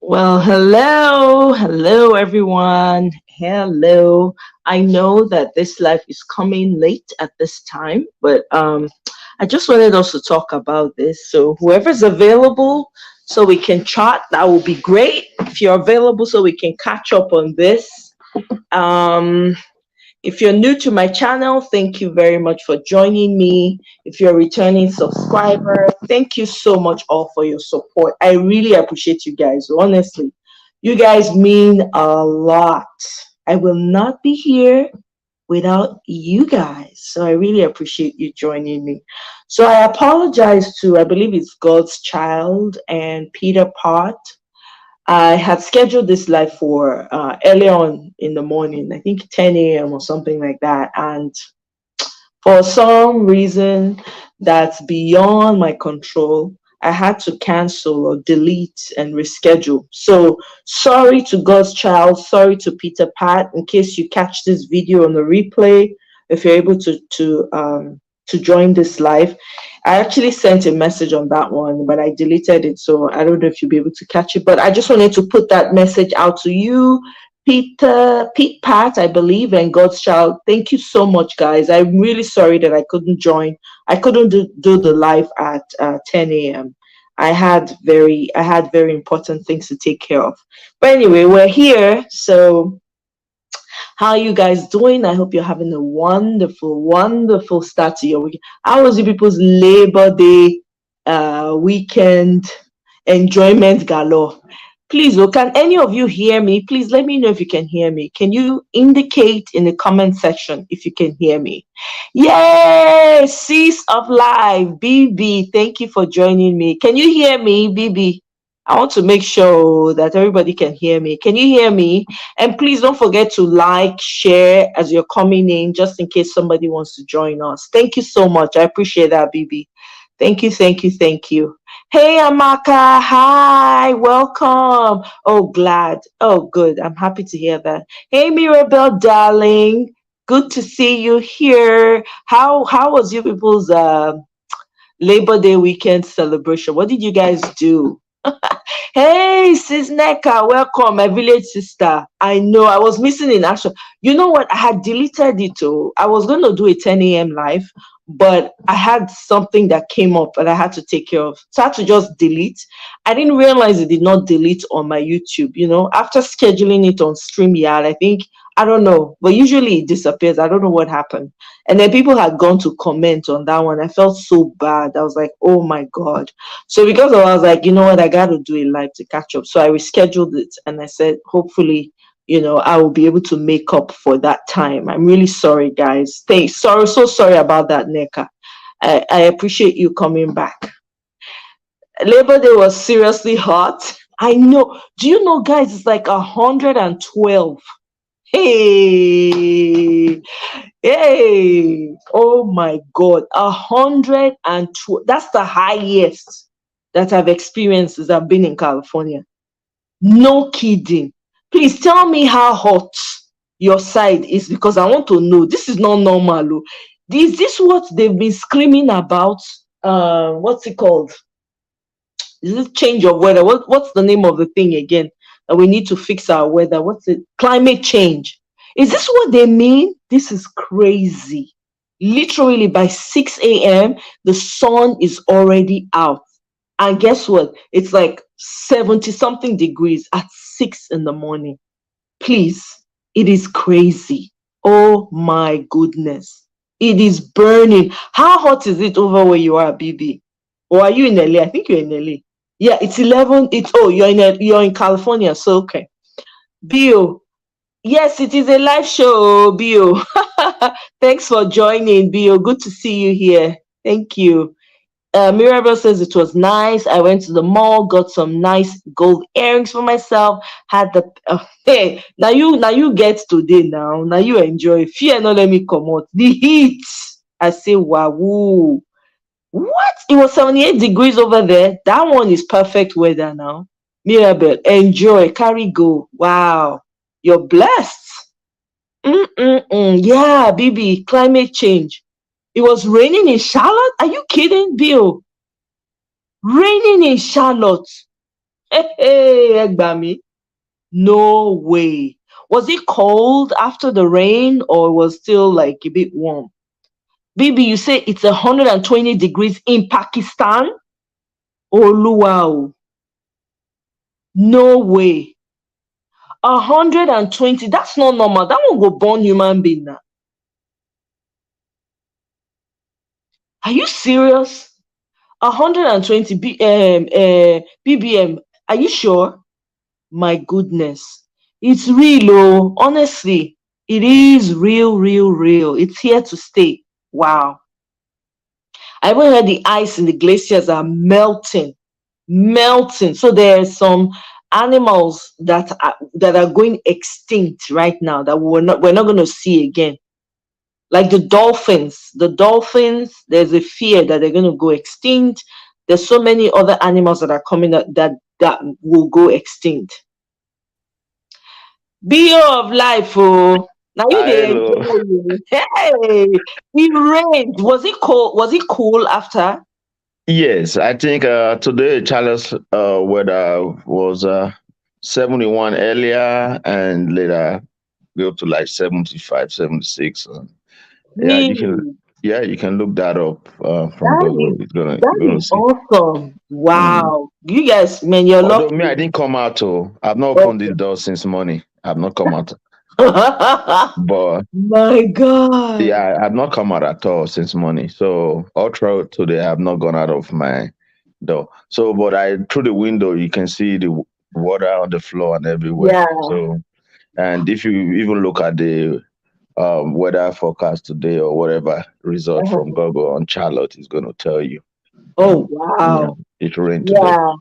Well, hello, everyone. Hello. I know that this live is coming late at this time, but I just wanted us to talk about this. So, whoever's available, so we can chat, that will be great. If you're available, so we can catch up on this. Um, if you're new to my channel, thank you very much for joining me. If you're a returning subscriber, thank you so much all for your support. I really appreciate you guys. Honestly, you guys mean a lot. I will not be here without you guys. So I really appreciate you joining me. So I apologize to, I believe it's God's Child and Peter Pot. I had scheduled this live for early on in the morning, I think 10 a.m. or something like that. And for some reason that's beyond my control, I had to cancel or delete and reschedule. So sorry to God's Child, sorry to Peter Pat. In case you catch this video on the replay, if you're able to join this live, I actually sent a message on that one, but I deleted it, so I don't know if you'll be able to catch it. But I just wanted to put that message out to you, Pete Pat, I believe, and God's Child. Thank you so much, guys. I'm really sorry that I couldn't join. I couldn't do the live at 10 a.m. I had very important things to take care of. But anyway, we're here. So how are you guys doing? I hope you're having a wonderful, wonderful start to your week. How was you people's Labor Day weekend enjoyment galore? Please, oh, can any of you hear me? Please let me know if you can hear me. Can you indicate in the comment section if you can hear me? Yay! Cease of Life, BB. Thank you for joining me. Can you hear me, BB? I want to make sure that everybody can hear me. Can you hear me? And please don't forget to like, share as you're coming in, just in case somebody wants to join us. Thank you so much. I appreciate that, BB. Thank you, thank you, thank you. Hey, Amaka. Hi, welcome. Oh, glad. Oh, good. I'm happy to hear that. Hey, Mirabelle, darling. Good to see you here. How was you people's Labor Day weekend celebration? What did you guys do? Hey, Sis Neka, welcome, my village sister. I know I was missing in action. You know what? I had deleted it too. I was going to do a 10 a.m. live, but I had something that came up and I had to take care of. So I had to just delete. I didn't realize it did not delete on my YouTube. After scheduling it on StreamYard, I think, I don't know, but usually it disappears. I don't know what happened. And then people had gone to comment on that one. I felt so bad. I was like, oh my God. So because of, I was like, you know what, I got to do a live to catch up. So I rescheduled it and I said, hopefully, I will be able to make up for that time. I'm really sorry, guys. Thanks. Sorry, so sorry about that, Neka. I appreciate you coming back. Labor Day was seriously hot. I know. Do you know, guys, it's like 112. Hey, hey, oh my God, 102. That's the highest that I've experienced since I've been in California. No kidding. Please tell me how hot your side is because I want to know. This is not normal. Oh. Is this what they've been screaming about? What's it called? Is it change of weather? What's the name of the thing again? That we need to fix our weather. What's it? Climate change. Is this what they mean? This is crazy. Literally by 6 a.m., the sun is already out. And guess what? It's like 70 something degrees at 6 in the morning. Please, it is crazy. Oh my goodness. It is burning. How hot is it over where you are, BB? Or are you in LA? I think you're in LA. Yeah, it's 11. You're in California, so okay. Bill, yes, it is a live show, Bill. Thanks for joining, Bill. Good to see you here. Thank you. Mirabel says it was nice. I went to the mall, got some nice gold earrings for myself. Had the hey, now you get today now you enjoy. Fear not let me come out. The heat. I say wow. What? It was 78 degrees over there. That one is perfect weather now. Mirabel, enjoy, carry go. Wow, you're blessed. Yeah, BB, climate change. It was raining in Charlotte? Are you kidding, Bill? Raining in Charlotte. Hey, Egbami. No way. Was it cold after the rain or was still like a bit warm? Baby, you say it's 120 degrees in Pakistan? Oh, wow. No way. 120. That's not normal. That won't go born human being now. Are you serious? 120 ppm. Are you sure? My goodness. It's real, oh. Honestly, it is real, real, real. It's here to stay. Wow. I even heard the ice in the glaciers are melting, melting. So there are some animals that are going extinct right now that we're not going to see again. Like the dolphins. The dolphins, there's a fear that they're going to go extinct. There's so many other animals that are coming that will go extinct. BO of life, oh. Now you Ah, dey hello. enjoy. Hey, it rained. Was it cold? Was it cool after? Yes, I think today Charles weather was 71 earlier and later go to like 75, 76. Yeah, you can Really? look that up from That Google. is You're that gonna is see. awesome. Mm. Wow. You guys, man, you're Although me, lucky. I didn't come out. I've not opened this Okay. door since morning. I've not come out, but My God. yeah, I've not come out at all since morning. So all throughout today, I have not gone out of my door. So, but I through the window, you can see the water on the floor and everywhere. Yeah. So, and if you even look at the weather forecast today or whatever result from Uh-huh. Google on Charlotte is going to tell you, Oh, yeah, wow. it rained today. Yeah.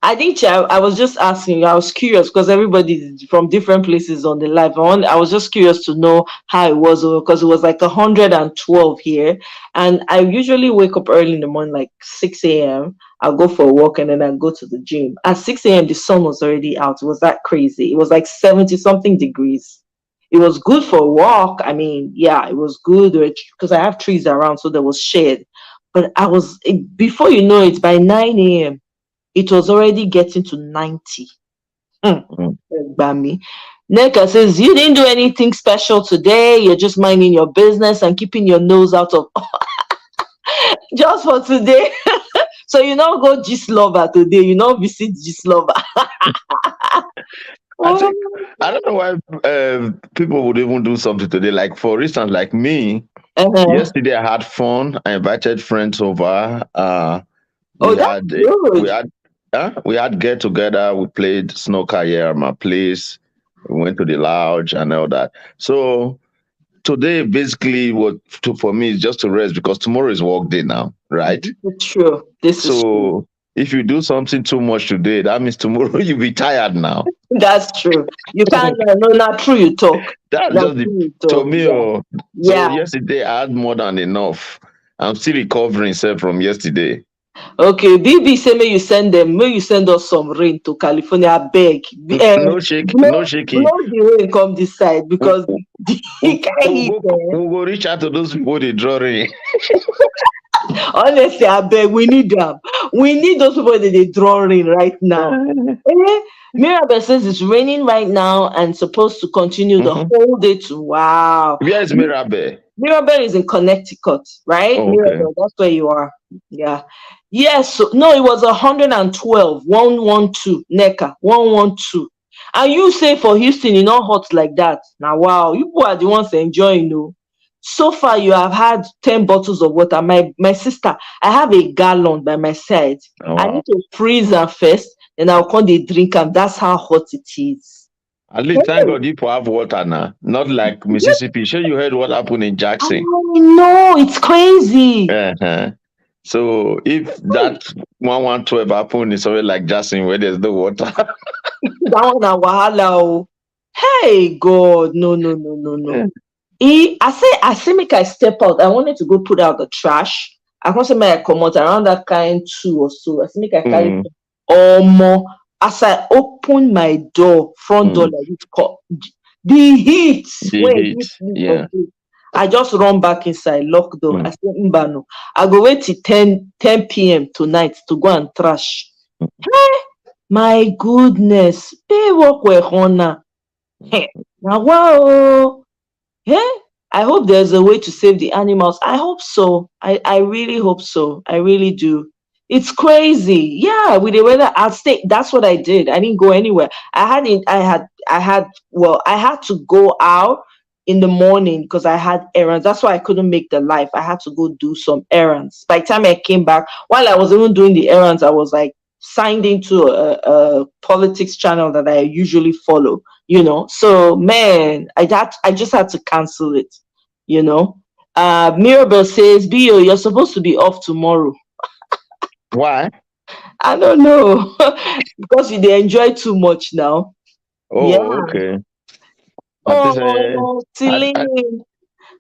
I think I was just asking. I was curious because everybody's from different places on the live. I was just curious to know how it was because it was like 112 here, and I usually wake up early in the morning, like 6 a.m. I'll go for a walk and then I go to the gym. At 6 a.m., the sun was already out. It was that crazy. It was like 70 something degrees. It was good for a walk. I mean, yeah, it was good because I have trees around, so there was shade. But before you know it, by 9 a.m it was already getting to 90. Hmm. Mm. Bami. Neka says, you didn't do anything special today. You're just minding your business and keeping your nose out of just for today. So you not go gist lover today. You not visit gist lover. I think Oh, I don't know why people would even do something today. Like for instance, like me, uh-huh. yesterday I had fun. I invited friends over. Oh, We that's had we good. had we had get together. We played snooker here at my place. We went to the lounge and all that. So today, basically, what for me is just to rest because tomorrow is work day now, right? This is true. This is true. So if you do something too much today, that means tomorrow you'll be tired now. That's true. You can't no, not true you talk. That's Not just the true you to talk. me. Yeah. Oh, so Yeah. yesterday I had more than enough. I'm still recovering sef from yesterday. Okay, BB say may you send us some rain to California, beg. No shake, no Blow shaking. the rain come this side We, because we, the kind we'll heat. go, we'll go reach out to those people they draw rain. Honestly, I beg, we need them. We need those people that they draw rain right now. Eh? Mirabel says it's raining right now and supposed to continue the Mhm. whole day to wow. Where is Mirabe? Mirabel is in Connecticut, right? Oh, okay. Mirabel, that's where you are. Yeah. Yes. So, no, it was 112, 112, NECA, 112. And you say for Houston, you not hot like that. Now, wow, you people are the ones enjoying, no. So far, you have had 10 bottles of water. My sister, I have a gallon by my side. Oh, I wow. need to freeze them first, and I'll come the drink them. That's how hot it is. At least thank God you people have water now. Not like Mississippi. Sure you heard what happened in I Jackson. know, it's crazy. Uh-huh. So if that 112 happened in somewhere like Jackson where there's no water. That one na wahala oh. Hey God, no, no, no, no, no. I say make I step out. I wanted to go put out the trash. I can't say make I come out around that kind 2 or so. I say make I carry Mm, more. As I open my door, front door mm. like this, the heat The when it heat. hit me for Yeah. face. I just run back inside, lock door. I Mm. say, Mbano, I go wait till 10 p.m. tonight to go and trash. My goodness. Pay work we honor. Hey, now wow. Hey, I hope there's a way to save the animals. I hope so. I really hope so. I really do. It's crazy. Yeah, with the weather, I'll stay. That's what I did. I didn't go anywhere. I had to go out in the morning because I had errands. That's why I couldn't make the live. I had to go do some errands. By the time I came back, while I was even doing the errands, I was like signed into a politics channel that I usually follow, so man, I just had to cancel it, you know Mirabel says, Bio, you're supposed to be off tomorrow. Why? I don't know. Because you they enjoy too much now. Yeah. Oh, okay. I think Oh, I Celine.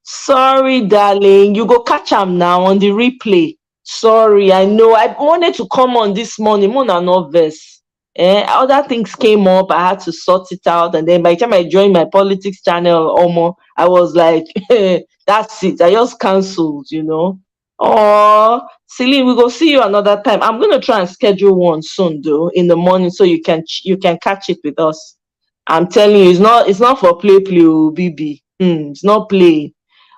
Sorry, darling. You go catch am now on the replay. Sorry, I know. I wanted to come on this morning. Mona nervous. Other things came up. I had to sort it out. And then by the time I joined my politics channel, almost, I was like, that's it. I just cancelled. Oh, Celine, we go see you another time. I'm gonna try and schedule one soon, though, in the morning, so you can catch it with us. I'm telling you, it's not for play, oh, BB. It's not play.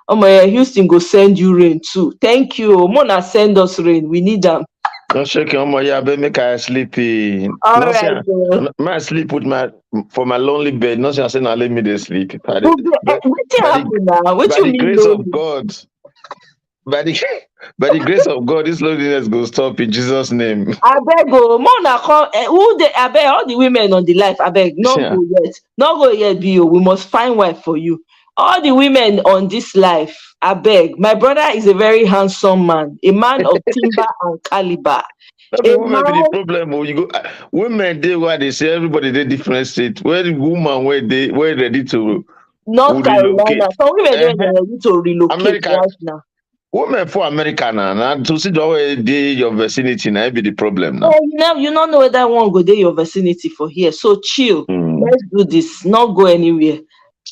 Oh my, Houston go send you rain too. Thank you. Mona send us rain. We need them. don't shake your yeah, but make I sleepy. All No say right. I sleep with my for my lonely bed. No say I say now let me dey sleep. Wetin By the happen now? What by you the mean grace of lonely? God, by the by the grace of God, this loneliness go stop in Jesus' name. Abeg o, Mona come. Who dey? Abeg, all the women on the life. Abeg, not Yeah. go yet. Not go yet, Bio. We must find wife for you. All the women on this life. Abeg, my brother is a very handsome man. A man of timber and caliber. No be A women be the man problem. Oh, you go women dey why they say everybody dey different state. Where the woman where they where ready to North Carolina. relocate. Some women don't Uh-huh. even ready to relocate America right now. women for America now to see the way dey your vicinity now be the problem now. Oh, you don't know whether one go dey your vicinity for here. So chill. Mm. Let's do this. Not go anywhere.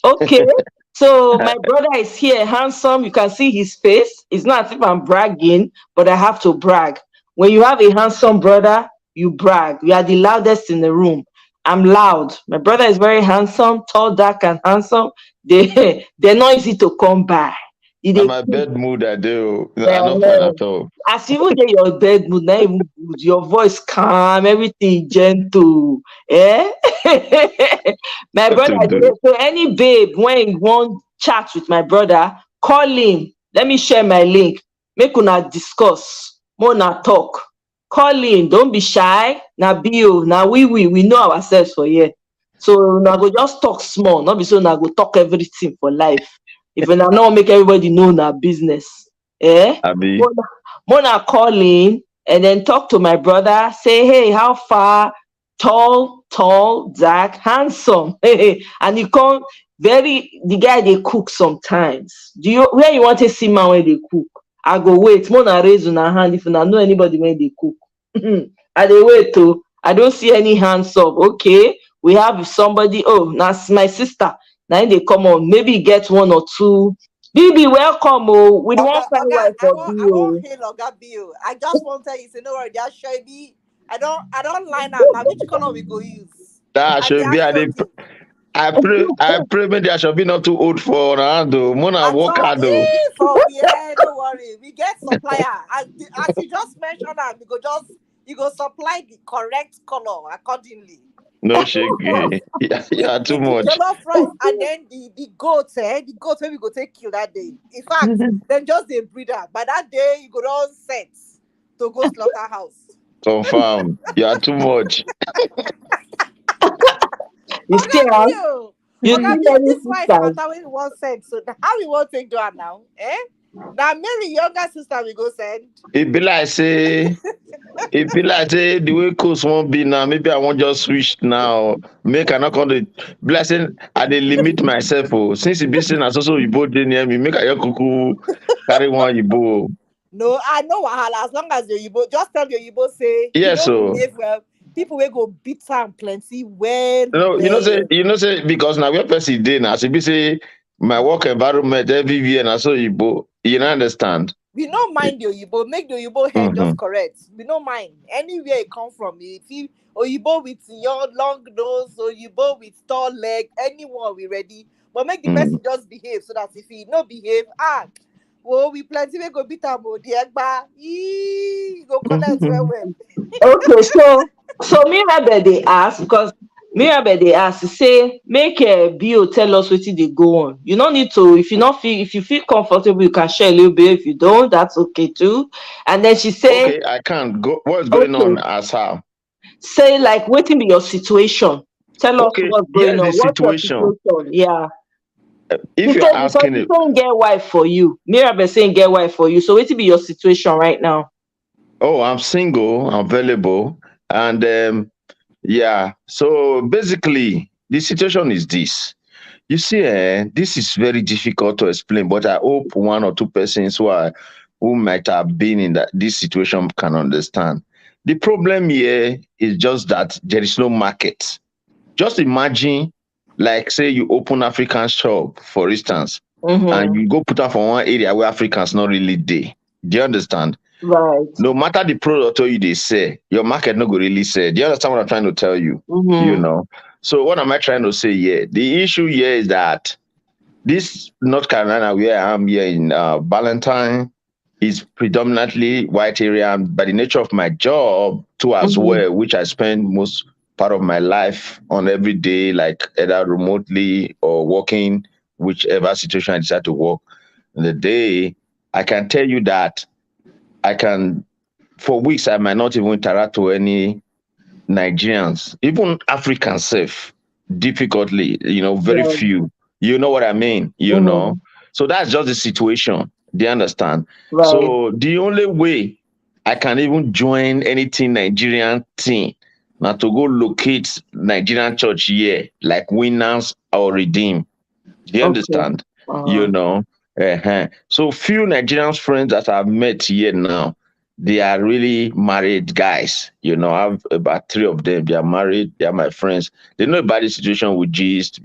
Okay. So my brother is here, handsome. You can see his face. It's not as if I'm bragging, but I have to brag. When you have a handsome brother, you brag. You are the loudest in the room. I'm loud. My brother is very handsome, tall, dark, and handsome. They're not easy to come by. Na They my bed mood I do. I not fine Ehen. at all. As you even dey your bed mood, na even good. Your voice calm, everything gentle. Eh? My What brother to dey do? so any babe when you wan chat with my brother, call him. Let me share my link. Make una discuss. Make una talk. Call him. Don't be shy. Na bio, na we know ourselves for here. So una go just talk small. Not be so una go talk everything for life. If una no wan make everybody know na business. Abi. Mona call in and then talk to my brother, say, hey, how far? Tall, dark, handsome. And he come the guy they cook sometimes. Where you want to see man when they cook? I go wait. Mona raise on her hand if you know anybody when they cook. I dey wait too. I don't see any hands up. Okay, we have somebody. Oh, that's my sister. Now they come on. Maybe get one or two. BB, welcome. Oh, we don't Oga, want find Oga, wife I for won't, I won't you. hail Oga Bill. I just want to tell you, say no worry, just show me. I don't line up now. Which color we go use? That I be should be Ashobi. I pray maybe I should be not too old for Ronaldo. Mona At work all, hard though. for we don't worry. We get supplier. As you just mentioned, that we go just you go supply the correct color accordingly. No shake. Yeah, too With the much. jollof rice and then the goats, the goats wey we go take kill that day. In fact, then just the breeder. By that day, you go all set to go slaughterhouse. Confirm. You are too much. You Oga see, huh? Bio, You Oga see Bio, many this wife sisters. matter wey we wan send. So how we wan take do am now? Eh? Now Mary younger sister we go send. It be like say the way coast won't be now. Maybe I won't just switch now. Make I not going to blessing. I dey limit myself. Oh, since it be saying as also you both near me, make I your cuckoo carry one you both. No, I know wahala. As long as the Yibo, just tell the Yibo say he Yes, don't so behave well. People will go beat am plenty well, no, well. because now where person dey now. So be say my work environment everywhere now so you both you don't understand. We don't mind the Oyibo, make the Oyibo head Mm-hmm. just correct. We don't mind. Anywhere it come from, if you Oyibo with your long nose, Oyibo with tall leg, anyone we ready. But make the Mm-hmm. person just behave so that if he no behave, well, we plenty we go beat am the egba. Go collect well well. Okay, so Mirabel they ask because Mirabel they ask say make Bio tell us wetin dey go on. You no need to if you not feel if you feel comfortable you can share a little bit. If you don't, that's okay too. And then she say, Okay, I can't go. What's going okay, on as how? say like wetin be your situation. Tell us Okay, what's going here's on. the What's your situation. situation? Yeah. If She you're said because asking she it, saying get wife for you. Mirabel saying get wife for you. So wetin be your situation right now? oh, I'm single, I'm available, and yeah. So basically, the situation is this. You see, this is very difficult to explain, but I hope one or two persons who might have been in this situation can understand. The problem here is just that there is no market. Just imagine, like, say you open African shop, for instance, and Mm-hmm. you go put am for one area where Africans not really dey. Do you understand? Right. No matter the product wey you dey sell, your market no go really sell. Do you understand what I'm trying to tell you? You Mm-hmm. know. So what am I trying to say here? The issue here is that this North Carolina, where I am here in Valentine, is predominantly white area, and by the nature of my job too as Mm-hmm. well, which I spend most part of my life on every day, like either remotely or working, whichever situation I decide to work in the day. I can tell you that I can for weeks I might not even interact with any Nigerians, even Africans self, difficultly, very Right. few. You know what I mean? Mm-hmm. So that's just the situation. Do you understand? Right. So the only way I can even join anything Nigerian thing now to go locate Nigerian church here, like Winners or Redeem. Do you Okay. understand? You Uh, know. So few Nigerian friends that I've met here now, they are really married guys. I have about three of them. They are married. They are my friends. They know about the situation with gist.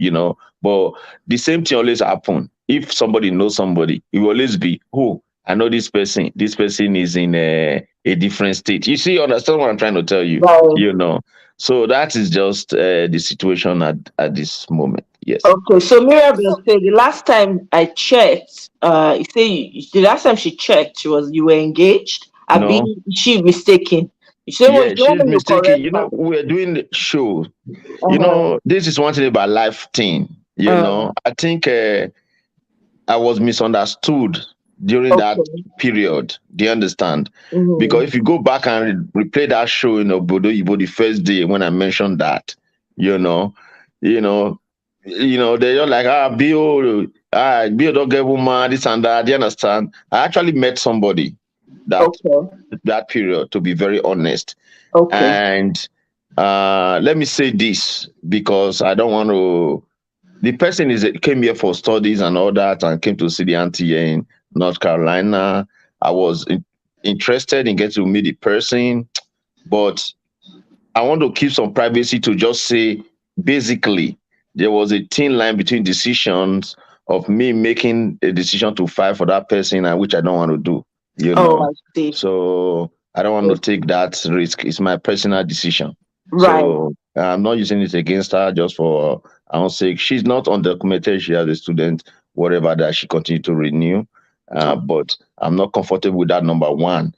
But the same thing always happen. If somebody knows somebody, it will always be, oh, I know this person. This person is in a different state. You see, understand what I'm trying to tell you? right. You know. So that is just the situation at this moment. Yes. Okay. So Mirabel So said the last time I checked, you say the last time she checked, you were engaged. I be No. she mistaken. Yeah, She want she's me to mistaken. correct her. We're doing the show. Uh-huh. This is one thing about life thing. Uh, I think I was misunderstood during that okay. period. Do you understand? Because Mm-hmm. if you go back and replay that show, Bodo Ibo, the first day when I mentioned that, you know, you know, they're like, Bill don't get woman, this and that. Do you understand? I actually met somebody that Okay. that period, to be very honest. Okay. And let me say this because I don't want to. The person came here for studies and all that, and came to see the auntie here in North Carolina. I was interested in getting to meet the person, but I want to keep some privacy to just say, basically, there was a thin line between decisions of me making a decision to fight for that person, and which I don't want to do. You Oh, know, I see. so I don't want to Okay. take that risk. It's my personal decision. Right. So I'm not using it against her just for her own sake. She's not undocumented. She has a student, whatever that she continued to renew. But I'm not comfortable with that, number one.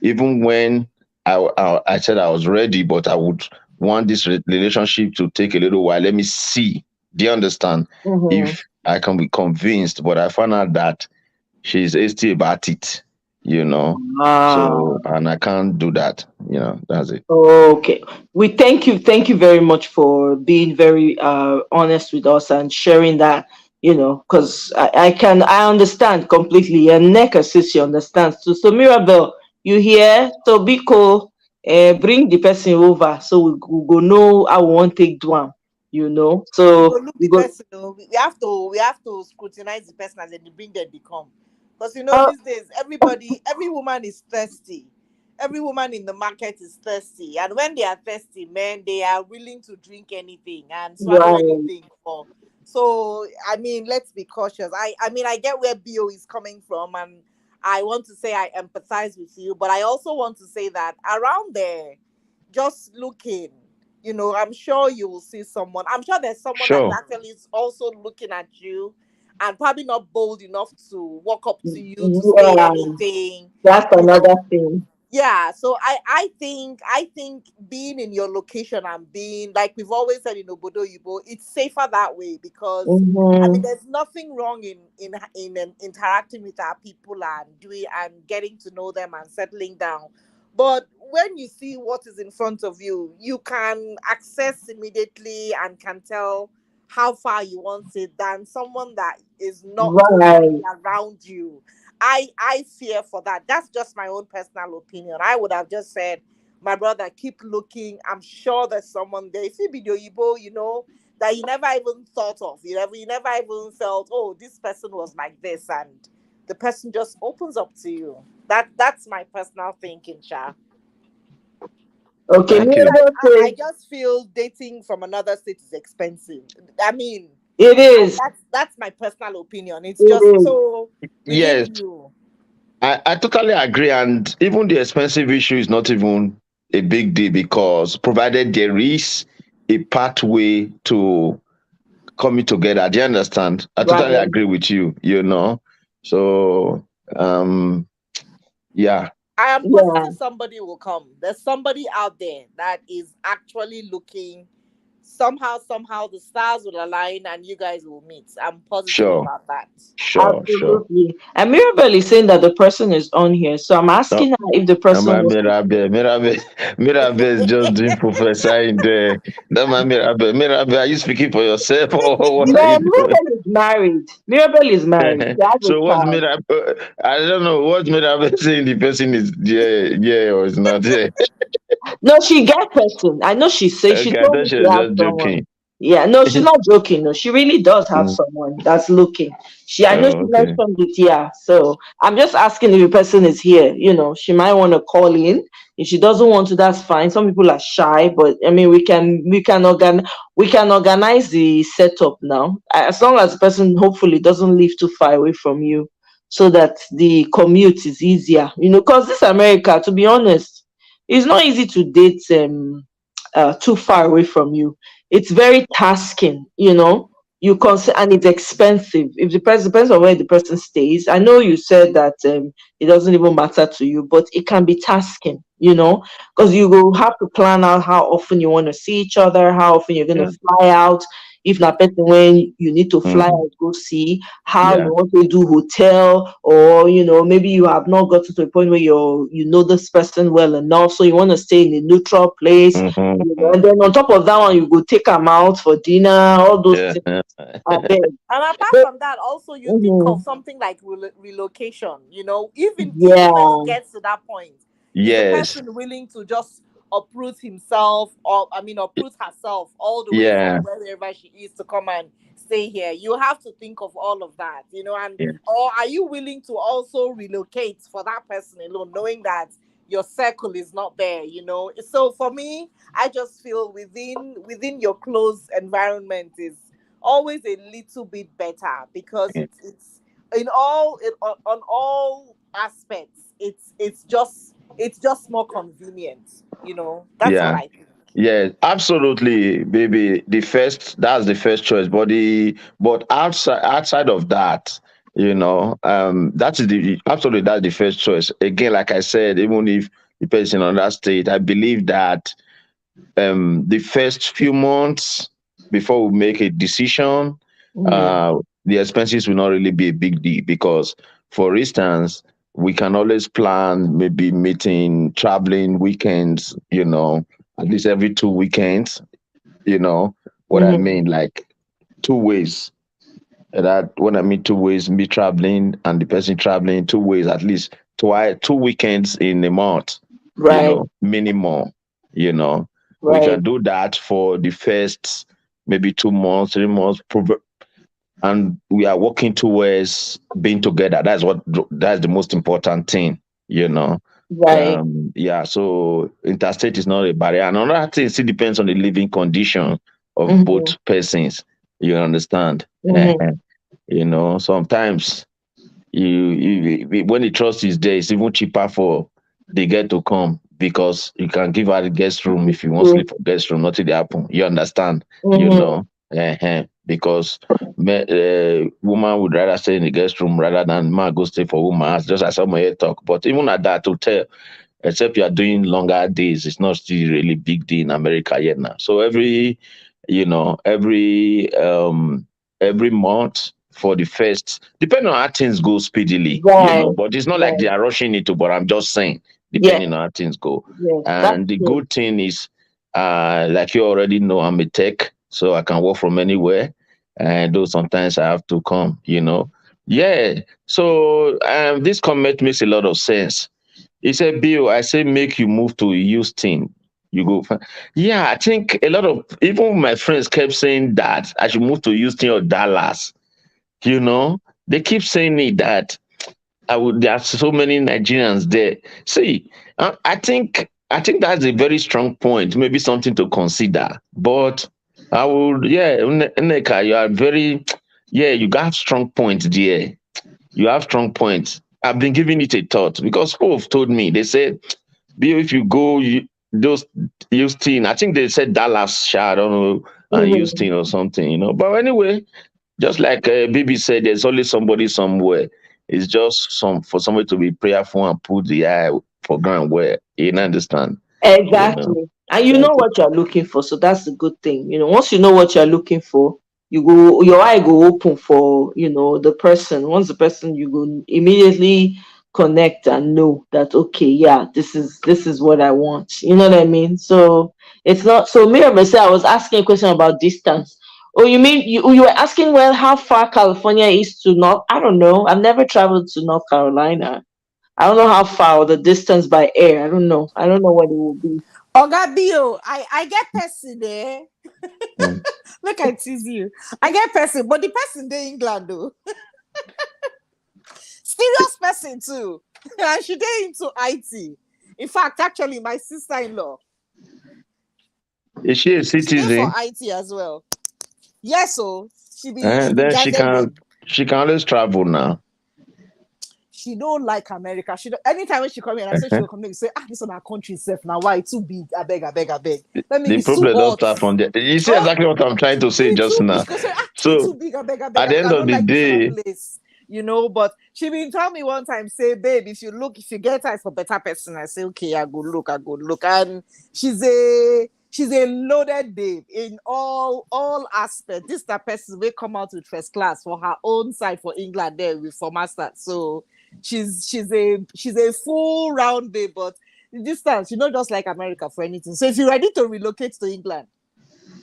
Even when I said I was ready, but I would want this relationship to take a little while. Let me see. Do you understand? Mm-hmm. If I can be convinced, but I found out that she's hasty about it, you know. Ah. So, and I can't do that, that's it. Okay. We thank you very much for being very honest with us and sharing that, because I understand completely. And Neka says she understands too. So Mirabel, you here? So Biko, bring the person over so we go know how we want take do am, we go So look we the go person. We have to scrutinize the person as they bring them they come. Because uh, these days every woman is thirsty. Every woman in the market is thirsty, and when they are thirsty, men, they are willing to drink anything and swallow right. anything for. So I mean, let's be cautious. I mean, I get where Bo is coming from, and I want to say I empathize with you, but I also want to say that around there, just looking, I'm sure you will see someone. I'm sure there's someone that Sure. actually is also looking at you and probably not bold enough to walk up to you to say Yeah, anything, that's you another know. thing. Yeah, so I think being in your location and being like we've always said in Obodo Yibo, it's safer that way because I mean Mm-hmm. there's nothing wrong in interacting with our people and doing and getting to know them and settling down. But when you see what is in front of you, you can access immediately and can tell how far you want it than someone that is not totally Right. around you. I fear for that. That's just my own personal opinion. I would have just said, my brother, keep looking. I'm sure there's someone there. If you be the Oyibo, that you never even thought of. You never even felt, oh, this person was like this, and the person just opens up to you. That's my personal thinking, Sha. Okay, Thank Me, you. I, Mirabel I I says just feel dating from another state is expensive. I mean, it is. that's my personal opinion. It's It just is. so Yes, within you. I totally agree. And even the expensive issue is not even a big deal because provided there is a pathway to coming together. Do you understand? I totally Right. agree with you. So yeah, I am Yeah. positive somebody will come. There's somebody out there that is actually looking. Somehow, the stars will align and you guys will meet. I'm positive sure, about that. sure. Absolutely. And Mirabel is saying that the person is on here. So I'm No, asking her if the person man, was. Mirabe is just doing professor in there. No, man, Mirabe, are you speaking for yourself or what are No, you doing? Mirabel is married. Mirabel is married. She has a So what's child. Mirabe? I don't know what's Mirabe saying. The person is yeah or is not there. No, she get person. I know she Okay, I told me thought she she was has just someone. joking. Yeah, no, she's not joking. No, she really does have Mm. someone that's looking. I know she Oh, okay. mentioned it, yeah. So I'm just asking if the person is here. She might want to call in. If she doesn't want to, that's fine. Some people are shy, but I mean, we can organize the setup now, as long as the person hopefully doesn't live too far away from you, so that the commute is easier. Because this America, to be honest, it's not easy to date too far away from you. It's very tasking. And it's expensive. If the person depends on where the person stays. I know you said that it doesn't even matter to you, but it can be tasking. Because you will have to plan out how often you want to see each other, how often you're going to Yeah. fly out. If not person when you need to fly Hmm. out go see, how Yeah. you want to do hotel, or maybe you have not gotten to a point where you know this person well enough, so you want to stay in a neutral place. Hmm. And then on top of that one, you go take them out for dinner, all those Yeah. things. I beg. And apart But, from that, also you think of mhm, something like relocation. Even when it yeah. gets to that point, is the Yes. person willing to just uproot himself, or I mean uproot herself all the way from Yeah. wherever she is to come and stay here? You have to think of all of that, and Yeah. or are you willing to also relocate for that person alone, knowing that your circle is not there? So for me, I just feel within your close environment is always a little bit better because it's on all aspects it's just more convenient. That's what Yeah. I think. Yeah, absolutely, baby. That's the first choice. But outside of that, that is the absolutely that's the first choice. Again, like I said, even if the person on that state, I believe that the first few months before we make a decision, Mm, uh, the expenses will not really be a big deal because, for instance, we can always plan maybe meeting, traveling weekends, at least every 2 weekends, you know what I mhm. mean, like 2 ways. That when I mean 2 ways, me traveling and the person traveling 2 ways, at least 2 weekends in a month, Right, minimum, you know. We right, can do that for the first maybe 2 months, 3 months, and we are working towards being together. That's the most important thing, you know. right. Yeah, so interstate is not a barrier. And another thing still depends on the living condition of Mm-hmm, both persons. You understand? mm-hmm. Sometimes when the trust is there, it's even cheaper for the girl to come because you can give her the guest room if you want to sleep for guest room, nothing dey happen. You understand? You Mm-hmm. know, because woman would rather stay in the guest room rather than man go stay for woman house, just as someone here talk. But even at that hotel, except you are doing longer days, it's not still really big deal in America yet now. So you know, every month for the first, depending on how things go speedily, Right. but it's not like they Right. are rushing it to, but I'm just saying, Yes. depending on how things go. Yes. That's And the good. good thing is, like you already know, I'm a tech, so I can work from anywhere. And though sometimes I have to come, Yeah. So this comment makes a lot of sense. He said, Bill, I say make you move to Houston. You go. Yeah, I think a lot of even my friends kept saying that I should move to Houston or Dallas. They keep saying it that I would. There are so many Nigerians there. See, I think that's a very strong point. Maybe something to consider. But I would, yeah, Nneka, you are very, yeah, you got strong points there. You have strong points. I've been giving it a thought because people have told me, they said, Bill, if you go, those Houston, I think they said Dallas, I don't know, and Mm-hmm. Houston or something, But anyway, just like Bibi said, there's always somebody somewhere. It's just for somebody to be prayerful and put the eye for ground where you understand, you know. Exactly. And you That's know it. what you're looking for, so that's the good thing. Once you know what you're looking for, your eye go open for, the person. Once the person, you go immediately connect and know that, okay, yeah, this is what I want. You know what I mean? So it's not so me or myself, I was asking a question about distance. Oh, you mean you were asking, well, how far California is to North? I don't know. I've never traveled to North Carolina. I don't know how far or the distance by air. I don't know. I don't know what it will be. Oga Bio, I get person there. Mm. Look, I tease you. I get person, but the person in England though. Serious person too. And she dey into IT. In fact, actually, my sister-in-law, Is she a she there for citizen? IT as well. Yes, so she be Then she guided can babe. she can always travel now. She don't like America. She don't, anytime when she come here, I say she will come here, say, this is our country safe now. Why it's too big? I beg, I beg, I beg. Let me The it's too problem don't hot. start from there. You see Oh, exactly what I'm trying to say it's just too big. now. She go say, it's too So big, I beg, I beg, at I the beg. end I of don't the like this other day, place. But she been tell me one time, say, babe, if you get eyes for better person, I say, okay, I go look. And she's a loaded babe in all aspects. This the person will come out with first class for her own side for England there with for master. So she's a full round babe, but this time she not just like America for anything. So if you're ready to relocate to England,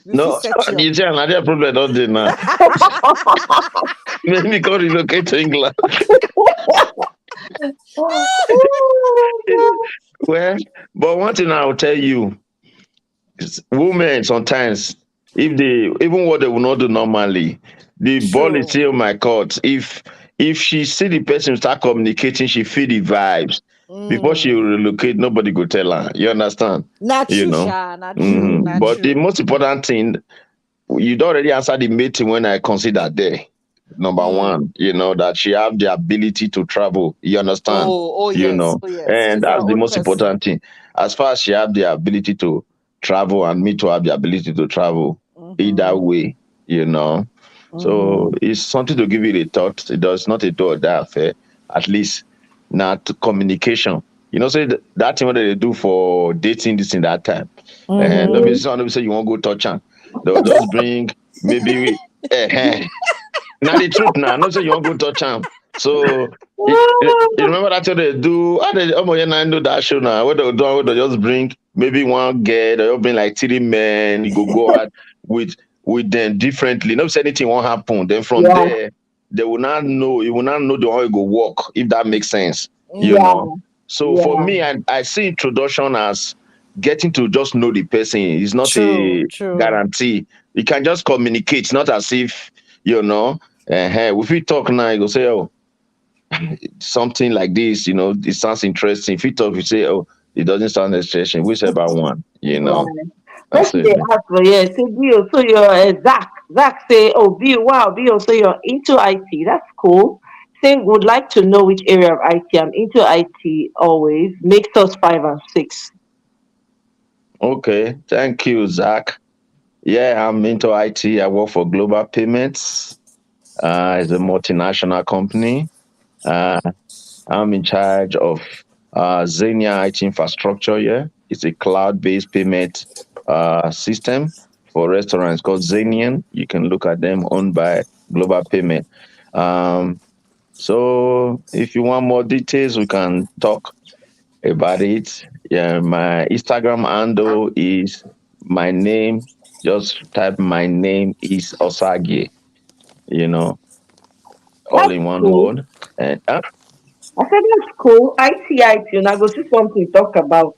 we fit no, set you up. you see another problem don't they now. Maybe go relocate to England. Well, but one thing I will tell you, women sometimes, if they even what they will not do normally, the ball is True. still in my court. If she see the person start communicating, she feel the vibes. Before she will Mm. relocate, nobody go tell her. You understand? Not You true, know. Sha. Not true. Not But the true. most important thing, you don't already answer the mating when I consider there. Number Mm. one, that she have the ability to travel. You understand? Oh yes. Oh yes. And She's her that's the own most person. important thing. As far as she have the ability to travel and me to have the ability to travel, either Mm-hmm. way, you know. So Mm-hmm. it's something to give it a thought. It does not a do or die affair. At least not communication. Say that thing what they do for dating this in that time. And Mm-hmm. nobody say you won't go touch am. They'll just bring maybe now the truth now, not say you won't go touch am. So you remember that what they do? How they do that show now? What they do, what they just bring maybe one girl, they'll bring like 3 men, you go out with with them differently. Not say anything won't happen. Then from Yeah. there, they will not know, you will not know the way it go work, if that makes sense. You Mm. know. Yeah. So for Yeah. me, I see introduction as getting to just know the person. It's not True. a True. guarantee. You can just communicate, not as if you know. If we talk now, you go say, oh, something like this, it sounds interesting. If you talk, you say, oh, it doesn't sound interesting. We say about one. Right. That's Person it. they ask for, yeah, say Bill, so you're Zach. Zach say, oh Bill, wow, Bill, so you're into IT. That's cool. saying would like to know which area of IT. I'm into IT always. Makes us 5 and 6. Okay, thank you, Zach. Yeah, I'm into IT. I work for Global Payments. It's a multinational company. Uh, I'm in charge of Xenia IT infrastructure. Yeah, it's a cloud-based payment system for restaurants called Xenian. You can look at them, owned by Global Payment. Um, so if you want more details, we can talk about it. Yeah, my Instagram handle is my name. Just type my name is Osage. You know, all That's in one cool. word. And I said that's cool. IT, and I go see something to talk about.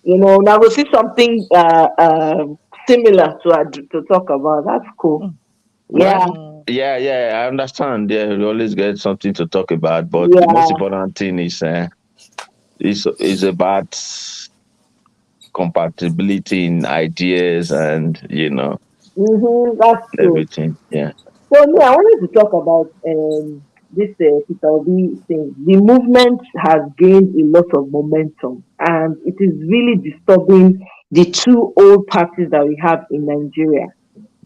Now go see something similar to talk about. That's cool. well, Yeah, yeah, I understand. Yeah, we always get something to talk about, but the most yeah. important thing is about compatibility in ideas and That's true. everything. Yeah. So me, I wanted to talk about this Peter Obi thing. The movement has gained a lot of momentum, and it is really disturbing the two old parties that we have in Nigeria.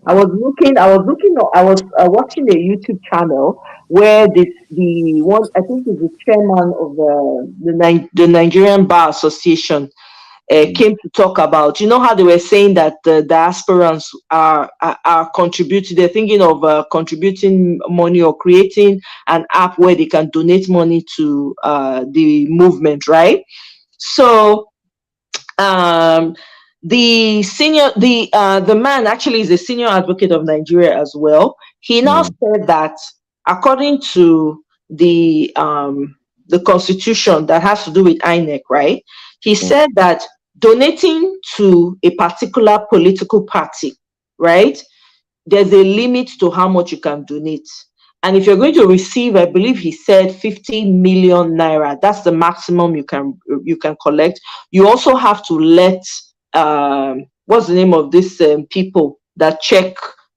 I was watching a YouTube channel where the one I think is the chairman of the Nigerian Bar Association Mm. came to talk about, how they were saying that the diasporans are contributing, they're thinking of contributing money or creating an app where they can donate money to the movement, right? So um the man actually is a senior advocate of Nigeria as well. He now Mm. said that according to the constitution that has to do with INEC, right? He Mm. said that donating to a particular political party, right, there's a limit to how much you can donate. And if you're going to receive, I believe he said 50 million naira, that's the maximum you can collect. You also have to let what's the name of this people that check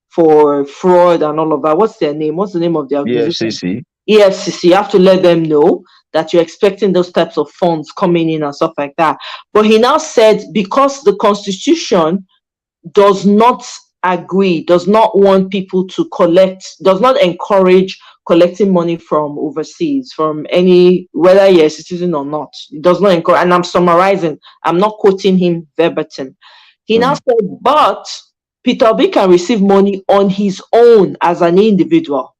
for fraud and all of that? What's their name? What's the name of the organization? EFCC. EFCC. You have to let them know that you're expecting those types of funds coming in and stuff like that. But he now said because the constitution does not agree, does not want people to collect, does not encourage collecting money from overseas, from any, whether you're a citizen or not. It does not encourage, and I'm summarizing, I'm not quoting him verbatim. He now Mm. said, but Peter Obi can receive money on his own as an individual.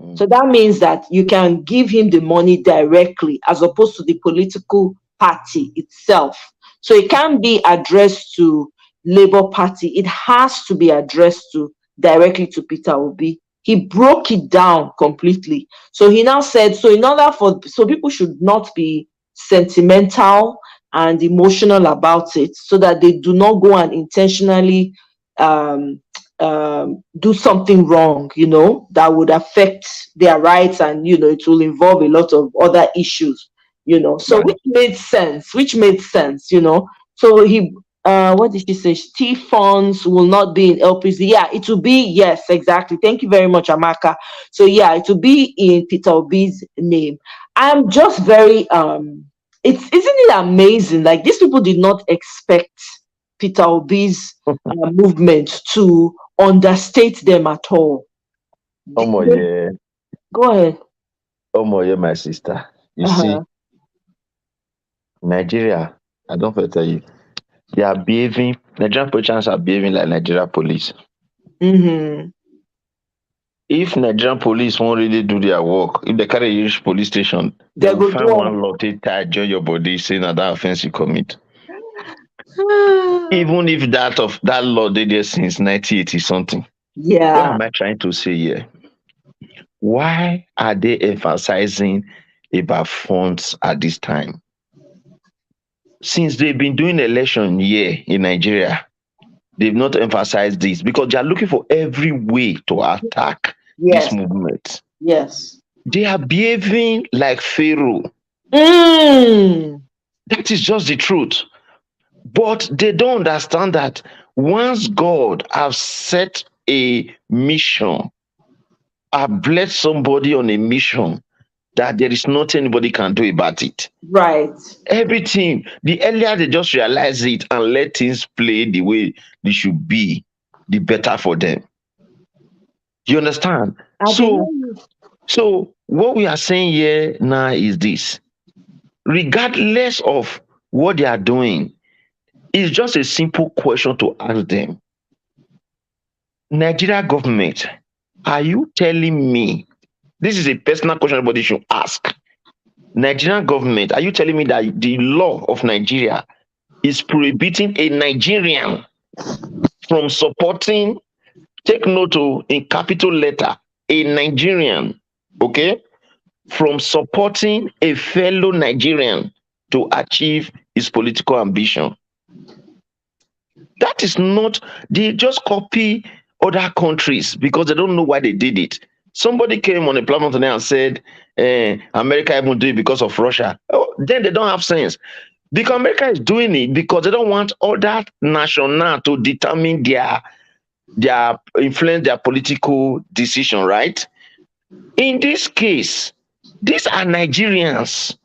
Mm. So that means that you can give him the money directly as opposed to the political party itself. So it can't be addressed to Labour Party. It has to be addressed to directly to Peter Obi. He broke it down completely. So he now said, so in order for so people should not be sentimental and emotional about it, so that they do not go and intentionally um, do something wrong, that would affect their rights, and it will involve a lot of other issues, so Right. which made sense. So he what did she say? T funds will not be in LPC. Yeah, it will be, yes, exactly. Thank you very much, Amaka. So yeah, it will be in Peter Obi's name. I'm just very it's isn't it amazing? Like, these people did not expect Peter Obi's movement to understate them at all. Omo, yeah. Go ahead. Omo, yeah, my sister. You see, Uh-huh. Nigeria, I don't want to tell you, Nigerian politicians are behaving like Nigeria police. Mm-hmm. If Nigerian police won't really do their work, if they carry you reach police station, they They will go do find am. one lottery tie, join your body, saying that offense you commit. Ah, Even if that law did there since 1980 something. What yeah. am I trying to say here? Why are they emphasizing about funds at this time? Since they've been doing election here in Nigeria, they've not emphasized this because they are looking for every way to attack this Yes. movement. Yes. They are behaving like Pharaoh. Mm. That is just the truth. But they don't understand that once God has set a mission, have blessed somebody on a mission that there is nothing anybody can do about it. Right. Everything, the earlier they just realize it and let things play the way they should be, the better for them. You understand? I didn't So, hear you. so what we are saying here now is this: regardless of what they are doing, it's just a simple question to ask them. Nigeria government, are you telling me, this is a personal question everybody should ask. Nigerian government, are you telling me that the law of Nigeria is prohibiting a Nigerian from supporting, take note in capital letter, a Nigerian, okay, from supporting a fellow Nigerian to achieve his political ambition? That is not, they just copy other countries because they don't know why they did it. Somebody came on a platform today and said, America even do it because of Russia. Oh, then they don't have sense. Because America is doing it because they don't want other national to determine their influence, their political decision, right? In this case, these are Nigerians.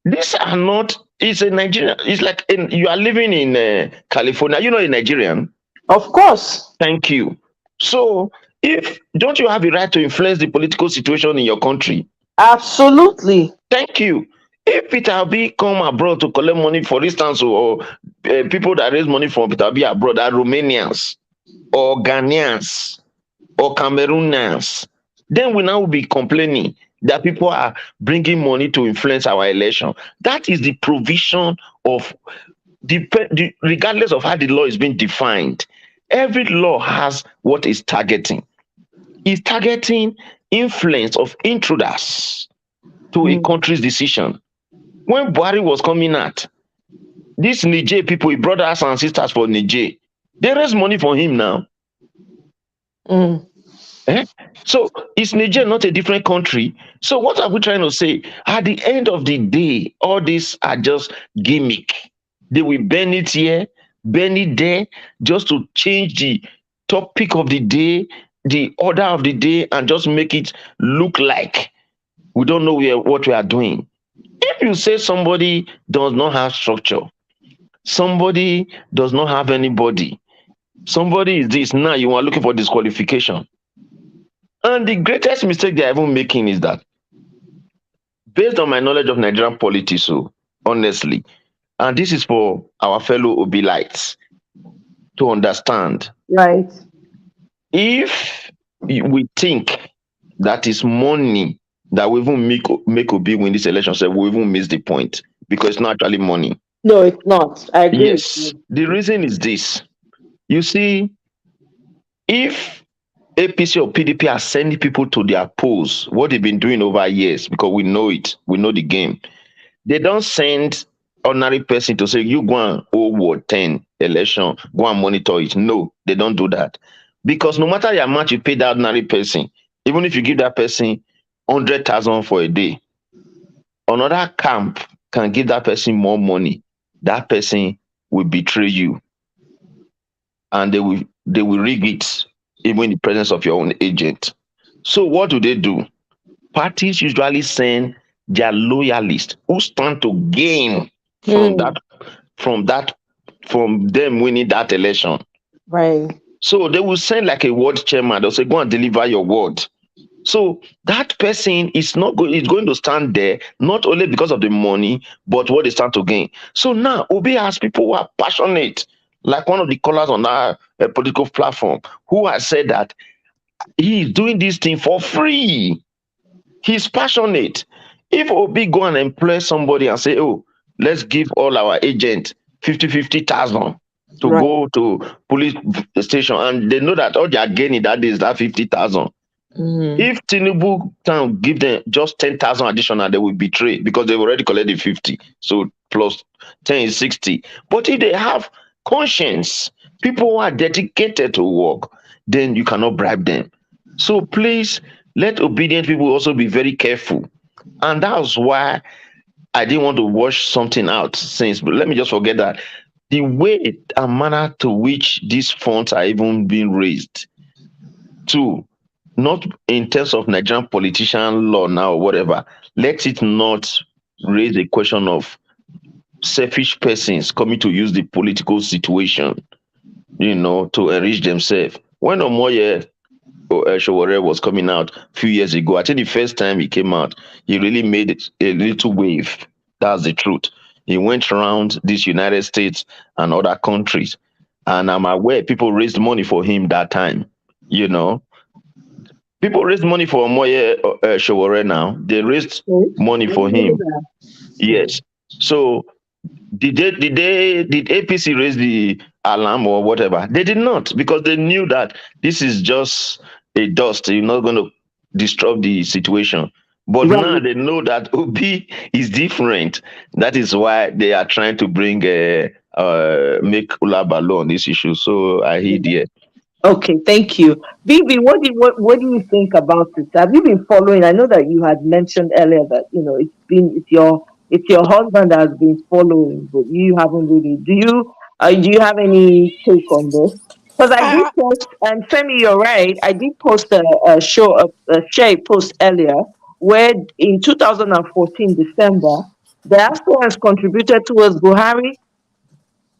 These are not. It's a Nigerian. It's like you are living in California. You know, a Nigerian. Of course. Thank you. So, if don't you have a right to influence the political situation in your country? Absolutely. Thank you. If Peter Obi come abroad to collect money, for instance, or people that raise money for Peter Obi abroad are Romanians or Ghanaians or Cameroonians, then we now be complaining that people are bringing money to influence our election. That is the provision of regardless of how the law is being defined. Every law has what is targeting. It's targeting influence of intruders to a Mm. country's decision. When Buhari was coming out, these Niger people, his brothers and sisters for Niger, they raise money for him now. Mm. Eh? So is Niger not a different country? So what are we trying to say? At the end of the day, all these are just gimmick. They will bend it here, bend it there, just to change the topic of the day, the order of the day, and just make it look like we don't know what we are doing. If you say somebody does not have structure, somebody does not have anybody, somebody is this, now you are looking for disqualification. And the greatest mistake they are even making is that, based on my knowledge of Nigerian politics, so honestly, and this is for our fellow Obilites to understand, Right. if we think that is money that will even make Obi win this election, so we even miss the point because it's not actually money. No, it's not. I agree with Yes, you. the reason is this. You see, if APC or PDP are sending people to their polls, what they've been doing over years, because we know it, we know the game. They don't send ordinary person to say, you go and hold Ward 10 election, go and monitor it. No, they don't do that. Because no matter how much you pay that ordinary person, even if you give that person 100,000 for a day, another camp can give that person more money. That person will betray you, and they will rig it even in the presence of your own agent. So what do? Parties usually send their loyalists who stand to gain from that Mm. from that from them winning that election. Right. So they will send like a ward chairman. They'll say, go and deliver your word. So that person is not going is going to stand there not only because of the money, but what they stand to gain. So now Obi has people who are passionate, like one of the callers on our political platform, who has said that he is doing this thing for free. He's passionate. If Obi go and employ somebody and say, oh, let's give all our agents 50,000 to Right. go to police station, and they know that all they are gaining that day is that 50,000. Mm. If Tinubu can give them just 10,000 additional, they will betray because they've already collected 50. So plus 10 is 60. But if they have conscience, people who are dedicated to work, then you cannot bribe them. So please let obedient people also be very careful. And that's why I didn't want to wash something out since, but let me just forget that the way and manner to which these funds are even being raised. Two, not in terms of Nigerian politician law now or whatever, let it not raise a question of selfish persons coming to use the political situation, to enrich themselves. When Omoye Showore was coming out a few years ago, I think the first time he came out, he really made it a little wave. That's the truth. He went around these United States and other countries, and I'm aware people raised money for him that time. You know, people raised money for Omoye Showore now. They raised Okay. money I for didn't know him. that. Yes. So did APC raise the alarm or whatever? They did not, because they knew that this is just a dust. You're not going to disrupt the situation. But now Right. they know that Obi is different. That is why they are trying to bring make Ulabalo on this issue. So I hear there. Okay, thank you. Vivi, what do you think about it? Have you been following? I know that you had mentioned earlier that it's your husband that has been following, but you haven't really. Do you have any take on this? Because I did I, post, and Femi, you're right. I did post share a post earlier where in 2014 December, the diaspora contributed towards Buhari.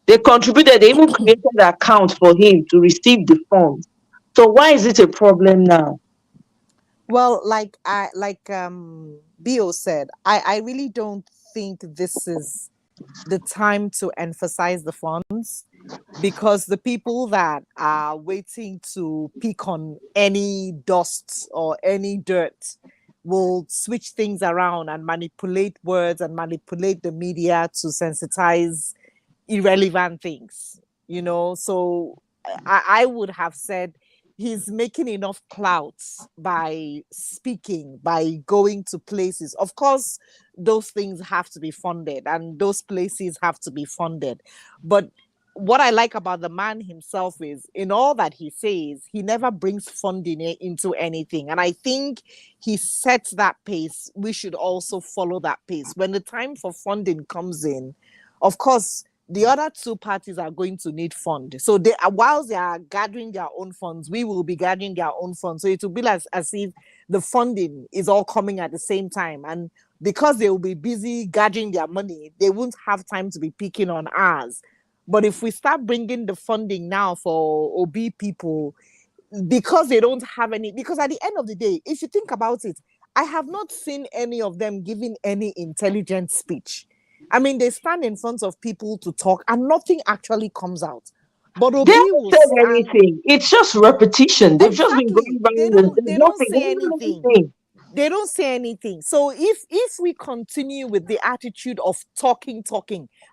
They contributed, they even created an account for him to receive the funds. So why is it a problem now? well, like Bio said, I really don't think this is the time to emphasize the funds, because the people that are waiting to pick on any dust or any dirt will switch things around and manipulate words and manipulate the media to sensitize irrelevant things, So I would have said he's making enough clouds by speaking, by going to places. Of course, those things have to be funded and those places have to be funded. But what I like about the man himself is in all that he says, he never brings funding into anything. And I think he sets that pace. We should also follow that pace. When the time for funding comes in, of course, the other two parties are going to need fund. So whilst they are gathering their own funds, we will be gathering their own funds. So it will be as if the funding is all coming at the same time. And because they will be busy gathering their money, they won't have time to be picking on ours. But if we start bringing the funding now for OB people, because they don't have any, because at the end of the day, if you think about it, I have not seen any of them giving any intelligent speech. I mean, they stand in front of people to talk and nothing actually comes out. But They Obi haven't will said stand. anything. It's just repetition. They've just been Exactly. going round and there's They don't nothing. They say haven't done anything. anything. They don't say anything. So if we continue with the attitude of talking,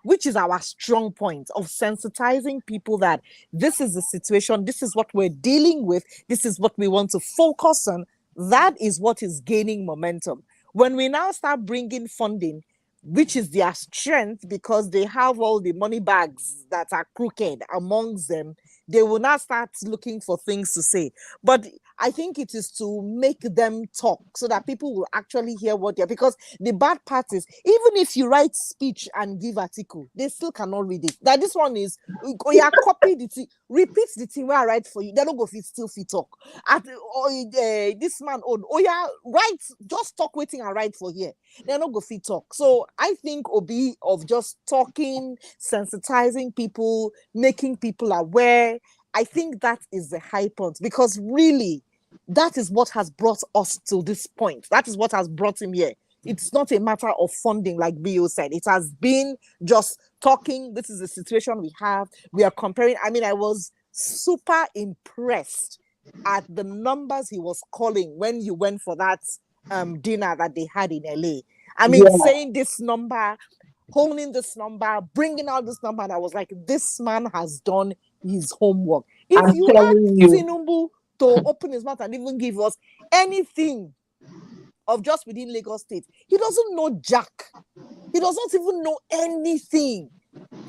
which is our strong point of sensitizing people that this is the situation, this is what we're dealing with, this is what we want to focus on, that is what is gaining momentum. When we now start bringing funding, which is their strength because they have all the money bags that are crooked amongst them, they will now start looking for things to say. But I think it is to make them talk so that people will actually hear what they're, because the bad part is even if you write speech and give article, they still cannot read it. That this one is, oh yeah, copy the thing, repeat the thing where I write for you. They don't go still fit talk. This man own, oh yeah, write, just talk waiting and write for here. They're not go fit talk. So I think Obi of just talking, sensitizing people, making people aware, I think that is the high point, because really that is what has brought us to this point. That is what has brought him here. It's not a matter of funding, like Bio said. It has been just talking. This is the situation we have. We are comparing. I mean, I was super impressed at the numbers he was calling when you went for that dinner that they had in LA. I mean, Yeah, saying this number, honing this number, bringing out this number, and I was like, this man has done his homework. If I'm you telling ask you. Tinubu to open his mouth and even give us anything of just within Lagos State, he doesn't know Jack. He does not even know anything.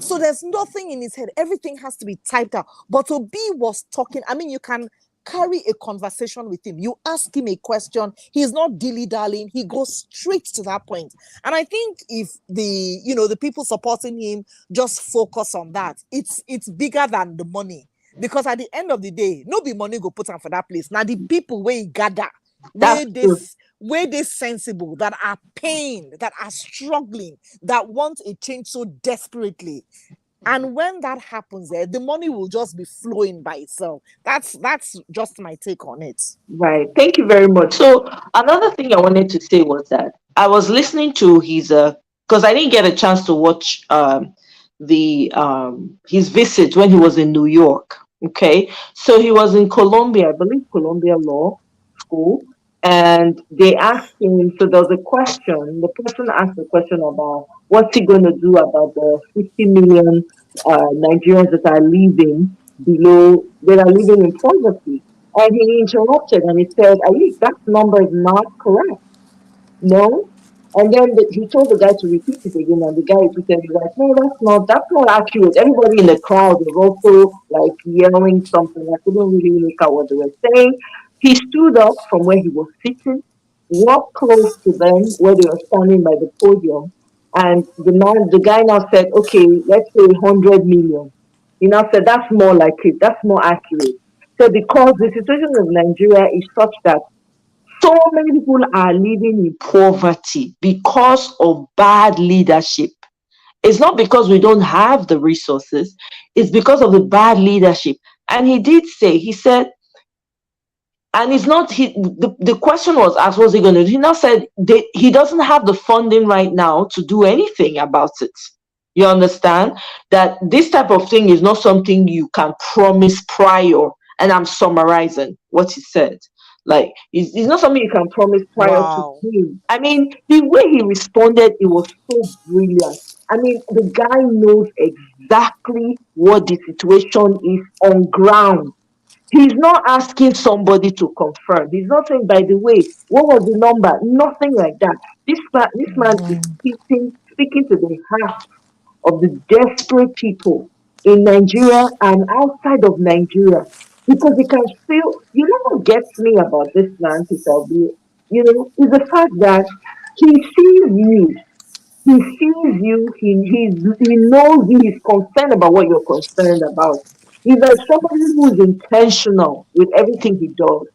So there's nothing in his head. Everything has to be typed out. But Obi was talking. I mean, you can carry a conversation with him. You ask him a question. He's not dilly-dallying. He goes straight to that point. And I think if the people supporting him just focus on that, it's bigger than the money. Because at the end of the day, no be money go put on for that place. Now the people where gather, That's true. where they sensible, that are pained, that are struggling, that want a change so desperately. And when that happens, the money will just be flowing by itself. That's just my take on it. Right. Thank you very much. So another thing I wanted to say was that I was listening to his because I didn't get a chance to watch the his visit when he was in New York. Okay. So he was in Colombia, I believe Columbia Law School, and they asked him, so there was a question, the person asked a question about what's he gonna do about the 50 million Nigerians that are living below that are living in poverty. And he interrupted and he said, "Are you, that number is not correct. No." And then he told the guy to repeat it again, and the guy repeated it like, "No, that's not accurate." Everybody in the crowd was also like yelling something. I couldn't really make out what they were saying. He stood up from where he was sitting, walked close to them where they were standing by the podium, and the guy now said, "Okay, let's say 100 million." He now said, "That's more like it. That's more accurate." So because the situation of Nigeria is such that so many people are living in poverty because of bad leadership. It's not because we don't have the resources, it's because of the bad leadership. And he did say, he said, and it's not the question was asked, what's he going to do? He now said he doesn't have the funding right now to do anything about it. You understand that this type of thing is not something you can promise prior. And I'm summarizing what he said. Like it's not something you can promise prior to Wow. him. I mean, the way he responded, it was so brilliant. I mean, the guy knows exactly what the situation is on ground. He's not asking somebody to confirm. He's not saying, by the way, what was the number? Nothing like that. This man is speaking to the heart of the desperate people in Nigeria and outside of Nigeria. Because he can feel, you know what gets me about this man, Peter Obi, is the fact that he sees you. He sees you, he knows you, he's concerned about what you're concerned about. He's like somebody who's intentional with everything he does.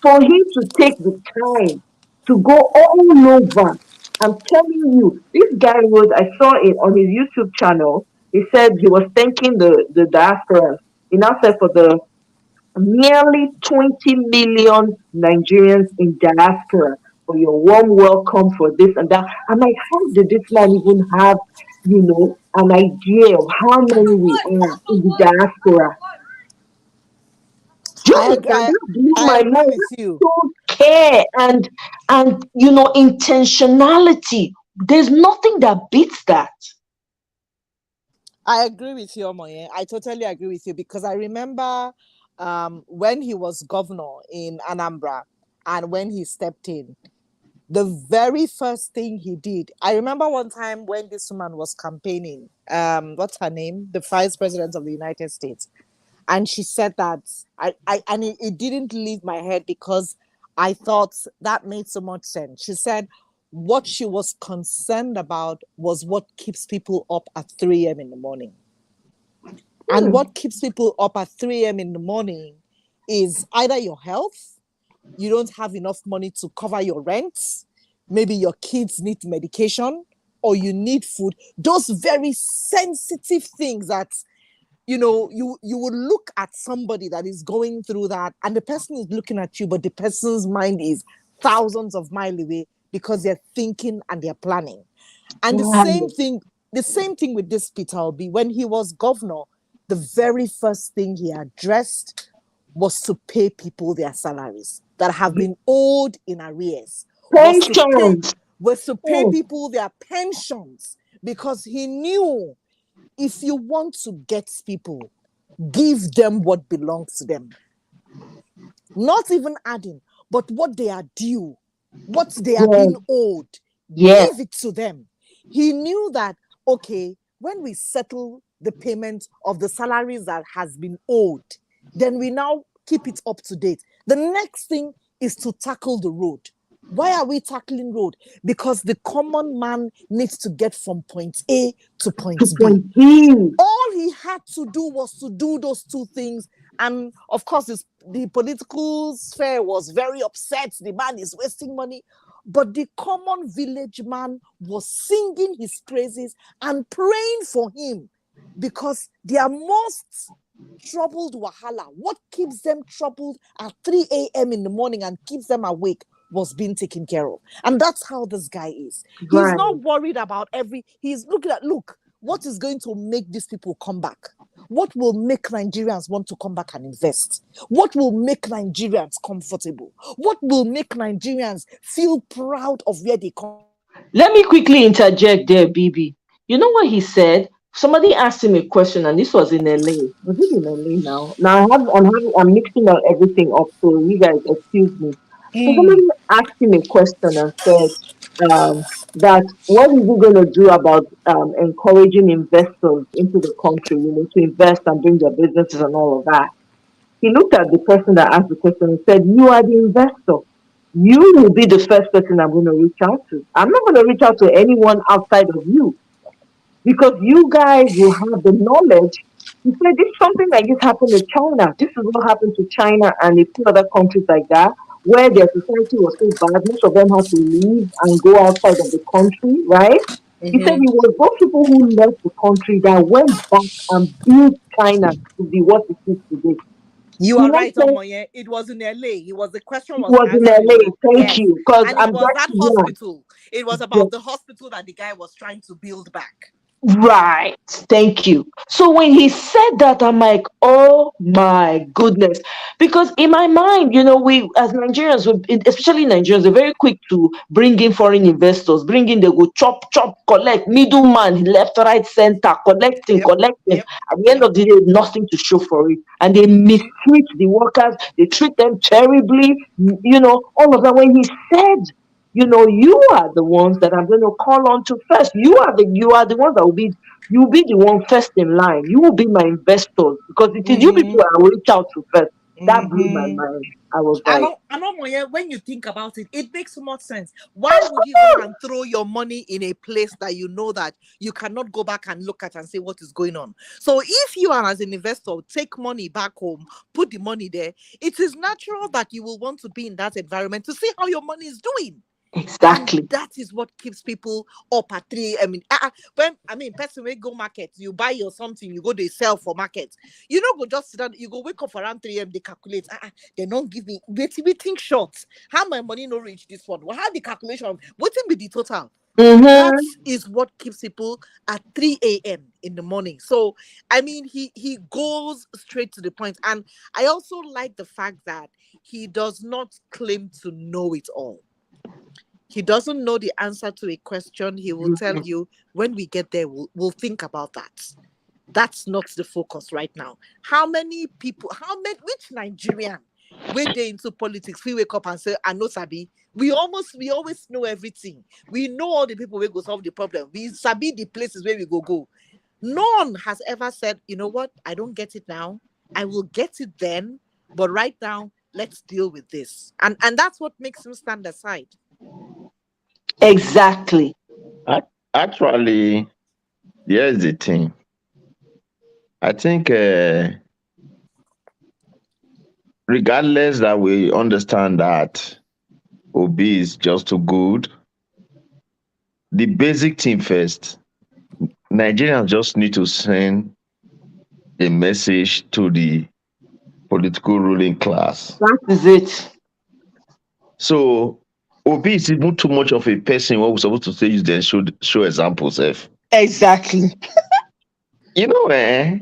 For him to take the time to go all over, I'm telling you, this guy was, I saw it on his YouTube channel. He said he was thanking the diaspora. He now said for the nearly 20 million Nigerians in diaspora for your warm welcome for this and that. I'm like, how did this man even have, an idea of how many we are in the diaspora? Do you I agree, understand? That blew I my agree mind. with you. So care and intentionality. There's nothing that beats that. I agree with you, Omoye. I totally agree with you because I remember when he was governor in Anambra and when he stepped in, the very first thing he did. I remember one time when this woman was campaigning. What's her name? The vice president of the United States, and she said that and it didn't leave my head because I thought that made so much sense. She said what she was concerned about was what keeps people up at 3 a.m. in the morning. And Hmm. what keeps people up at 3 a.m. in the morning is either your health, you don't have enough money to cover your rent, maybe your kids need medication, or you need food. Those very sensitive things that you would look at somebody that is going through that, and the person is looking at you, but the person's mind is thousands of miles away because they're thinking and they're planning. And Wow. the same thing with this Peter Obi. When he was governor, the very first thing he addressed was to pay people their salaries that have been owed in arrears, was to pay Pensions. was to pay Hmm. people their pensions because he knew if you want to get people, give them what belongs to them. Not even adding, but what they are due, what they are Yes. being owed, Yes. give it to them. He knew that, okay, when we settle the payment of the salaries that has been owed, then we now keep it up to date. The next thing is to tackle the road. Why are we tackling road? Because the common man needs to get from point A to point To B. point B. All he had to do was to do those two things, And of course, the political sphere was very upset. The man is wasting money. But the common village man was singing his praises and praying for him because their most troubled wahala, what keeps them troubled at 3 a.m. in the morning and keeps them awake, was being taken care of. And that's how this guy is. He's Right. not worried about he's looking at, look, what is going to make these people come back? What will make Nigerians want to come back and invest? What will make Nigerians comfortable? What will make Nigerians feel proud of where they come from? Let me quickly interject there, BB. You know what he said? Somebody asked him a question, and this was in LA. Was it in LA now? Now I'm mixing up everything up, so you guys excuse me. So somebody asked him a question and said that what is he going to do about encouraging investors into the country, to invest and bring their businesses and all of that. He looked at the person that asked the question and said, "You are the investor. You will be the first person I'm going to reach out to. I'm not going to reach out to anyone outside of you because you guys will have the knowledge." He said, "If something like this happened to China, this is what happened to China and a few other countries like that, where their society was so bad, most of them had to leave and go outside of the country, right?" He said it was those people who left the country that went back and built China to be what it is today. You He are not right, saying Omoye. It was in LA. The question it was was in asked in LA. Thank yes. you, because And it I'm was that getting hospital. It was yeah. about the hospital that the guy was trying to build back. Right. Thank you. So when he said that, I'm like, oh my goodness. Because in my mind, we as Nigerians, especially Nigerians, are very quick to bring in foreign investors, they go chop, chop, collect, middleman, left, right, center, collecting, Yep. collecting. Yep. At the end Yep. of the day, nothing to show for it. And they mistreat the workers, they treat them terribly, all of that. When he said, you are the ones that I'm going to call on to first. You are the ones that you'll be the one first in line. You will be my investors because it is you people I will reach out to first. That blew my mind. I was like, I know, Moye, when you think about it, it makes so much sense. Why would you go and throw your money in a place that you know that you cannot go back and look at and say what is going on? So if you are as an investor, take money back home, put the money there, it is natural that you will want to be in that environment to see how your money is doing. And exactly. that is what keeps people up at 3. Person will go market, you buy your something, you go they sell for market. You don't go just sit down, you go wake up around 3 a.m. They calculate. They don't give me we think short. How my money no reach this one? Well, how the calculation? What will be the total? That Mm-hmm. is what keeps people at 3 a.m. in the morning. So he goes straight to the point. And I also like the fact that he does not claim to know it all. He doesn't know the answer to a question. He will tell you when we get there, we'll think about that. That's not the focus right now. Which Nigerian where they into politics, we wake up and say, I know Sabi. We always know everything. We know all the people where go solve the problem. We Sabi the places where we go. None has ever said, you know what, I don't get it now. I will get it then. But right now, let's deal with this. And that's what makes him stand aside. Exactly. Actually, here's the thing. I think, regardless that we understand that Obi is just too good, the basic thing first, Nigerians just need to send a message to the political ruling class. That is it. So Obi is even too much of a person what we're supposed to say is then show examples of. Exactly. Eh,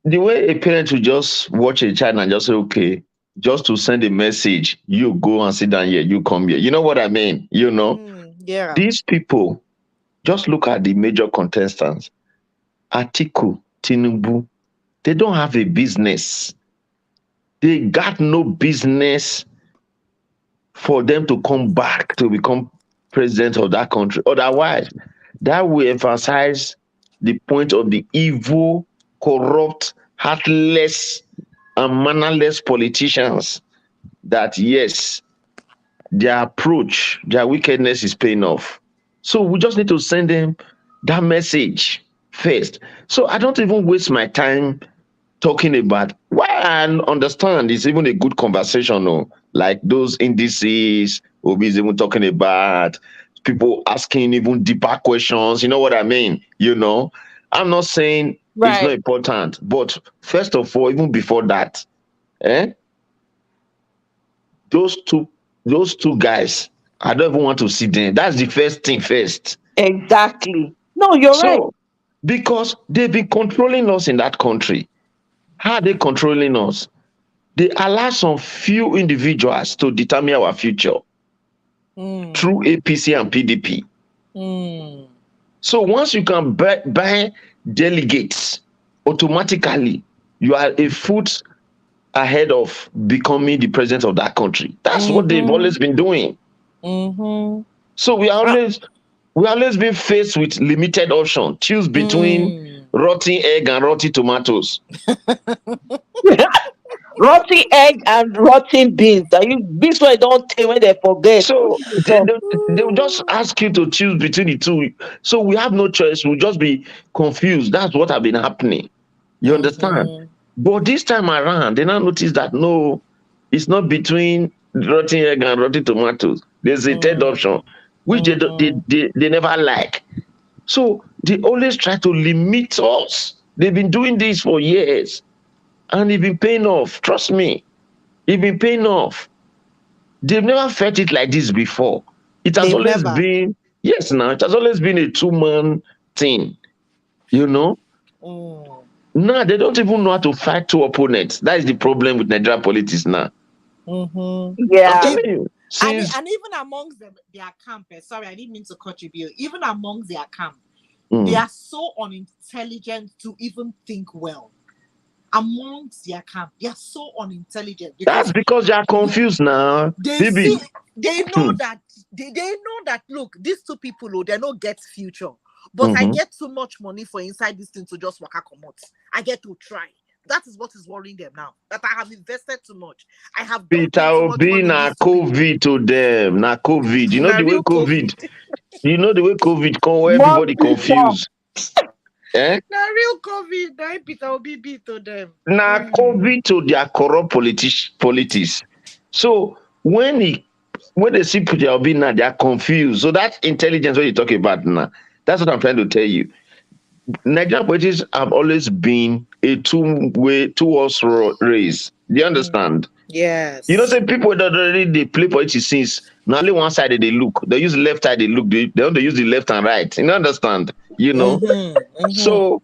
the way a parent will just watch a child and just say, okay, just to send a message, you go and sit down here, you come here. You know what I mean? Yeah. These people, just look at the major contestants. Atiku, Tinubu, they don't have a business. They got no business for them to come back to become president of that country. Otherwise, that will emphasize the point of the evil, corrupt, heartless, and mannerless politicians that, yes, their approach, their wickedness is paying off. So we just need to send them that message first. So I don't even waste my time talking about why I understand it's even a good conversation, oh, like those indices, Obi is even talking about people asking even deeper questions. You know what I mean? I'm not saying it's not Right. important, but first of all, even before that, eh, those two those two guys, I don't even want to see them. That's the first thing first. Exactly. No, you're right. So because they've been controlling us in that country. How are they controlling us? They allow some few individuals to determine our future Mm. through APC and PDP. Mm. So once you can buy delegates, automatically you are a foot ahead of becoming the president of that country. That's what they've Mm-hmm. always been doing. Mm-hmm. So we always been faced with limited option. Choose between Mm. rotten egg and rotten tomatoes. Rotten egg and rotten beans. Are you this way don't tell when they forget? So Wetin you talk? they will just ask you to choose between the two. So we have no choice. We'll just be confused. That's what have been happening. You understand? Mm-hmm. But this time around, they now notice that no, it's not between rotten egg and rotten tomatoes. There's a third Mm. option, which Mm-hmm. they never like. So they always try to limit us. They've been doing this for years and it's been paying off. Trust me, it's been paying off. They've never felt it like this before. It has They've always never. been, yes, now it has always been a two-man thing, you know. Mm. Now they don't even know how to fight two opponents. That is the problem with Nigerian politics now. Mm-hmm. I'm Yeah. telling you, since And even amongst them, their camp, sorry, I didn't mean to cut you, Bill. Even amongst their camp, they mm, are so unintelligent to even think well. Amongst their camp, they are so unintelligent that's because because they are confused now. they see, Baby, they know that they know that look, these two people, oh, they don't get future. But I mhm. get too much money for inside this thing to just waka out. I get to try. That is what is worrying them now. That I have invested too much. I have dumped Peter in too much Obi money in na these two people. COVID to them. Na COVID. Na real COVID. You know the way COVID come where everybody Monkey talk. confused. Eh? Na real COVID. Na Peter Obi be to them. Na Mm. COVID to their corrupt politics. So when they see Peter Obi now, they are confused. So that intelligence what you talk about now, that's what I'm trying to tell you. Nigerian politics have always been a two-horse race. Do you understand? Yes. Say people that already they play politics since now only one side they look. They use the left side they look. They don't use the left and right. You understand? Mm-hmm. Mm-hmm. So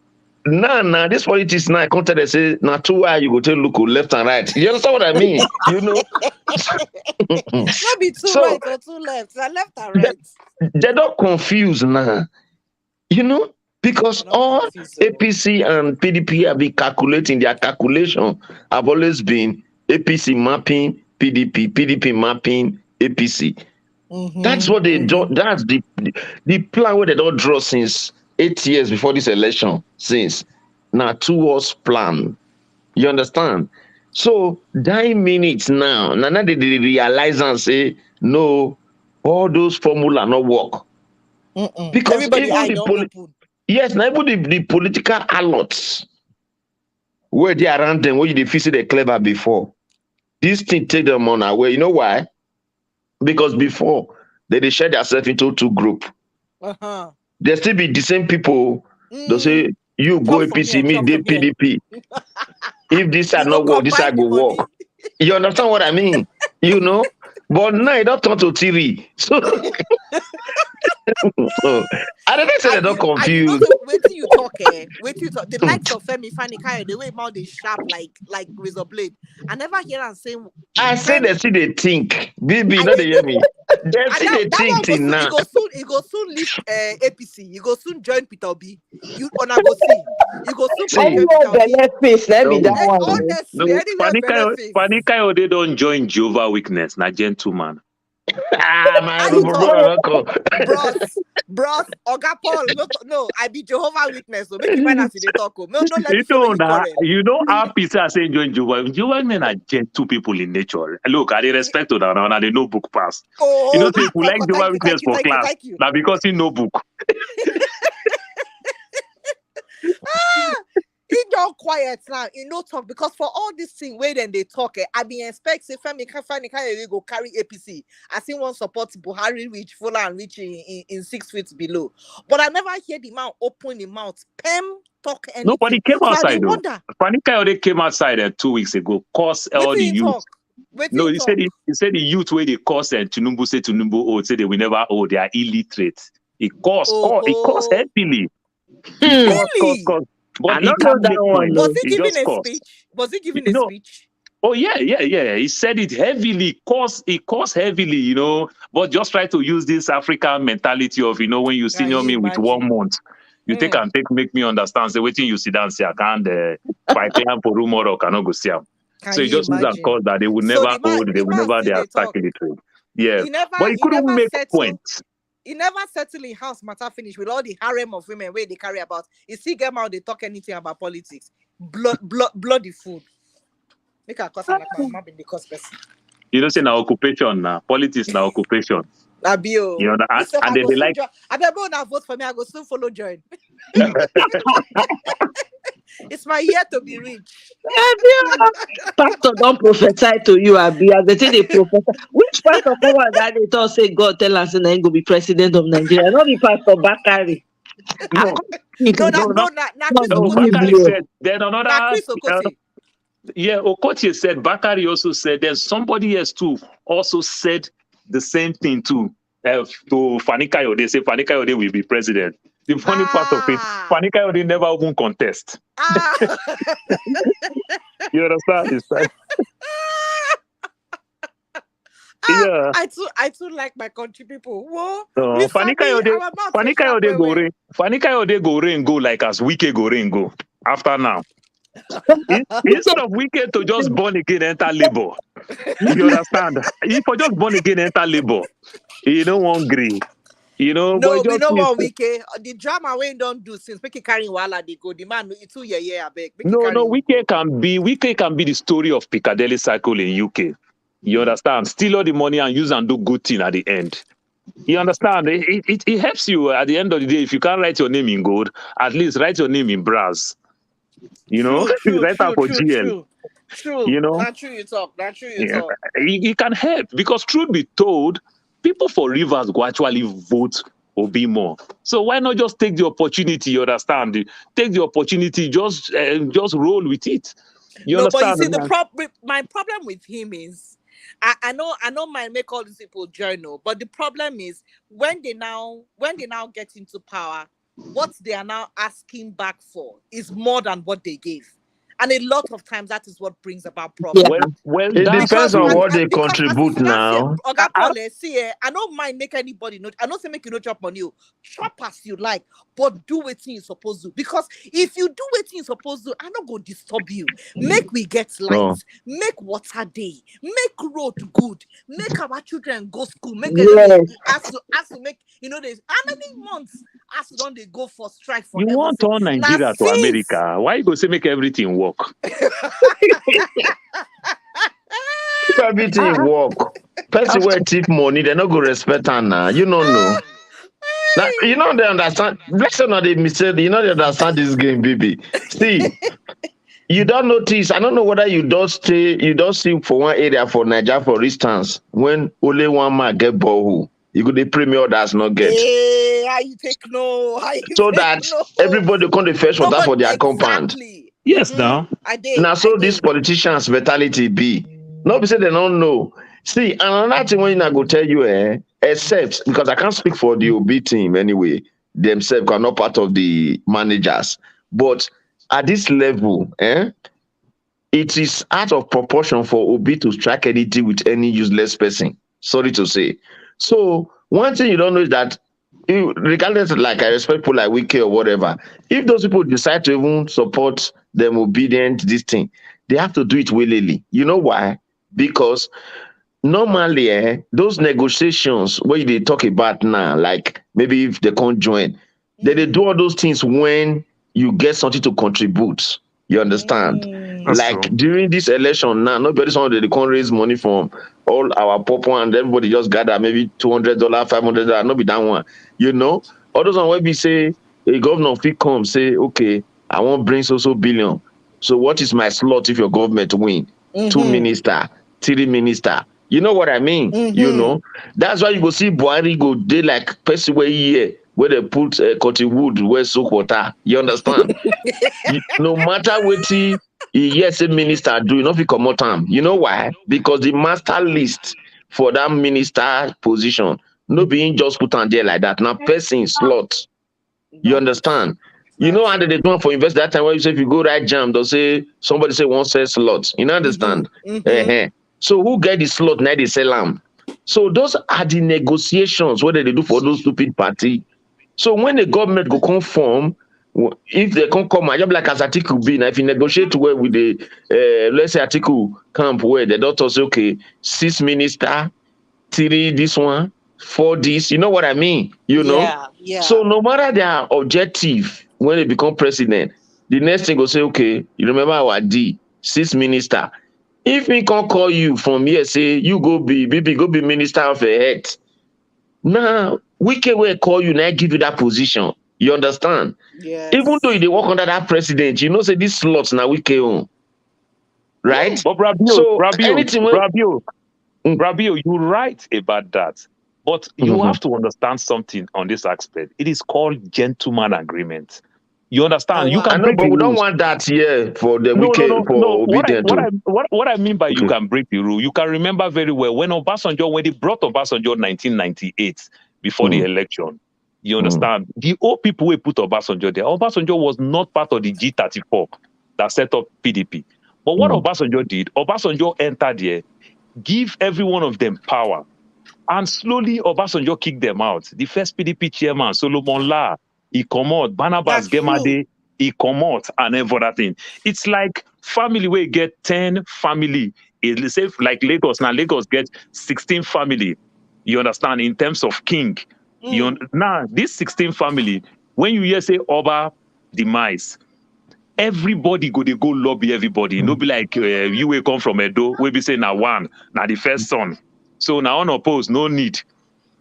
now this politics now I come tell they say now two eye you go to look left and right. You understand what I mean? Not be too So right or too left. Na left and they, right. they don't confuse now. You know, because They're not all confused. So. APC and PDP have been calculating their calculation have always been APC mapping PDP, PDP mapping APC. That's Mm-hmm. what they do. Mm-hmm. That's the plan where they don't draw since 8 years before this election. Since now 2 years plan. You understand? So 9 minutes now they realize and say no, all those formula not work Mm-mm. because Everybody even eye don't open. yes, now even the political alerts where they around them, where you feel say they clever before. This thing take them on away. You know why? Because before they share themselves into two group. Uh-huh. There still be the same people. They Mm. say you go Chop from APC, here, me chop dey from here. PDP. If this You side go not work, this combine side the go money. work. You understand what I mean? You know? But now it don't turn to theory. So I don't say they don't And you know confuse. so wait till you talk, eh? Wait till you talk. The likes of Femi Fani Kayo, the way mouth they sharp like razor blade. I never hear them saying I say Femi. they see they think. Baby, I not they hear me. They and see that they think one goes thing soon. now. It go soon leave APC. You go soon join Peter Obi. You wanna go see. You go soon come See, join Peter Anywhere Obi. belle face, let be that no, one. Oh. Honestly, anywhere benefits. Panikayo, they don't join Jehovah Witness, na gentleman. my How you talk? brother don't come. Bros, Oga Paul, no, I be Jehovah Witness. So make you find out if they talk. Oh. No, don't let me You follow know you that quarrel. you know how people are saying join Jehovah. Jehovah men are gentle people in nature. Look, I dey respect to that now. They know book pass. Oh, Say if we like Jehovah thank you, Witness thank you, for thank you, class, thank you. now because he no book. Ah, in your quiet now. You know talk because for all this thing where then they talk, I be expect say Femi can go carry APC. I see one support Buhari reach full and reach in 6 feet below. But I never hear the man open the mouth, talk Nobody anything. came So I dey outside though. wonder. Fani Kayode came outside 2 weeks ago, caused all Wetin the he youth. talk? Wetin No, he he talk? said the youth where they cause and Tinubu say Tinubu old, say they will never old, they are illiterate. It caused heavily. Really? But I he don't know can't that make one. points. Was he He giving just a caused. speech? Was he giving You a know, speech? Oh yeah. He said it heavily, it caused heavily, but just try to use this African mentality of, when you Can senior you me with imagine? 1 month, you make me understand. Say waiting you sit down, say I can't fight plan for rumor or cannot go see him. Can So he you just use that imagine? cause that they will So never hold, they will never they attack illiterate. Yeah. But he couldn't make points. He never settle in house matter finish with all the harem of women where they carry about. You see them out, they talk anything about politics. Bloody food. Make a cause like my mom in the cause person. Say now occupation now. Politics now occupation. Nabio. You know, and they like. I better not vote for me. I go soon follow join. It's my year to be rich. Pastor don't prophesy to you, Abi. As they say they prophesy. Which pastor come out that they talk say God tell us and then go be president of Nigeria? Not the Pastor Bakari. No, Bakari said. Then another. Okotie said. Bakari also said. Then somebody else too also said the same thing too. To Fani Kayode, they say Fani Kayode will be president. The funny part of it, Fani Kayode never even contest. You understand? It's like, yeah. I too like my country people. Whoa. Fani Kayode go rain go like as Wike go rain go after now. Instead of Wike to just born again enter labor. You understand? If I just born again enter labor, you don't want green. No, we don't want Wike. The drama we don't do since make it carrying Wala they go. The man it's 2 year beg. No, Wike can be the story of Piccadilly Circle in UK. You understand? Steal all the money and use and do good thing at the end. You understand? It helps you at the end of the day. If you can't write your name in gold, at least write your name in brass. Write out for GL. True. That's true you talk. It can help because truth be told, people for Rivers go actually vote Obi more. So why not just take the opportunity? You understand? Take the opportunity. Just roll with it. You understand? But you see, my problem with him is, I know might make all these people journal, but the problem is when they now get into power, what they are now asking back for is more than what they gave. And a lot of times that is what brings about problems. Well, it depends on what they contribute now. I don't mind make anybody know. I don't say make you no chop money. Chop as you like, but do what you supposed to. Because if you do what you supposed to, I'm not going to disturb you. Make we get lights, make water day, make road good, make our children go school, make as to make this. How many months as don't they go for strike for? You want turn Nigeria to America? Why you go say make everything work? If everything work, person will tip money, they're not going to respect her now. You don't know. Now, they understand. Bless not they mistake. They understand this game, baby. See, you don't notice. I don't know whether you don't see for one area for Nigeria, for instance, when only one man get borehole, you could the premier does not get. How you take no? Everybody come the first water for their compound. Yes, now. Now, so these politicians' mentality be. Nobody say they don't know. See, another thing when I go tell you, except because I can't speak for the OB team anyway, themselves are not part of the managers. But at this level, it is out of proportion for OB to strike anything with any useless person. Sorry to say. So one thing you don't know is that regardless, like I respect people like Wiki or whatever, if those people decide to even support them obedient this thing, they have to do it willingly. You know why? Because normally those negotiations where they talk about now, like maybe if they can't join, they do all those things when you get something to contribute. You understand? Like during this election now, nobody saw that they can't raise money from all our people and everybody just gather maybe $200, $500, not be that one. All those on where we say a governor fee come say, okay, I want bring so billion. So what is my slot if your government win? Two minister, three minister. You know what I mean? You know, that's why you go see Buhari go dey like person where here where they put cotton wood where soak water. You understand? No matter wetin he hear say minister do, e no fit comot am. You know why? Because the master list for that minister position no be him just put am there like that. Na person slot. You understand? You know how they do it for invest that time where you say if you go right jam, they'll say somebody say one sell slot. You know, understand? So who get the slot now they sell them? So those are the negotiations what they do for those stupid party. So when the government go conform, if they can come, I just like as article B now, if you negotiate well with the let's say article camp where the doctor say okay, 6 minister, 3 this one, 4 this, you know what I mean? You know? Yeah. So no matter their objective when they become president, the next thing go say, okay, you remember our D, 6 minister. If he can call you from here, say you go be go be minister of health. Now, Wike will call you, now give you that position. You understand? Yes. Even though they work under that president, you know, say this slots now Wike own. Right? But So anything Brabio, you're right about that. But you have to understand something on this aspect. It is called gentleman agreement. You understand? You wow. I can know, break but the we don't rules. want that here for the No, for obedient to. What I mean by you Okay. can break the rule. You can remember very well when they brought Obasanjo 1998 before the Mm, election. You mm, understand? The old people who put Obasanjo there. Obasanjo was not part of the G34 that set up PDP. But what mm. Obasanjo did, Obasanjo entered there, give every one of them power. And slowly Obasanjo kicked them out. The first PDP chairman, Solomon La, he come out. Barnabas That's true. Gemade, he come out, and everything. It's like family where you get 10 family. It's say like Lagos. Now Lagos get 16 family. You understand? In terms of king. Now, this 16 family, when you hear say Oba demise, everybody they go lobby everybody. No be like you will come from Edo, we be say now one, now the first son. So now unopposed, no need.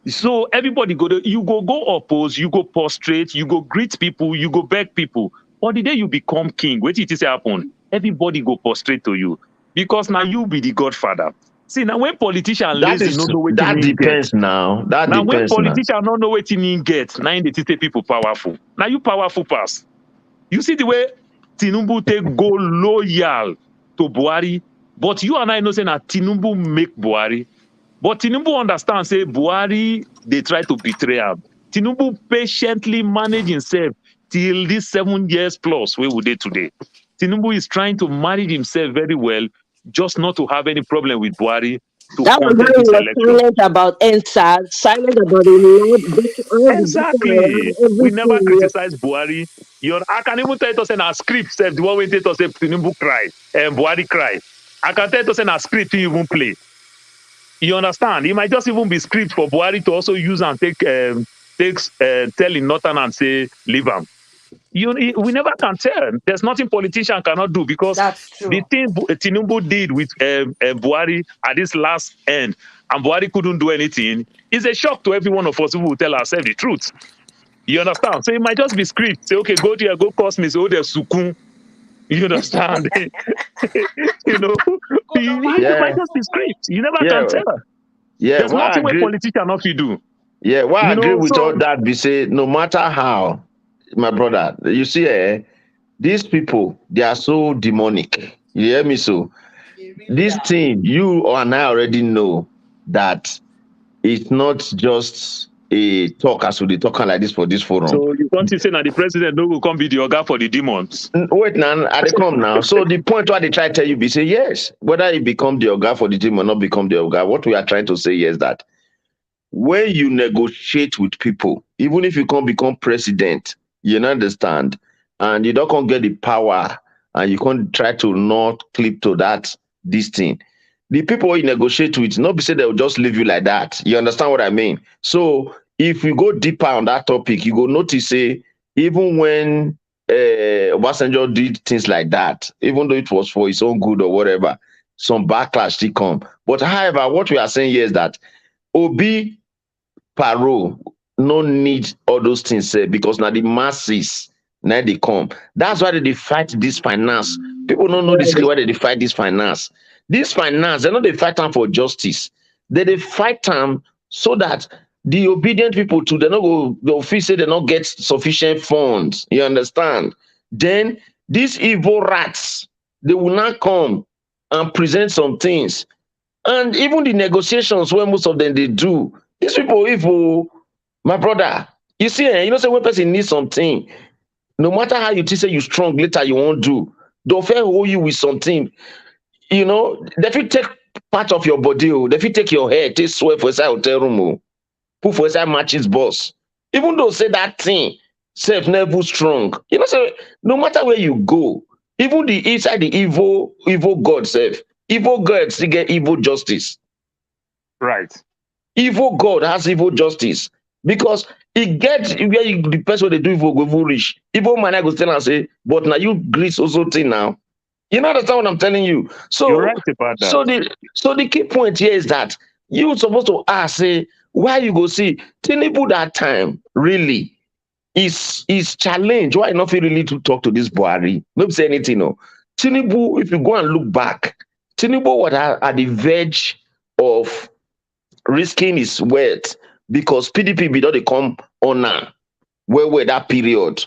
So everybody you go oppose, you go prostrate, you go greet people, you go beg people. But the day you become king, what it is happen? Everybody go prostrate to you because now you be the godfather. See, now when politician lazy, no know what That he get. depends now. That Now when depends now. politician don't know what he get, now they say people powerful. Now you powerful pass. You see the way Tinubu take go loyal to Buhari, but you and I know saying that Tinubu make Buhari. But Tinubu understand, say Buhari, they try to betray him. Tinubu patiently manage himself till this 7 years plus where we did today. Tinubu is trying to manage himself very well, just not to have any problem with Buhari to That was contest why this we were election. silent about NSAS, silent about all the Exactly. We never everything. criticize Buhari. I can even tell you to send a script, say, the one we tell to say Tinubu cry and Buhari cry. I can tell you to send a script to even play. You understand? It might just even be script for Buhari to also use and tell in Northern and say, leave him. We never can tell. There's nothing politician cannot do because That's true. the thing Tinubu did with Buhari at this last end, and Buhari couldn't do anything, is a shock to every one of us who will tell ourselves the truth. You understand? So it might just be script. Say, okay, go there, go cost me. So there's sukun. You understand? You know, it Yeah, might just be script. You never can yeah, tell. yeah. There's Well, I nothing where agree. politician not you do. Yeah, well, I You agree know, with all so that. Be say no matter how, my brother, you see, these people they are so demonic. You hear me? So They really this are. thing you and I already know that it's not just a talk as we dey talking like this for this forum. you can't say now the president no will come be the organ for the demons. Wait now, I dey come now. So the point why they try to tell you be say yes, whether he become the oga for the team or not become the oga, what we are trying to say here is that when you negotiate with people, even if you can't become president, you understand, and you don't come get the power, and you can't try to not clip to that this thing. The people you negotiate with, not be say they'll just leave you like that. You understand what I mean? So if we go deeper on that topic, you go notice say even when Obasanjo did things like that, even though it was for his own good or whatever, some backlash did come. But however, what we are saying here is that Obi parole no need all those things because now the masses now they come. That's why they fight this finance People don't know the secret why they fight this finance. This finance, they know they fight time for justice. They fight time so that the obedient people to they not go the office say they not get sufficient funds. You understand? Then these evil rats, they will not come and present some things. And even the negotiations where most of them they do, these people evil, my brother. You see, you know, say when person needs something, no matter how you say you strong, later you won't do. They'll fair hold you with something. You know, they fit take part of your body, they fit take your hair, take sweat for inside hotel room, put for inside matches boss. Even though say that thing, self never strong. You know, so no matter where you go, even the inside the evil God self, evil God still get evil justice. Right. Evil God has evil justice because he gets where the person they do evil go evil rich. Evil man I go tell and say, but now you grease also thing now. You know understand what I'm telling you. You're So right about that. so the key point here is that you supposed to ask say why you go see Tinubu that time really is challenge. Why not feel really to talk to this Buhari? Not say anything, no. Tinubu, if you go and look back, Tinubu was at the verge of risking his wealth because PDP be not they come on now. Where were that period?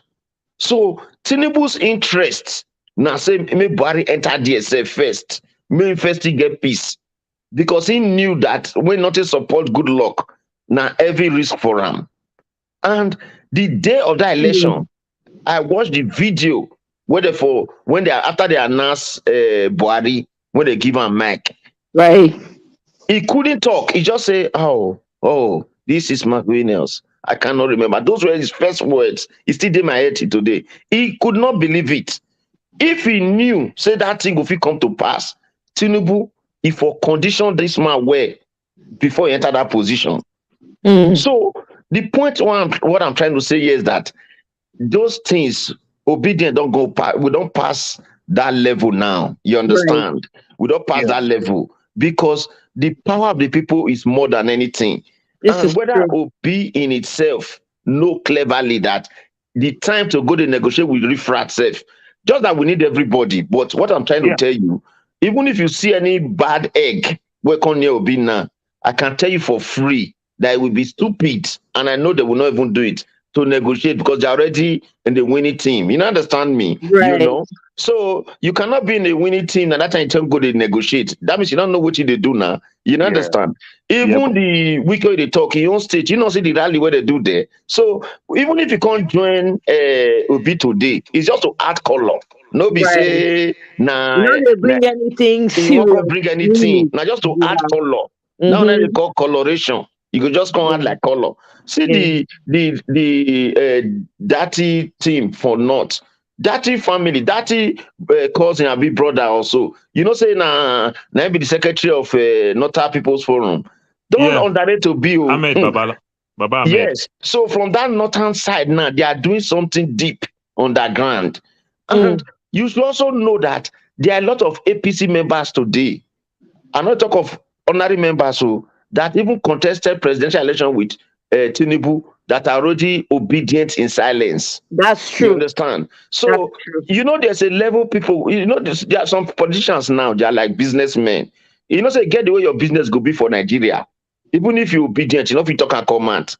So Tinubu's interests now say may Buhari enter DSF first, may first he get peace because he knew that when not to support good luck, now every risk for him. And the day of that election, I watched the video where they for when they after they announced Buhari when they give him mic. Right. He couldn't talk. He just say, "Oh, this is Mark Williams." I cannot remember. Those were his first words. He still in my head till today. He could not believe it. If he knew, say that thing if he come to pass, Tinubu, if for condition this man well before he enter that position. So the point what I'm trying to say here is that those things, obedient don't go past, we don't pass that level now. You understand? We don't pass that level because the power of the people is more than anything. This And is whether true. Obi in itself know cleverly that the time to go to negotiate with refrat self, just that we need everybody. But what I'm trying to tell you, even if you see any bad egg, where come near Obi now, I can tell you for free that it will be stupid, and I know they will not even do it to negotiate because they're already in the winning team. You understand me? You Right. know? So you cannot be in a winning team and that time you go to negotiate. That means you don't know what they do now. You Yeah. understand? Yeah, Even but the week where they talk in your own state, you know, see the rally where they do there. So even if you can't join Obi today, it's just to add color. No be Right. say nah, You know they nah bring anything you won't go serious. bring anything. Really. Now just to add Yeah. color. Now they Mm-hmm. call coloration. You could just come add Yeah. like color. See Yeah. the Dirty team for North. Dirty family, Dirty cousin and big brother also. You know, say now be the secretary of Northern People's Forum. Don't yeah, underrate to be. Ahmed Babala. Baba Ahmed. Yes. So from that northern side now, they are doing something deep underground. And you should also know that there are a lot of APC members today. I'm not talk of honorary members who that even contested presidential election with Tinubu that are already obedient in silence. That's You true. understand? That's So true. you know there's a level people. You know there are some politicians now. They are like businessmen. You know, say get the way your business go be for Nigeria. Even if you obedient, you know if you talk and command.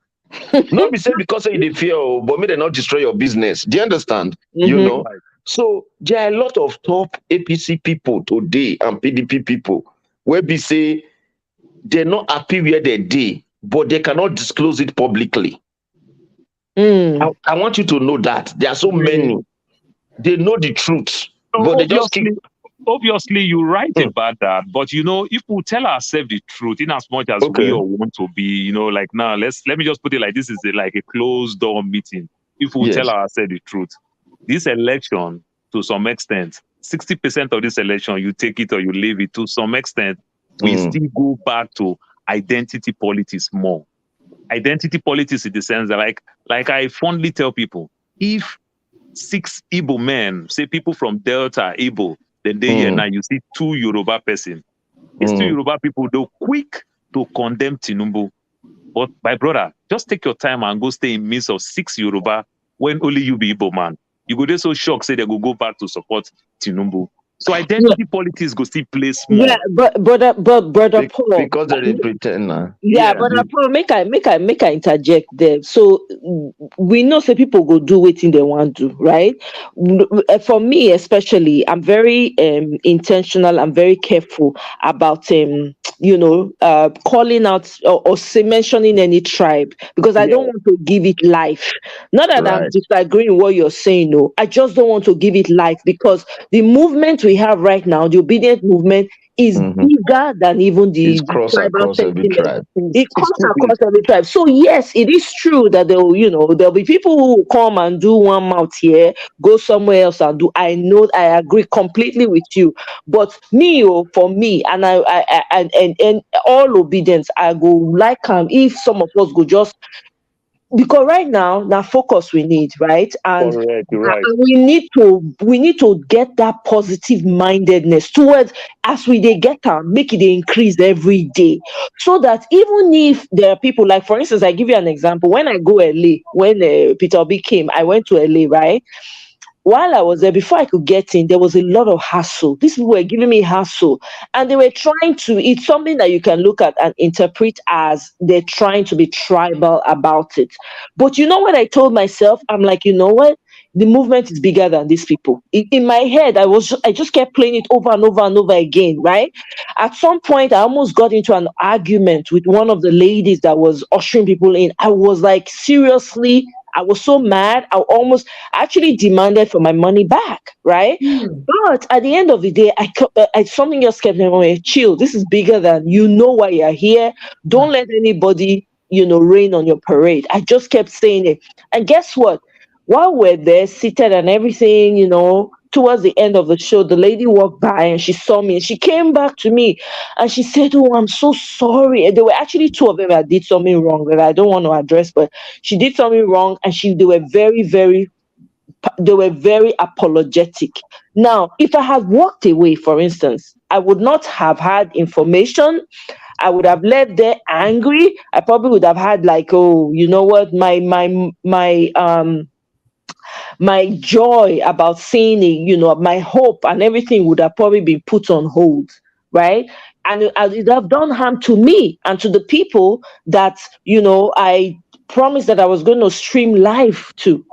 Not be said because say they fear, but may they not destroy your business. Do you understand? You Mm-hmm. know. So there are a lot of top APC people today and PDP people where we say they're not happy where they did, but they cannot disclose it publicly. I want you to know that there are so many. They know the truth, So but they just keep. obviously you're right about that. But you know, if we tell ourselves the truth, in as much as we Okay. all want to be, you know, like now let me just put it like this is like a closed door meeting. If we tell Yes. ourselves the truth, this election, to some extent, 60% of this election, you take it or you leave it, to some extent, we still go back to identity politics more. Identity politics in the sense that like I fondly tell people, if 6 Igbo men, say people from Delta, Igbo, then they here now, you see 2 Yoruba person. These 2 Yoruba people, they're quick to condemn Tinubu. But my brother, just take your time and go stay in midst of 6 Yoruba when only you be Igbo man. You go there so shocked, say they go back to support Tinubu. So Yeah, identity politics go still play yeah, small. but brother Paul. Because they pretend now. Yeah, Yeah. but Paul, make I interject there. So we know say people go do wetin they want to, right? For me especially, I'm very intentional. I'm very careful about calling out or say mentioning any tribe, because I don't Yeah. want to give it life. Not that I'm Right. disagreeing with what you're saying, no. I just don't want to give it life, because the movement we have right now, the obedient movement, is Hmm. bigger than even It's the cross tribal across every sentiment. tribe. It It's cuts too big. across every tribe. So yes, it is true that there'll be people who will come and do one mouth here, go somewhere else and do. I know, I agree completely with you. But me, for me, and and all obedience, I go like if some of us go just, because right now focus we need, right? And Correct. You're right. we need to get that positive mindedness towards, as we they get am, make it dey increase every day, so that even if there are people, like for instance, I give you an example. When I go LA, when Peter Obi came, I went to LA, right? While I was there, before I could get in, there was a lot of hassle. These people were giving me hassle, and they were trying to. It's something that you can look at and interpret as they're trying to be tribal about it. But you know what I told myself? I'm like, you know what? The movement is bigger than these people. In my head, I just kept playing it over and over and over again, right? At some point, I almost got into an argument with one of the ladies that was ushering people in. I was like, seriously, I was so mad. I actually demanded for my money back, right? Hmm. But at the end of the day, something just kept me going. Chill. This is bigger than you. Know why you're here. Don't Ah. let anybody, rain on your parade. I just kept saying it, and guess what? While we're there, seated and everything, towards the end of the show, the lady walked by and she saw me and she came back to me and she said, "Oh, I'm so sorry." And there were actually two of them that did something wrong that I don't want to address, but she did something wrong, and they were very apologetic. Now, if I had walked away, for instance, I would not have had information. I would have left there angry. I probably would have had like, oh, you know what, my joy about seeing it, my hope and everything would have probably been put on hold, right? And it would have done harm to me and to the people that, I promised that I was going to stream live to,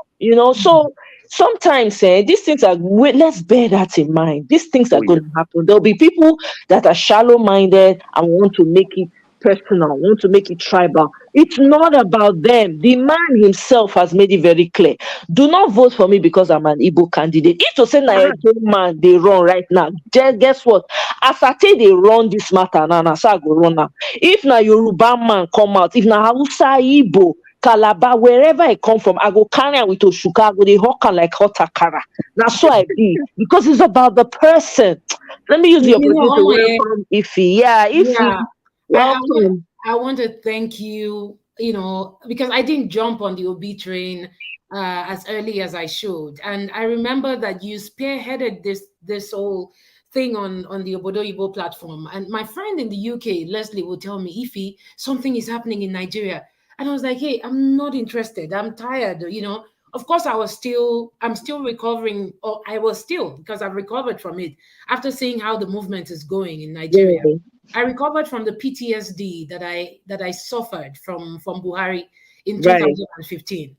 So sometimes these things are, wait, let's bear that in mind. These things are Oh going yeah. to happen. There'll be people that are shallow minded and want to make it personal, want to make it tribal. It's not about them. The man himself has made it very clear. Do not vote for me because I'm an Igbo candidate. If to say na Ah, Edo man they run right now, guess what? As I tell they run this matter now, na so I go run now. If na Yoruba man come out, if na Hausa, Igbo, Calabar, wherever I come from, I go carry am with Oshuka, I go dey hawk am like hot akara. Na so I be, because it's about the person. Let me use the You know, opportunity to Omoye, welcome Ife. Yeah, Ife, yeah, welcome. I want to thank you, because I didn't jump on the OB train as early as I should. And I remember that you spearheaded this whole thing on the Obodo Ibo platform. And my friend in the UK, Leslie, would tell me, Ify, something is happening in Nigeria. And I was like, hey, I'm not interested. I'm tired. Of course, I'm still recovering, or I was still, because I've recovered from it after seeing how the movement is going in Nigeria. Yeah, I recovered from the PTSD that I suffered from Buhari in right. 2015.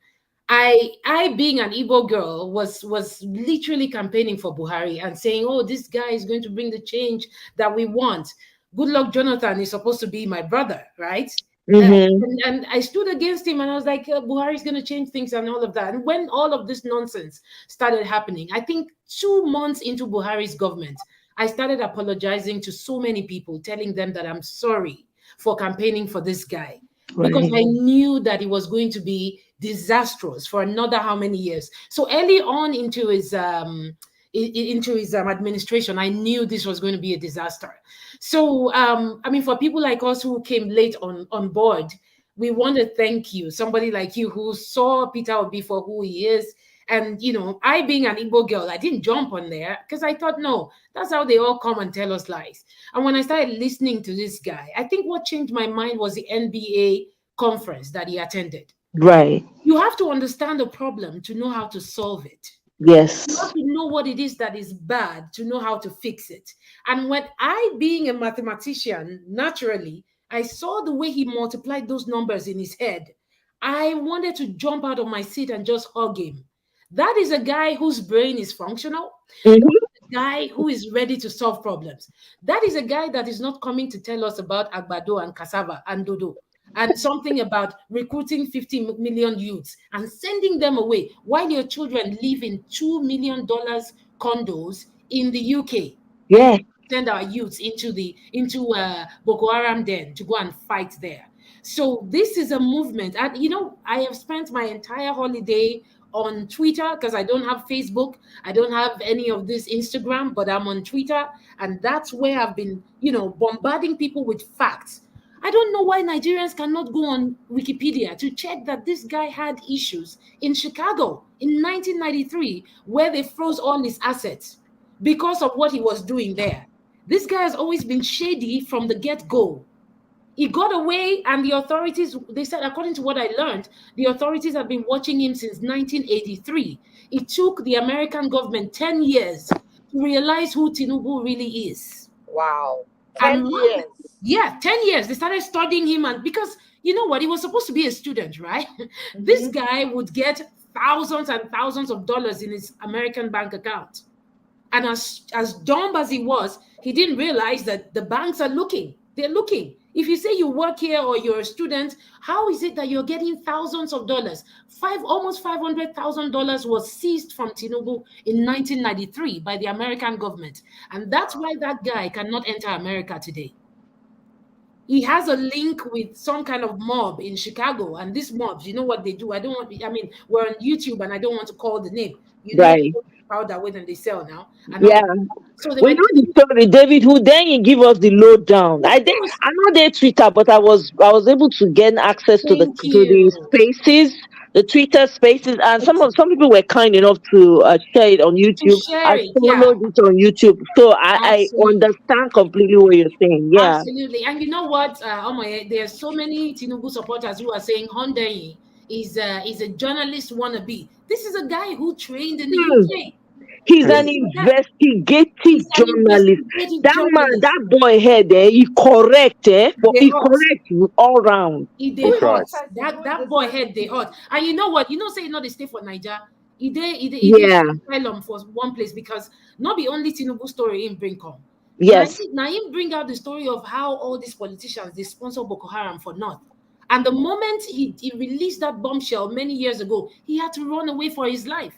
I being an Igbo girl was literally campaigning for Buhari and saying, "Oh, this guy is going to bring the change that we want." Good luck, Jonathan is supposed to be my brother, right? Mm-hmm. And I stood against him and I was like, Buhari is going to change things and all of that. And when all of this nonsense started happening, I think 2 months into Buhari's government, I started apologizing to so many people, telling them that I'm sorry for campaigning for this guy because Right. I knew that it was going to be disastrous for another how many years. So early on into his administration, I knew this was going to be a disaster. So I mean, for people like us who came late on board, we want to thank you. Somebody like you who saw Peter Obi for who he is. And I being an Igbo girl, I didn't jump on there because I thought, no, that's how they all come and tell us lies. And when I started listening to this guy, I think what changed my mind was the NBA conference that he attended. Right. You have to understand the problem to know how to solve it. Yes. You have to know what it is that is bad to know how to fix it. And when I, being a mathematician, naturally, I saw the way he multiplied those numbers in his head. I wanted to jump out of my seat and just hug him. That is a guy whose brain is functional. That Mhm. is a guy who is ready to solve problems. That is a guy that is not coming to tell us about agbado and cassava and dodo and something about recruiting 50 million youths and sending them away while your children live in $2 million condos in the UK. And Yeah. you send our youths into Boko Haram den to go and fight there. So this is a movement. And I have spent my entire holiday on Twitter because I don't have Facebook. I don't have any of this Instagram, but I'm on Twitter. And that's where I've been, bombarding people with facts. I don't know why Nigerians cannot go on Wikipedia to check that this guy had issues in Chicago in 1993 where they froze all his assets because of what he was doing there. This guy has always been shady from the get go. He got away, and the authorities, they said, according to what I learned, the authorities have been watching him since 1983. It took the American government 10 years to realize who Tinubu really is. Wow. And 10 years. yeah, 10 years. They started studying him, and because you know what, he was supposed to be a student, right? This guy would get thousands and thousands of dollars in his American bank account. And as dumb as he was, he didn't realize that the banks are looking. They're looking. If you say you work here or you're a student, how is it that you're getting thousands of dollars? Almost $500,000 was seized from Tinubu in 1993 by the American government. And that's why that guy cannot enter America today. He has a link with some kind of mob in Chicago, and these mobs, you know what they do? I mean, we're on YouTube, and I don't want to call the name. You know, Right. powder way than they sell now, and all. Yeah. So they We were know the story, David. Who then you give us the lowdown? of course. I know they Twitter, but I was able to gain access to Thank the you. spaces, the Twitter spaces, and It's some people were kind enough to share it on to YouTube. I share it, yeah, followed it on YouTube, so I absolutely. understand completely what you're saying. Yeah. Absolutely. And you know what? Oh my, there's so many Tinubu supporters who are saying Hyundai is a journalist wannabe. This is a guy who trained in the Hmm. UK. He's This an is a guy, he's investigative an journalist. investigative That man, journalist. that boy head, he correct, but They he hot. correct all round. They Who even hot. says That boy head they hot. And you know what? You know, say not they stay for Niger. He Yeah. asylum for one place because not the only Tinubu story in bring come. Yes. Now him bring out the story of how all these politicians they sponsor Boko Haram for North. And the moment he released that bombshell many years ago, he had to run away for his life.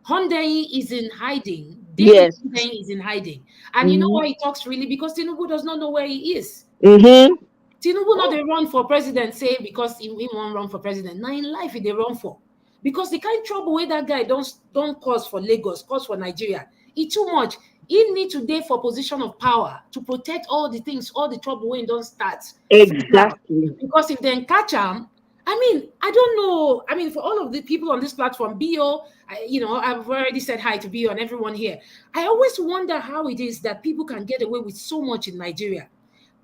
Hyundai is in hiding. David Yes. Hyundai is in hiding. And you know Mm-hmm. why he talks really? Because Tinubu does not know where he is. Mm-hmm. Tinubu not they run for president, say because he won't run for president. Now in life, he they run for. Because the kind of trouble where that guy don't cause for Lagos, cause for Nigeria. It too much. He need to dey for position of power to protect all the things, all the trouble when don't start for ground. Exactly. Because if they catch him, I mean, I don't know. I mean, for all of the people on this platform, BO, I've already said hi to BO and everyone here. I always wonder how it is that people can get away with so much in Nigeria.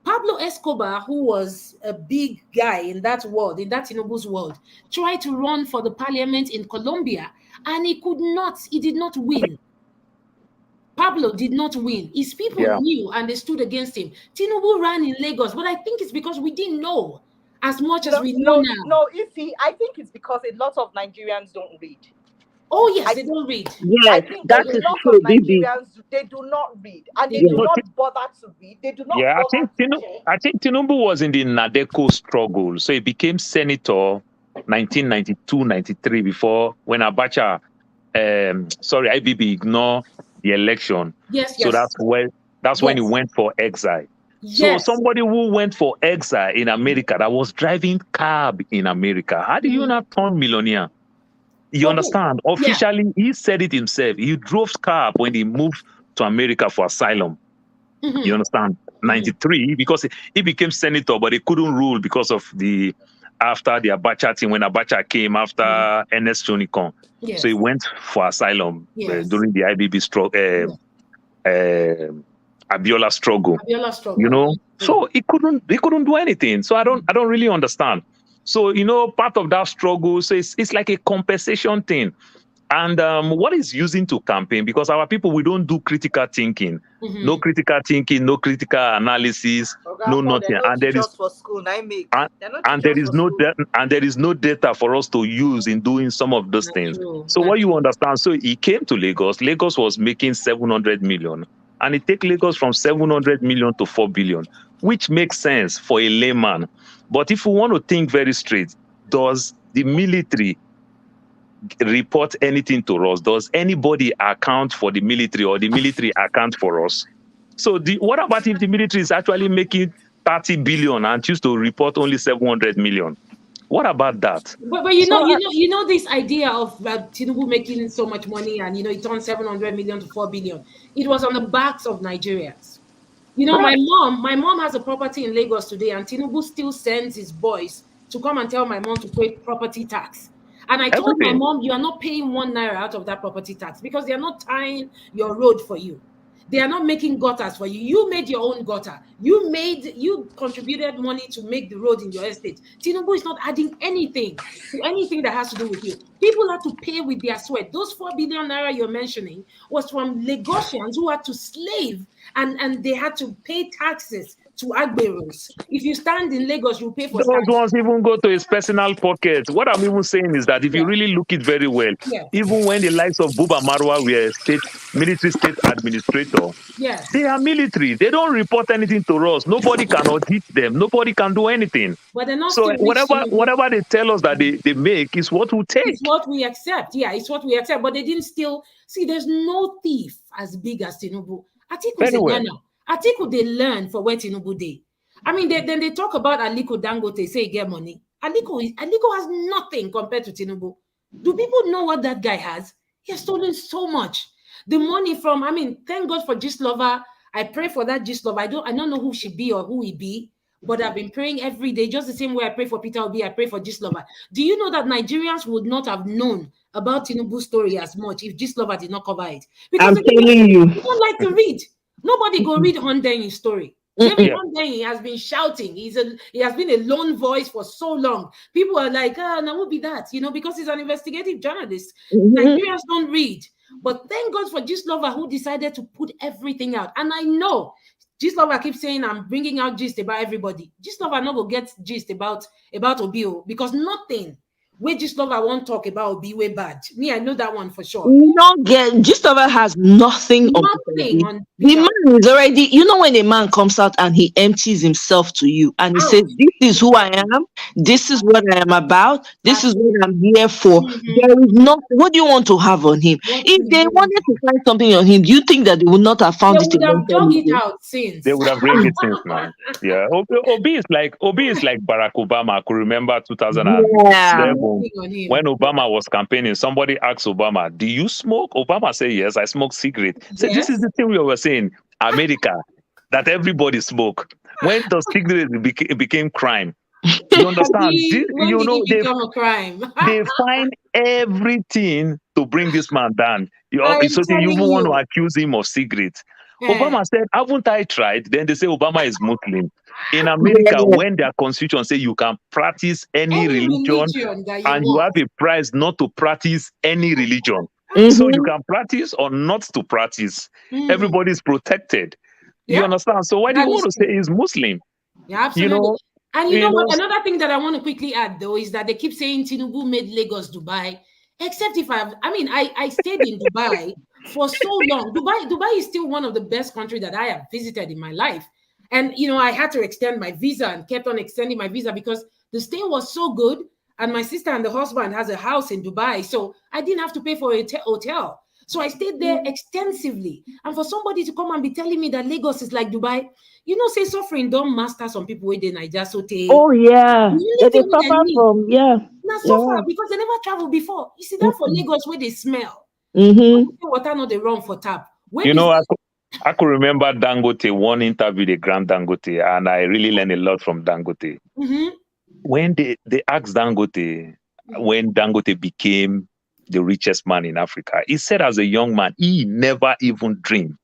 Pablo Escobar, who was a big guy in that world, in that Tinubu's world, tried to run for the parliament in Colombia and he did not win. Pablo did not win. His people Yeah. knew and they stood against him. Tinubu ran in Lagos, but I think it's because we didn't know as much as No, we know no, now. no. I think it's because a lot of Nigerians don't read. Oh, yes, I they don't read. I Yes, think that a is lot true, of Bibi. Nigerians they do not read and They they do Yes. don't. not bother to read. They do not Yeah, bother to check. I think Tinubu was in the Nadeko struggle. So he became senator 1992-93 before when Abacha IBB ignored the election. Yes, So yes, that's when he yes, went for exile. So yes. somebody who went for exile in America that was driving cab in America, how do you Mhm. not turn millionaire? You Okay. understand? Yeah. Officially, he said it himself. He drove cab when he moved to America for asylum. You Mhm. understand? Mhm. 93, because he became senator, but he couldn't rule because of after the Abacha thing, when Abacha came after Mhm. Ernest Shonikon. So he Yes. went for asylum Yes. during the IBB struggle, Yes. Abiola struggle. Abiola struggle. So he couldn't do anything. So I don't really understand. So part of that struggle, so it's like a compensation thing. And what is using to campaign? Because our people, we don't do critical thinking. No critical thinking, no critical analysis, no Oga, they're nothing. not teachers for school. I make. And, They're not and there teachers is for no school. and there is no data for us to use in doing some of those Not things. true. So Not what you true. understand? So he came to Lagos. Lagos was making 700 million, and it take Lagos from 700 million to 4 billion, which makes sense for a layman. But if we want to think very straight, does the military report anything to us? Does anybody account for the military, or the military account for us? So what about if the military is actually making 30 billion and choose to report only 700 million? What about that? But you So know, this idea of Tinubu making so much money, and it turned 700 million to 4 billion. It was on the backs of Nigerians. right, My mom has a property in Lagos today, and Tinubu still sends his boys to come and tell my mom to pay property tax. And I told my everything. mom, you are not paying 1 naira out of that property tax because they are not tying your road for you. They are not making gutters for you. You made your own gutter. You contributed money to make the road in your estate. Tinubu is not adding anything to anything that has to do with you. People had to pay with their sweat. Those 4 billion naira you're mentioning was from Lagosians who had to slave, and they had to pay taxes to Agberos. If you stand in Lagos, you pay for Those stand. ones even go to his personal pocket. What I'm even saying is that if you Yeah, really look it very well, yes, even when the likes of Buba Marwa were military state administrator, they yes. are military. They don't report anything to us. Nobody can audit them. Nobody can do anything. But they're not So still rich, whatever they tell us that they make is what we It's take. what we accept. Yeah, it's what we accept. But they didn't steal. See, there's no thief as big as Tinubu. Atiku's Very a well. learner. Atiku, they learn for where Tinubu did. I mean, then they talk about Aliko Dangote, say he get money. Aliko has nothing compared to Tinubu. Do people know what that guy has? He has stolen so much. The money from, I mean, thank God for Gislova. I pray for that Gislova. I don't know who she be or who he be, but I've been praying every day, just the same way I pray for Peter Obi, I pray for Gislova. Do you know that Nigerians would not have known about Tinubu's story as much if Gislova did not cover it? Because I'm telling you. they don't like to read. Nobody go read Honden's story. David Mm-mm. Yeah. Honden has been shouting. He has been a lone voice for so long. People are like, now what be that? Because he's an investigative journalist. Mhm. Nigerians don't read. But thank God for Gislova, who decided to put everything out. And I know Gislova keeps saying I'm bringing out gist about everybody. Gislova not go get gist about Obio because nothing where Gislova won't talk about Obi way bad. Me, I know that one for sure. You don't get Gistover has nothing on Peter Nothing Obi. on The Peter. man is already, when a man comes out and he empties himself to you and he says, Out. this is who I am, this is what I am about, this That's is it. what I'm here for. Mhm. There is not, what do you want to have on him? What If do they you want? wanted to find something on him, do you think that they would not have They found it would have dug eventually? it out They since. would have bring it since now. Yeah. Obi is like Barack Obama. I could remember Yeah. 2007 Nothing on when him. Obama was campaigning. Somebody asked Obama, "Do you smoke?" Obama said, "Yes, I smoke cigarette." So this is Yes. the thing we were saying. America, that everybody smoke. When the cigarette became crime, you understand? When did it become a crime? They find everything to bring this man down. I am So you telling even want to you. accuse him of cigarettes. Eh, Obama said, "Haven't I tried?" Then they say Obama is Muslim. In America, Yeah. when their constitution say you can practice any any religion religion that you and you want. have a price not to practice any religion, so you Mm-hmm. can practice or not to practice. Mm, Everybody is protected. You yeah, understand? So why do you that want is to say true. he's Muslim? Yeah, You absolutely. know, And you you know what? know. Another thing that I want to quickly add, though, is that they keep saying Tinubu made Lagos Dubai. Except if I stayed in Dubai for so long. Dubai is still one of the best countries that I have visited in my life. And I had to extend my visa and kept on extending my visa because the stay was so good. And my sister and the husband has a house in Dubai, so I didn't have to pay for a hotel. So I stayed there extensively. And for somebody to come and be telling me that Lagos is like Dubai, say suffering don't master some people where they Niger so the Oh, yeah. only That they thing that I suffer need from, yeah. now You're suffer right. because they never traveled before. You see that for Lagos where they smell. Mm-hmm. Water not they run for tap. When You is know, I could remember Dangote, one interview, the Grand Dangote, and I really learned a lot from Dangote. mm-hmm. When they asked Dangote, when Dangote became the richest man in Africa, he said as a young man, he never even dreamed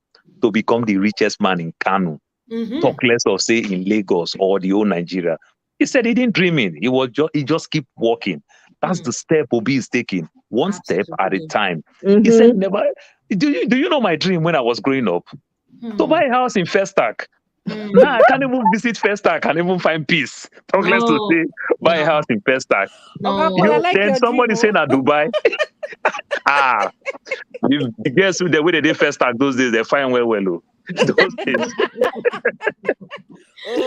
to become the richest man in Kano, Mm-hmm. talk less of, say, in Lagos or the whole Nigeria. He said he didn't dream it. He just keep working. That's the step Obi is taking, one step at a Absolutely. time. He said, Mm-hmm. never. Do you know my dream when I was growing up? To buy a house in Festac. Now I can't even visit Festac, I can't even find peace. Talk less to No, say buy a no, house in Festac. Oga Paul, I no. like Then your dream. somebody saying Oh. at Dubai, the girls who the way they did Festac those days, they fine well. Oh. Those days.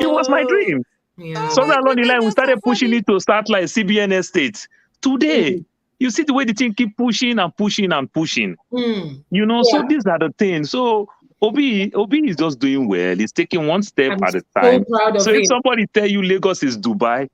It was my Oh, dream. Yeah. oh my Somewhere along the goodness, line, we you're so started pushing funny. it to start like CBN Estate. Today, Mm. you see the way the thing keep pushing and pushing and pushing. Mm. So Yeah. these are the things. So Obi is just doing well. He's taking one step I'm at a so time. proud So of if him. somebody tell you Lagos is Dubai,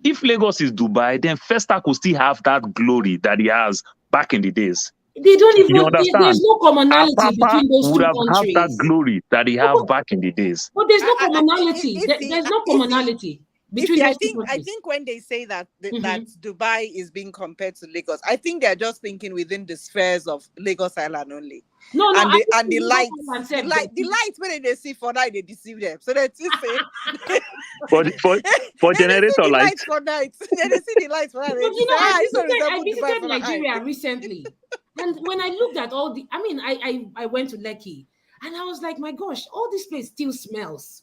if Lagos is Dubai, then Festac will still have that glory that he has back in the days. They don't You even, there's understand? no Our commonality Papa between those would two have that countries. glory that he No, have back in the days. but there's no I, commonality. There's no commonality between I those two think countries. when they say that Mm-hmm. Dubai is being compared to Lagos, I think they're just thinking within the spheres of Lagos Island only. No, no, And I think the Lagos lights, Island said that. the lights when they see for night they deceive them. So they just say For for they see generator the light. lights for night. They see the lights for night. They But say, this one I resemble Dubai visited for my eye. Nigeria recently, and when I looked at all the, I mean, I went to Lekki, and I was like, my gosh, all this place still smells.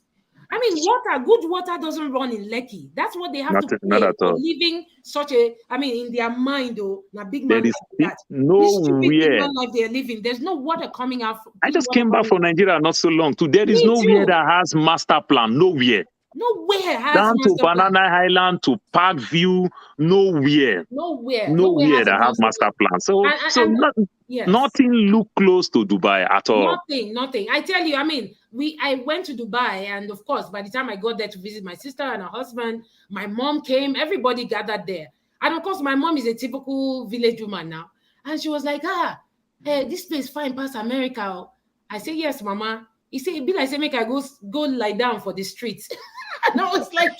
I mean, good water doesn't run in Lekki. That's what they have to Not pay at for all. living such a, I mean, in their mind, though, na big man There is life like that. This stupid big nowhere. man life they're living. There's no water coming out, I clean just water came back coming from out. Nigeria not so long too. There is Me nowhere too. that has master plan. Nowhere. Nowhere has Down to master plan. Banana Island to Parkview, nowhere. Nowhere Nowhere has a that have master master plan. plan. So And yes. nothing look close to Dubai at all. Nothing. I tell you, I mean, I went to Dubai, and of course, by the time I got there to visit my sister and her husband, my mom came, everybody gathered there. And of course, my mom is a typical village woman now. And she was like, this place fine past America. Oh." I say, yes, mama. He said, it be like, say, make I go lie down for the streets. And I was like,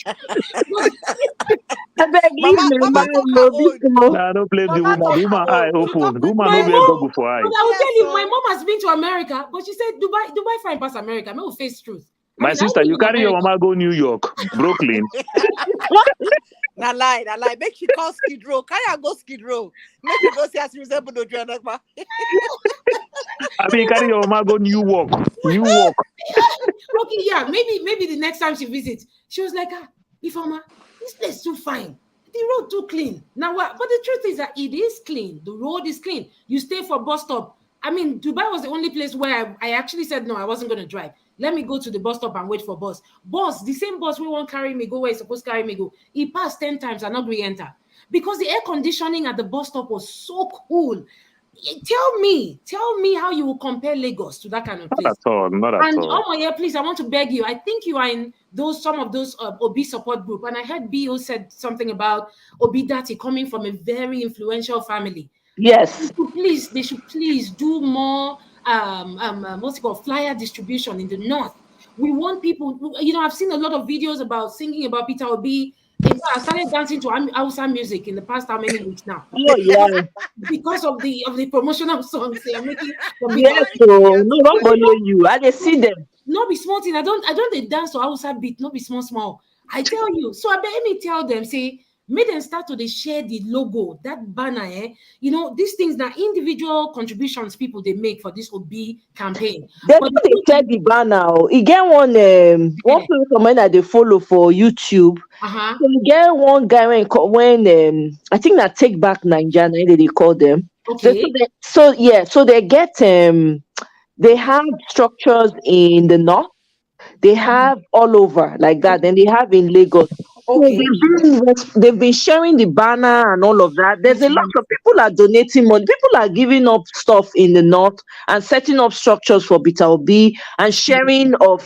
I beg, leave Mama, me Mama alone, talk her no, own. because Nah, don't blame the Mama woman. The talk her woman eye own. She open. talk The with woman my no clear be go mom, head. for eye. but I will Yes, tell you, my so mom has been to America, but she said Dubai fine past America. May we face truth. I My mean, I sister, live you in carry your America. mama go New York, Brooklyn. na lie. Make she call Skid Row. Carry her go Skid Row. Make she go see as resemble no Jonathan. I mean, carry your mama go New York. Okay, yeah, maybe the next time she visits, she was like, Ifeoma, this place too fine. The road too clean. Now what? But the truth is that it is clean. The road is clean. You stay for bus stop. I mean, Dubai was the only place where I actually said no, I wasn't going to drive. Let me go to the bus stop and wait for bus. Bus, the same bus we won't carry me go where it's supposed to carry me go. He passed 10 times and not re-enter. Because the air conditioning at the bus stop was so cool. Tell me how you will compare Lagos to that kind of Not place. at all. Not at And all. oh my yeah, please, I want to beg you. I think you are in some of those Obi support group, and I heard Bo said something about Obi Dati coming from a very influential family. yes, They should please do more what's it called, flyer distribution in the north. We want people. I've seen a lot of videos about singing about Peter Obi. In fact, I started dancing to Hausa music in the past how many weeks now? oh yeah, Because of the promotional songs they are making for Peter. yes. So no, don't follow you. I dey see them. No be small thing. I don't dey dance to Hausa beat, no be small. I tell you. So I bet me tell them, say, make them start to dey share the logo, that banner, these things that individual contributions people they make for this Obi campaign. They But know they share the banner. Oh. E get one platform that they follow for YouTube. uh-huh. So you get one guy when I think that Take Back Nigeria, they call them. Okay. So they get they have structures in the north, they have all over like that, then they have in Lagos. So Okay. they've been sharing the banner and all of that. There's a lot of people are donating money. People are giving up stuff in the north and setting up structures for Peter Obi and sharing of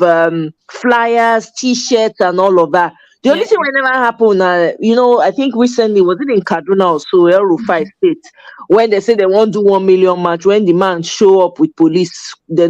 flyers, t-shirts, and all of that. The only Yeah. thing will never happen, I think recently, was it in Kaduna or so, El Rufai State, when they say they won't do 1 million march, when the man show up with police, they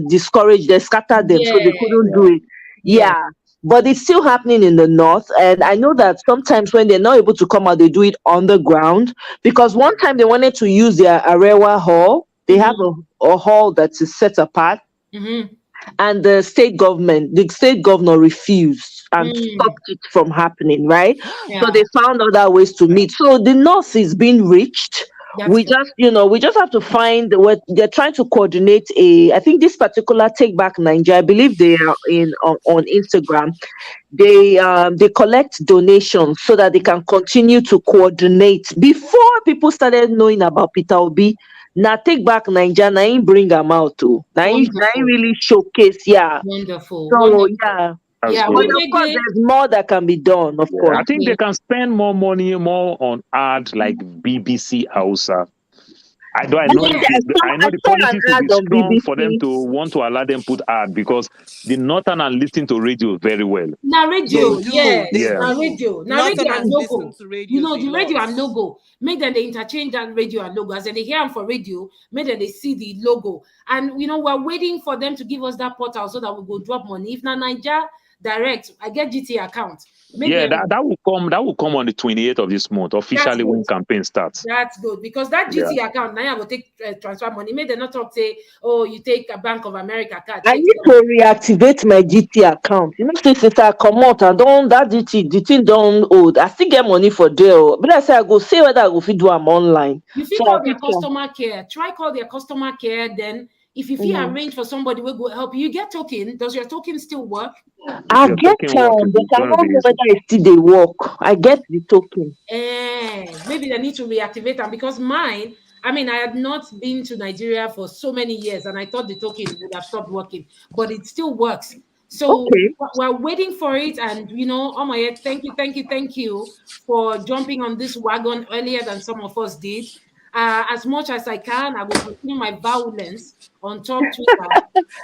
discourage, they scatter them, so they couldn't do it. Yeah. But it's still happening in the north. And I know that sometimes when they're not able to come out, they do it on the ground. Because one time they wanted to use their Arewa hall. They have a hall that is set apart. Mm-hmm. and the state governor refused and stopped it from happening, right? So Yeah, they found other ways to meet. So the north is being reached. that's We good. just, we just have to find what they're trying to coordinate. I think this particular Take Back Nigeria, I believe they are on Instagram. They collect donations so that they can continue to coordinate. Before people started knowing about Peter Obi, now Take Back Nigeria, now him bring them out too. Now him Wonderful, really showcase, yeah. wonderful, So wonderful. yeah, That's Yeah, but we good. of made course it. there's more that can be done, of Yeah, course. I think they Okay. can spend more money more on ads like BBC Hausa. I know Yeah, it is. I I know the saw an politics will be ad on strong for them BBC. to want to allow them put ad because the northern listen to radio very well. Now They radio, So do, yes. they yeah, do. Now radio and Northerners listen logo. to You radios know, a the radio lot. and logo. Make them they interchange that radio and logo. As they hear them for radio, make them they see the logo. And we're waiting for them to give us that portal so that we go drop money. If na Niger direct, I get GT account. Make yeah, them that will come. That will come on the 28th of this month that's officially good. when campaign starts. That's good because that Yeah, GT account now I will take transfer money. Make them not talk say, oh, you take a Bank of America card, I take need to reactivate my GT account. Since I come out, I don't that GT the thing don't old. I still get money for there. But I say I go see whether I go fit do am online. you fit So I call their fit try. customer care. Try call their customer care. Then, if you feel Mhm. arrange for somebody will go help you, you get token. Does your token still work? if I your get token work, but it's I gonna be don't know easy. whether it still they work. I get the token. Maybe they need to reactivate them because mine. I mean, I had not been to Nigeria for so many years, and I thought the token would have stopped working, but it still works. So Okay. we're waiting for it, and oh my God, thank you for jumping on this wagon earlier than some of us did. As much as I can, I will continue my violence on top Twitter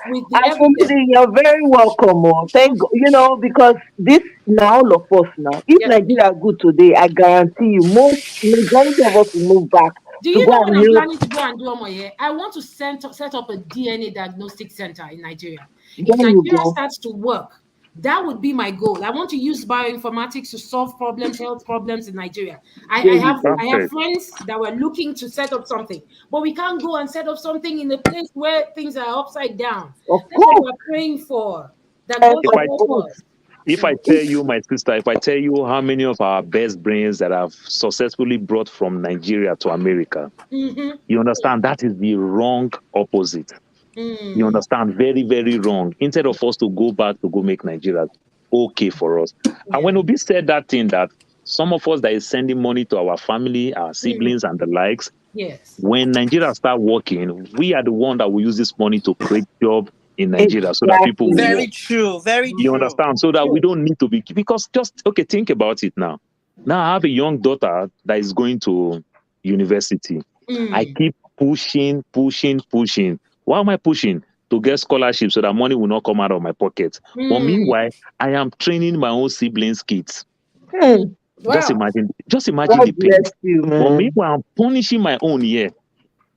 with the evidence. Absolutely, you're very welcome. Oh. Thank God, because this now all of us now. If Yes, please. Nigeria are good today, I guarantee you most majority of us will move back Do to you go know what and I'm help. planning to go and do on my hair? I want to set up a DNA diagnostic center in Nigeria. If There you Nigeria go. starts to work, that would be my goal. I want to use bioinformatics to solve problems, health problems in Nigeria. I, There I you have go. I have Perfect. friends that were looking to set up something, but we can't go and set up something in a place where things are upside down. Of That's what course. we're praying for. That God If Of will I help course. us. if I tell you, my sister, if I tell you how many of our best brains that have successfully brought from Nigeria to America, Mm-hmm. you understand that is the wrong opposite. You Mm. understand? Very, very wrong. Instead of us to go back to go make Nigeria okay for us. And Yeah. when Obi said that thing that some of us that is sending money to our family, our Mm. siblings and the likes, Yes. when Nigeria start working, we are the one that will use this money to create job in Nigeria so that people will Exactly. Very work. true. Very You Mm. true. understand? So that we True. don't need to be because just okay, think about it now. Now I have a young daughter that is going to university. I Mm. keep pushing, pushing, pushing. Why am I pushing? To get scholarship so that money will not come out of my pocket. But Mm. meanwhile, I am training my own siblings' kids. Mm. Hmm. Wow. Just imagine the God pain. bless you, But man. meanwhile, I'm punishing my own here.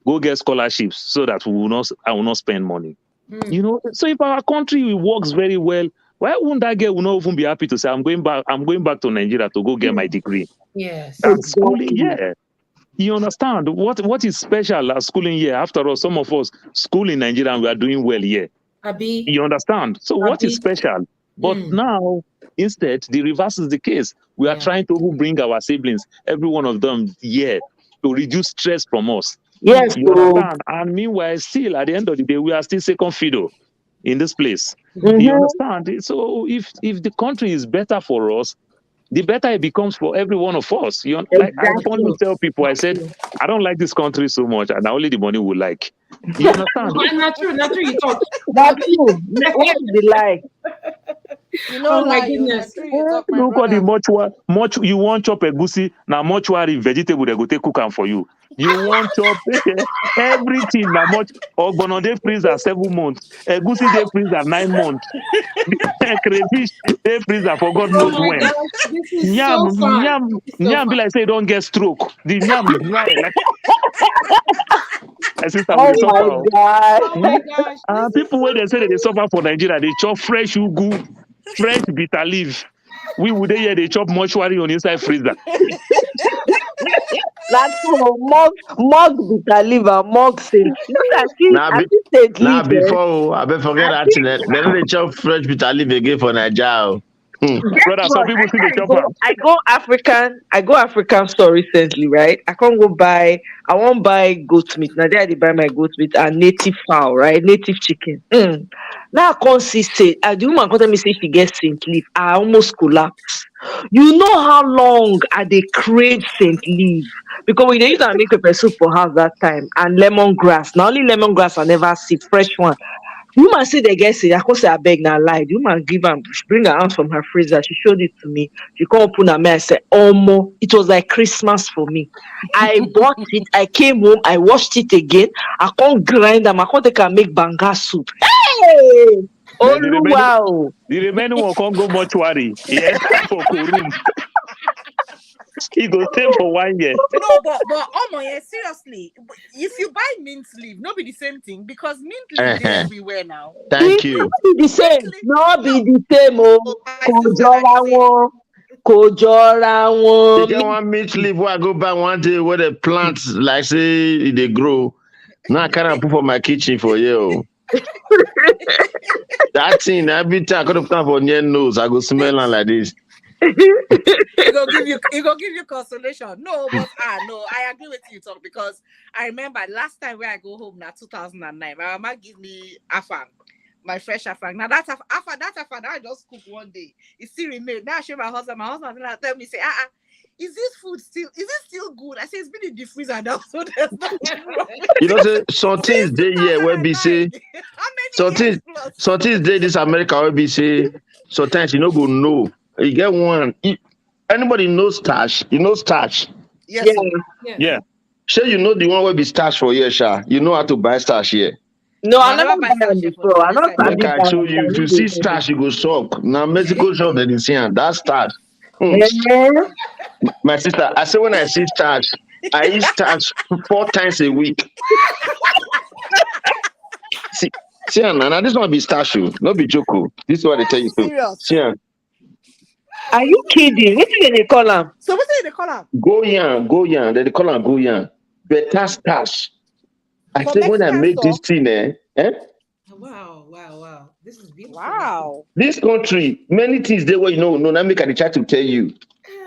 Go get scholarships so that I will not spend money. Mm. So if our country works very well, why wouldn't that girl will not even be happy to say I'm going back to Nigeria to go get my degree? Yes. That's schooling, Exactly. yeah. You understand what is special at schooling here? After all, some of us school in Nigeria and we are doing well here. Abi. You understand? So what is Abi. special? But Mm. now, instead, the reverse is the case. We are Yeah. trying to bring our siblings, every one of them, here, to reduce stress from us. Mm. Yes, You so understand? And meanwhile, still at the end of the day, we are still second fiddle in this place. Mm. You mm-hmm. understand? So if the country is better for us, the better it becomes for every one of us. Like I That's fondly Exactly. true. tell people, I That's said, true. I don't like this country so much, and only the money will like. You understand? Not true. Not true. You talk. That's true. What is the lie? You know, Oh my lie, you not goodness. true. You talk, my Look at the brother. much you want chop egusi, now mortuary vegetable they go take cook am for you. You want chop everything now much ogbono dey freezer 7 months, egusi dey freezer 9 months, crayfish dey freezer for God Oh knows my when. gosh. This is Yam so fun. yam This is so yam be fun. like say e don get stroke. The yam dry like my sister we Oh dey suffer. my Oh. God. Oh Hmm? my gosh. This is People so wey dey say they suffer for Nigeria, they chop fresh ugu, fresh bitter leaf. We would dey here they chop mortuary on inside freezer. That's all. Mug bitter leaf and mug Saint. You know, Now, I be, see Saint now leaf. Eh? before I be I forget that see. thing. They don't chop fresh bitter leaf again for Nigeria. Hmm. Brother, Guess some what? people see the chopper. I go African store recently, right? I can't go buy. I won't buy goat meat. Now there I dey buy my goat meat and native fowl, right? Native chicken. Now I can't see Saint. The woman come tell me say she get Saint leaf. I almost collapse. You know how long I dey crave Saint leaf because we dey use am make pepper soup for house that time and lemongrass. Na only lemongrass I never see fresh one. The woman say they get it. I come say abeg na lie. The woman give am, she bring her hand from her freezer. She showed it to me. She come open her mouth. I said, "Omo, it was like Christmas for me." I bought it. I came home. I washed it again. I can't grind them. I can't take and make banga soup. Hey, Then the remaining Oluwa o. the remaining one can't go mortuary. He enter for room. He go stay for 1 year. No, but oh my, yeah, seriously, if you buy mint leaf, not be the same thing because mint leaf they everywhere now. Thank It you. not be the Mint same. leaf, Not be no, the same. Oh, my kò sister are the jọra same. wọn. Kò jọra You wọn. get one meat leaf where I go buy one day where the plants like say they grow. Now I can't put for my kitchen for you. That thing every time I could have come for near nose, I go smell am like this. It go give you consolation. No, but no, I agree with you, talk because I remember last time when I go home now 2009, my mama give me afang, my fresh afang. Now that afang I just cook one day. It still remain. Now I show my husband. My husband will tell me say, is this food still? Is it still good? I say it's been in the freezer now, so there's nothing wrong with You know, it. say some things Since they here where be 2009, say how many years plus? some things they this America where be say sometimes you know go know. You get one. Anybody knows stash? You know stash. Yes, Yeah. so. Yes. Yeah. Sure, you know the one where be stash for here, Sha. You know how to buy stash here. No, No, I I never never buy buy star am chef before. I this not side Make sabi now. I buy show am. you. If you see stash, you go shock. Now Mexico shop they see am. That stash. Hmm. Eh? My sister, I say when I see stash, I eat stash 4 times a week. See, see, Nana, this one be stash, oh, not be joko. This is what they tell you so. Serious. See, Are you kidding? Wetin dem dey call am? So what say they call them? go yan. They call am go yan. Better stash. I For say when I Mexican make this store? thing, Wow, wow, wow. This is beautiful. Wow. this country, many things they where you know, no, now make I dey try to tell you.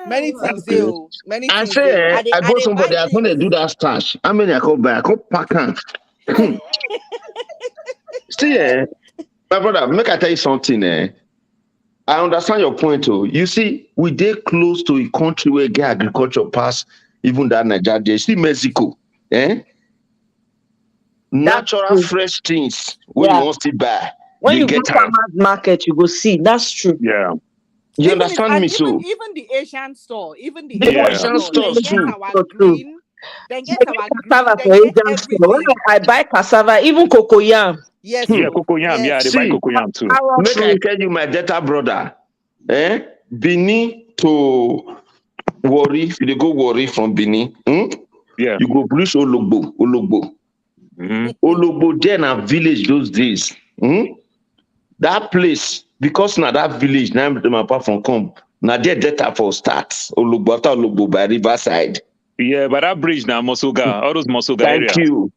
Many Wow. things do. Many I things do. say, I I go they buy somebody, I things. gonna do that stash. How many I come buy? I come pack am. See, my brother, make I tell you something, I understand your point. Oh, you see, we dey close to a country where get agriculture pass even that Nigeria. There. See Mexico, eh? That's Natural true. fresh things where you Yeah. want to buy, When you you go get am. farmers market, you go see. That's true. Yeah. You Even if understand and me so? even the Asian store, even the The Asian Yeah. Asian store, Asian stores then get too. our store too. green, then They get get our cassava green, for then get Asian store. When everything. I buy cassava, even cocoyam, Yes, Yeah, so cocoyam. Yeah, they yes. buy See, cocoyam too. carrot make I root. tell you my data brother, Benin to Warri, if you dey go Warri from Benin, Yeah. you go reach Ologbo. Hmm. Ologbo there na village those days. That place, because na that village, now my papa from come, na there data for start. Ologbo after Ologbo by riverside. Yeah, but that bridge now, Mosoga, all those Mosoga Thank areas. you.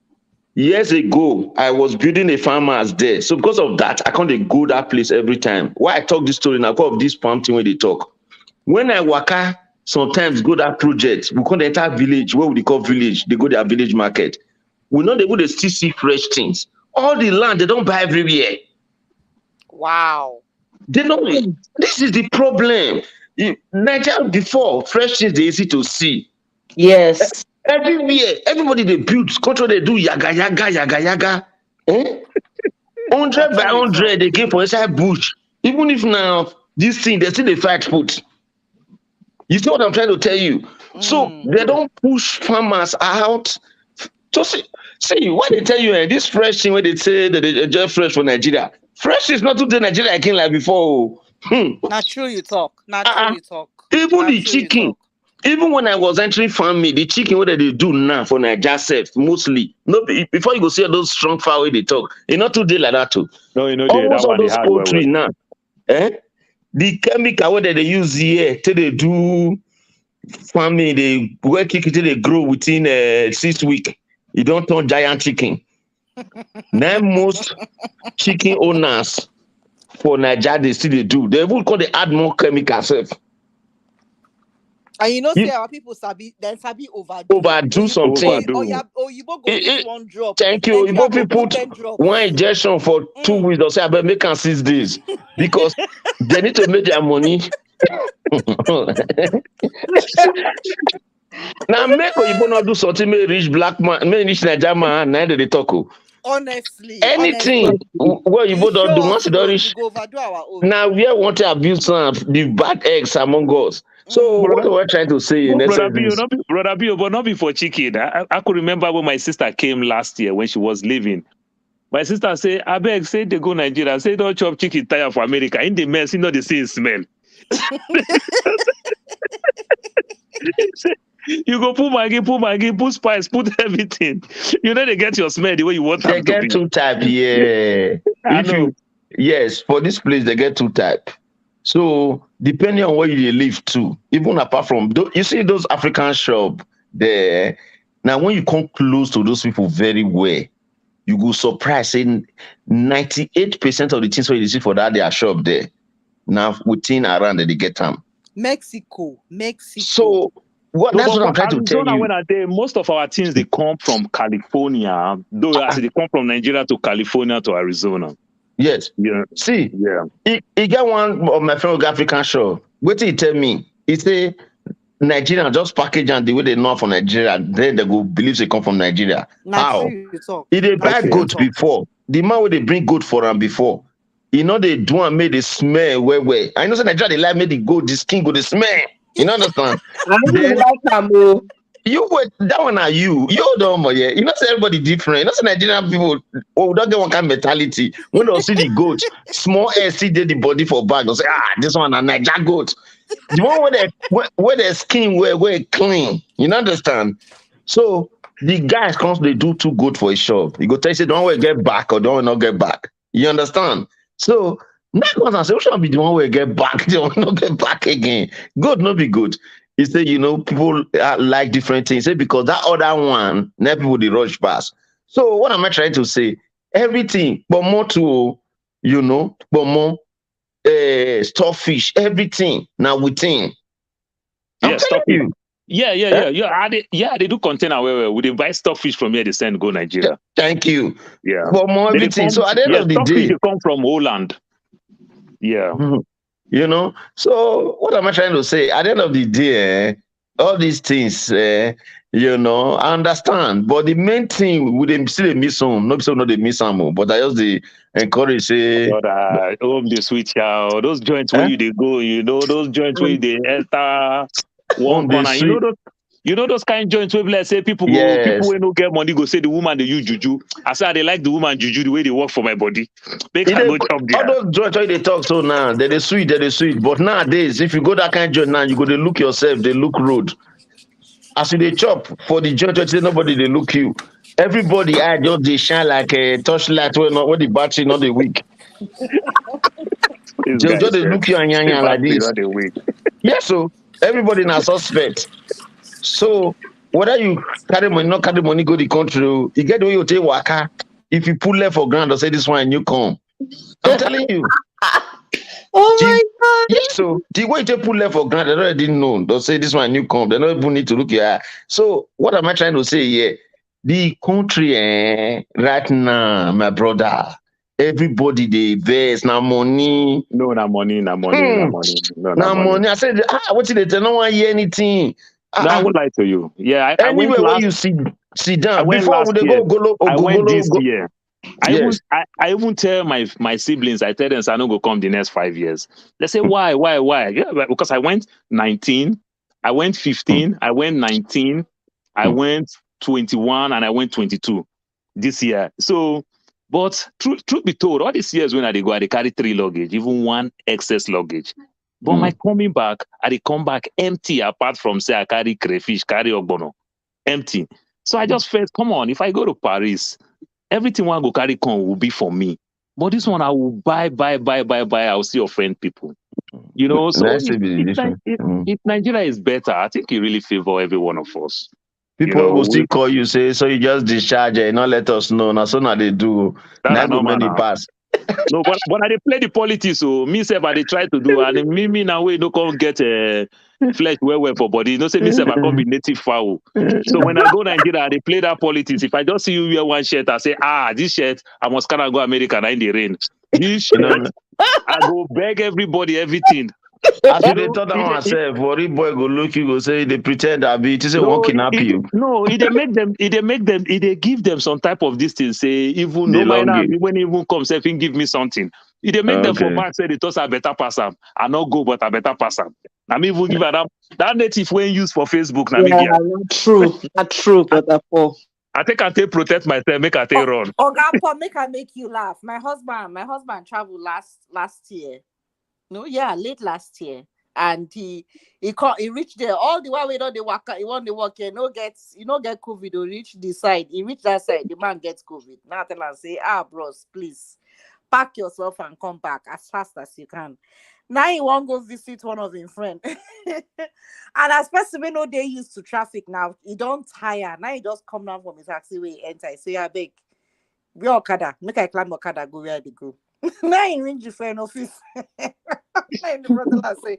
Years ago, I was building a farmhouse there. So because of that, I can't go that place every time. Why I talk this story now, because of this palm thing when they talk. When I waka, sometimes go that project, we call the entire village, what we call village, they go their village market. We're not able to still see fresh things. All the land, they don't buy everywhere. Wow. They don't. This is the problem. Nigeria before, fresh things they easy to see. Yes. Everywhere, everybody they build, control they do yaga. Eh? 100 by That's true, so. 100 they give for inside bush. Even if now this thing they still they fight put. You see what I'm trying to tell you? So they don't push farmers out. So see why they tell you this fresh thing where they say that they enjoy fresh for Nigeria. Fresh is not to the Nigeria again like before. Not true you talk. Not true Uh-uh. you talk. Even Not the true you chicken. talk. Even when I was entering farming, the chicken what they do now for Nigeria self mostly. No, before you go see those strong fowl wey they talk, e not too dey like that too. No, you know, that Almost all one, they those hard poultry now, the chemical wey they use here till they do family, they where chicken they grow within 6 weeks. You don't turn giant chicken. Now most chicken owners for Nigeria they still they do. They will call they add more chemicals. Sef. And you know, You say our people sabi overdo. overdo something. Overdo. You go use one drop. Thank you. Nigeria If you go put 10 drops. one injection for 2 weeks, or say I better make am 6 days because they need to make their money. Now make Oyibo not do something may reach black man, may reach Nigeria man, neither they talk. Honestly. Anything where Oyibo don't do once you don't reach. We go overdo our own. Now we are want to abuse some the bad eggs among us. So what we're trying to say in essence is, Brother Bio, but not before chicken. I could remember when my sister came last year when she was leaving. My sister say, I beg, say they go Nigeria, say don't chop chicken tire for America. In the mess, you know the same smell. You go put Maggi, put spice, put everything. You know they get your smell the way you want them they to be. get two type, yeah. I know. Yes, for this place they get two type. So depending on where you live too, even apart from you see those African shop there. Now when you come close to those people very well, you go surprise saying 98% of the things where you see for that their shop there. Now within around they get them. Mexico. So that's what I'm trying to tell you. When I say most of our things they come from California, though as they come from Nigeria to California to Arizona. Yes. Yeah. See, yeah. He got one of my friend African shop. What did he tell me? He say Nigeria just package and the way they know from Nigeria, then they go believe they come from Nigeria. How? He they buy goat before. The man where they bring goat for them before. You know they do and made the smell where. I know say Nigeria they like made the goat, the skin go the smell. You know understand? I like you wait, that one are you don't know, yeah. You know, say everybody different. You know, say Nigerian people we don't get one kind of mentality. When they see the goat, small air see the body for bag, they'll say, this one a Niger goat. The one where the skin where clean. You know, understand? So the guys constantly do too good for a shop. You go tell you say don't want to get back or don't not get back. You understand? So now I say, we should be the one where get back, they will not get back again. Good, not be good. He said, people like different things. He said, because that other one, now people they rush past. So what am I trying to say? Everything, but more to, but more stockfish, everything now within. I'm telling you. Yeah. They do container where we buy stockfish from here, they send go Nigeria. Thank you. Yeah. But more everything. So at the end of the day, they come from Holland. Yeah. So what am I trying to say? At the end of the day, all these things, I understand. But the main thing, we them still miss some, not so not they miss some, but I just the encourage say. Home the switch out. Those joints where they go, those joints where they enter one corner. You know those kind of joints where let's say people who no get money go say the woman they use juju. I say they like the woman juju the way they work for my body. Make her go job there. All those joints where they talk so now, they're sweet. But nowadays, if you go that kind of joint now, you go to look yourself, they look rude. As you they chop for the joint, nobody they look you. Everybody just they shine like a torchlight when the battery not the weak. Just they look you and like this. Yeah, so everybody now suspect. So whether you carry money, not carry money, go the country, you get the way you take waka. If you pull left for ground or say this one, you come. I'm telling you. Oh my God. Yeah, so the way you pull left for ground, they already know. They'll say this one, you come. They don't even need to look here. So what am I trying to say here? The country right now, my brother, everybody they invest now money. No, not money. No, money. I said, what did they tell? No one hear anything. No, I won't lie to you. Yeah, I anywhere where you sit down before they go I went this year. Yes. I even tell my siblings, I tell them I don't go come the next 5 years. They say why? Yeah, because I went 19, I went 15, I went 19, I went 21, and I went 22 this year. So, but truth be told, all these years when I go, I carry 3 luggage, even 1 excess luggage. But my coming back, I come back empty apart from say I carry crayfish, carry ogbono, empty. So I just felt, come on, if I go to Paris, everything I go carry come will be for me. But this one I will buy. I will still offend people. You know, so Let's see the difference. if Nigeria is better, I think it really favor every one of us. People will still call you, say, so you just discharge it, not let us know. Now, so now they do. Now go many pass. No, but I they play the politics, so me say, but they try to do, and me now we no come get a flesh well for body. You know, say me say I come be native foul. So when I go Nigeria, they play that politics. If I just see you wear one shirt, I say, this shirt, I must kind of go America in the rain. This shirt, I go beg everybody everything. As they thought that myself, worry boy go look you, go say they pretend that be, it is a walking up you. No, they give them some type of this thing, say, even no minor, when even come, say, give me something. They make them for back, say, they thought I better pass them. I not go, but I better pass them. I'm even give them that native when used for Facebook. Yeah, not true, but I think I take protect myself, make I take run. Paul, make I make you laugh. My husband traveled last year. No, yeah, late last year, and he reached there all the way. We don't walk. He want to walk here. Get COVID. Or reach the side. He reached that side. The man gets COVID. Now tell him say, bros, please pack yourself and come back as fast as you can. Now he won't go visit one of his friends, and especially no they used to traffic now. He don't tire. Now he just come down from his taxiway, enter. He say, beg, we Okada. Make I climb Okada. Go where they go. Now he ring the friend office. And the brother say,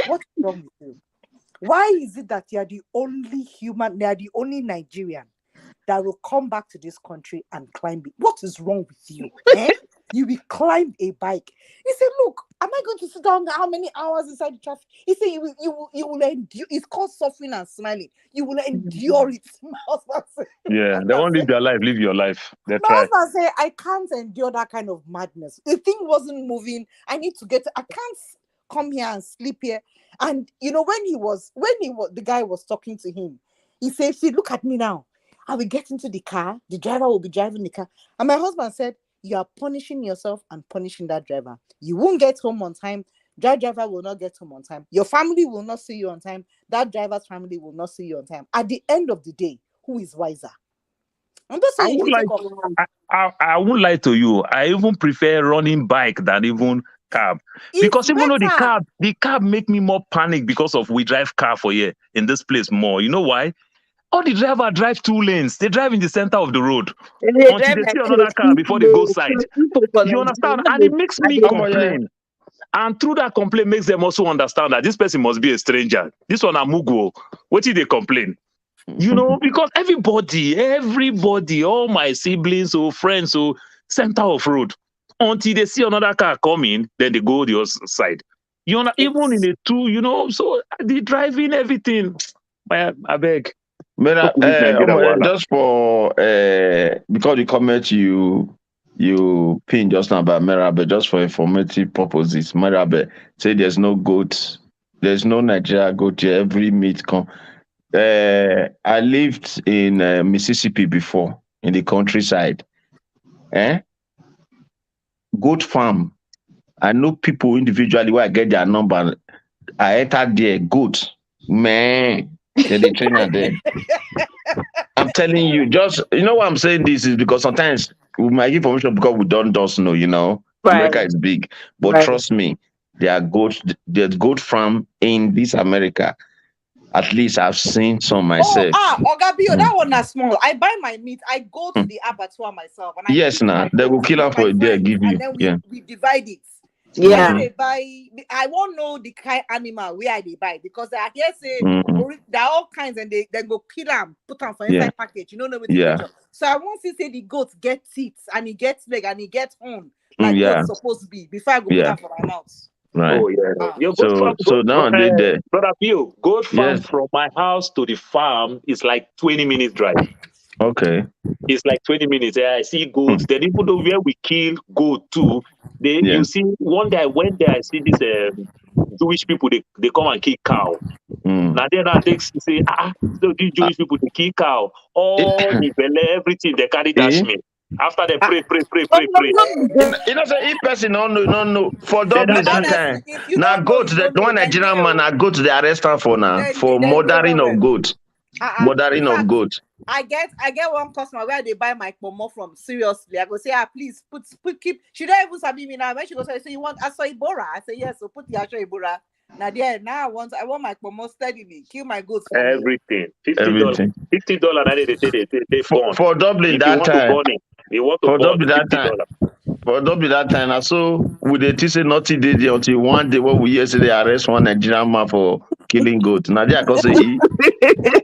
what's wrong with you? Why is it that you are the only human, they are the only Nigerian that will come back to this country and climb it? What is wrong with you? You will climb a bike. He said, look, am I going to sit down how many hours inside the traffic? He said, you will endure. It's called suffering and smiling. You will endure it. Yeah, they won't live their life. Live your life. My husband say, I can't endure that kind of madness. The thing wasn't moving. I can't come here and sleep here. And you know, when the guy was talking to him, he said, see, look at me now. I will get into the car. The driver will be driving the car. And my husband said, you are punishing yourself and punishing that driver. You won't get home on time. That driver will not get home on time. Your family will not see you on time. That driver's family will not see you on time. At the end of the day, who is wiser? I'm just saying. I won't lie to you. I even prefer running bike than even cab. Because even though the cab make me more panic because of we drive car for here in this place more. You know why? All the driver drive 2 lanes. They drive in the center of the road until they see another car before they go side. You understand? And it makes me complain. And through that complaint makes them also understand that this person must be a stranger. This one Amugo. What did they complain? You know, because everybody, all my siblings or friends or center of road, until they see another car coming, then they go the other side. You know, even in the 2, you know, so the driving, everything. I beg. Just for because the comment you pinned just now about Merabe, just for informative purposes, Merabe say there's no goat, there's no Nigeria goat here. Every meat come. I lived in Mississippi before, in the countryside. Goat farm. I know people individually where I get their number. I entered there, goat. Man, they train her there. I'm telling you, just, you know why I'm saying this is because sometimes we might give information because we don't know, you know. Right. America is big. But trust me, there's goat farm in this America. At least I've seen some myself. Ogabio, that one is small. I buy my meat. I go to the abattoir myself. And they will kill her for it. They give you. And then we divide it. Yeah. They buy. I won't know the kind of animal where they buy because I hear say there are all kinds and they go kill them, put them for inside package. You know what So I want to say the goat get teeth and he gets leg and he gets horn like goat's supposed to be before I go put them for my mouth. Right. Oh yeah. So now Brother Pio, goat farm from my house to the farm is like 20 minutes drive. Okay. It's like 20 minutes. I see goats. Then even though where we kill goat too, you see one day I went there, I see this Jewish people they come and kill cow. Now then I say, so these Jewish people they kill cow, all the belly, everything they carry dash me. After they pray. You know, so if person don't know for Dublin sometimes. Now go to the one Nigerian man, I go to the arrest for now for murdering of goat. Murdering of goat. I get one customer where they buy my pomo from. Seriously, I go say, please put keep. She don't even sabi me now. When she goes, say, so you want aso ibora? I say yes. So put the aso ibora. Now I want my pomo steadily. Kill my goods for me. Everything. $50. Everything. $50 now they burn. For Dublin If you that want to time, burn it, you want to for burn Dublin that time, $50. for Dublin that time, I saw with the say nothing did until one day when we yesterday arrest one Nigerian man for killing goat. Now they can say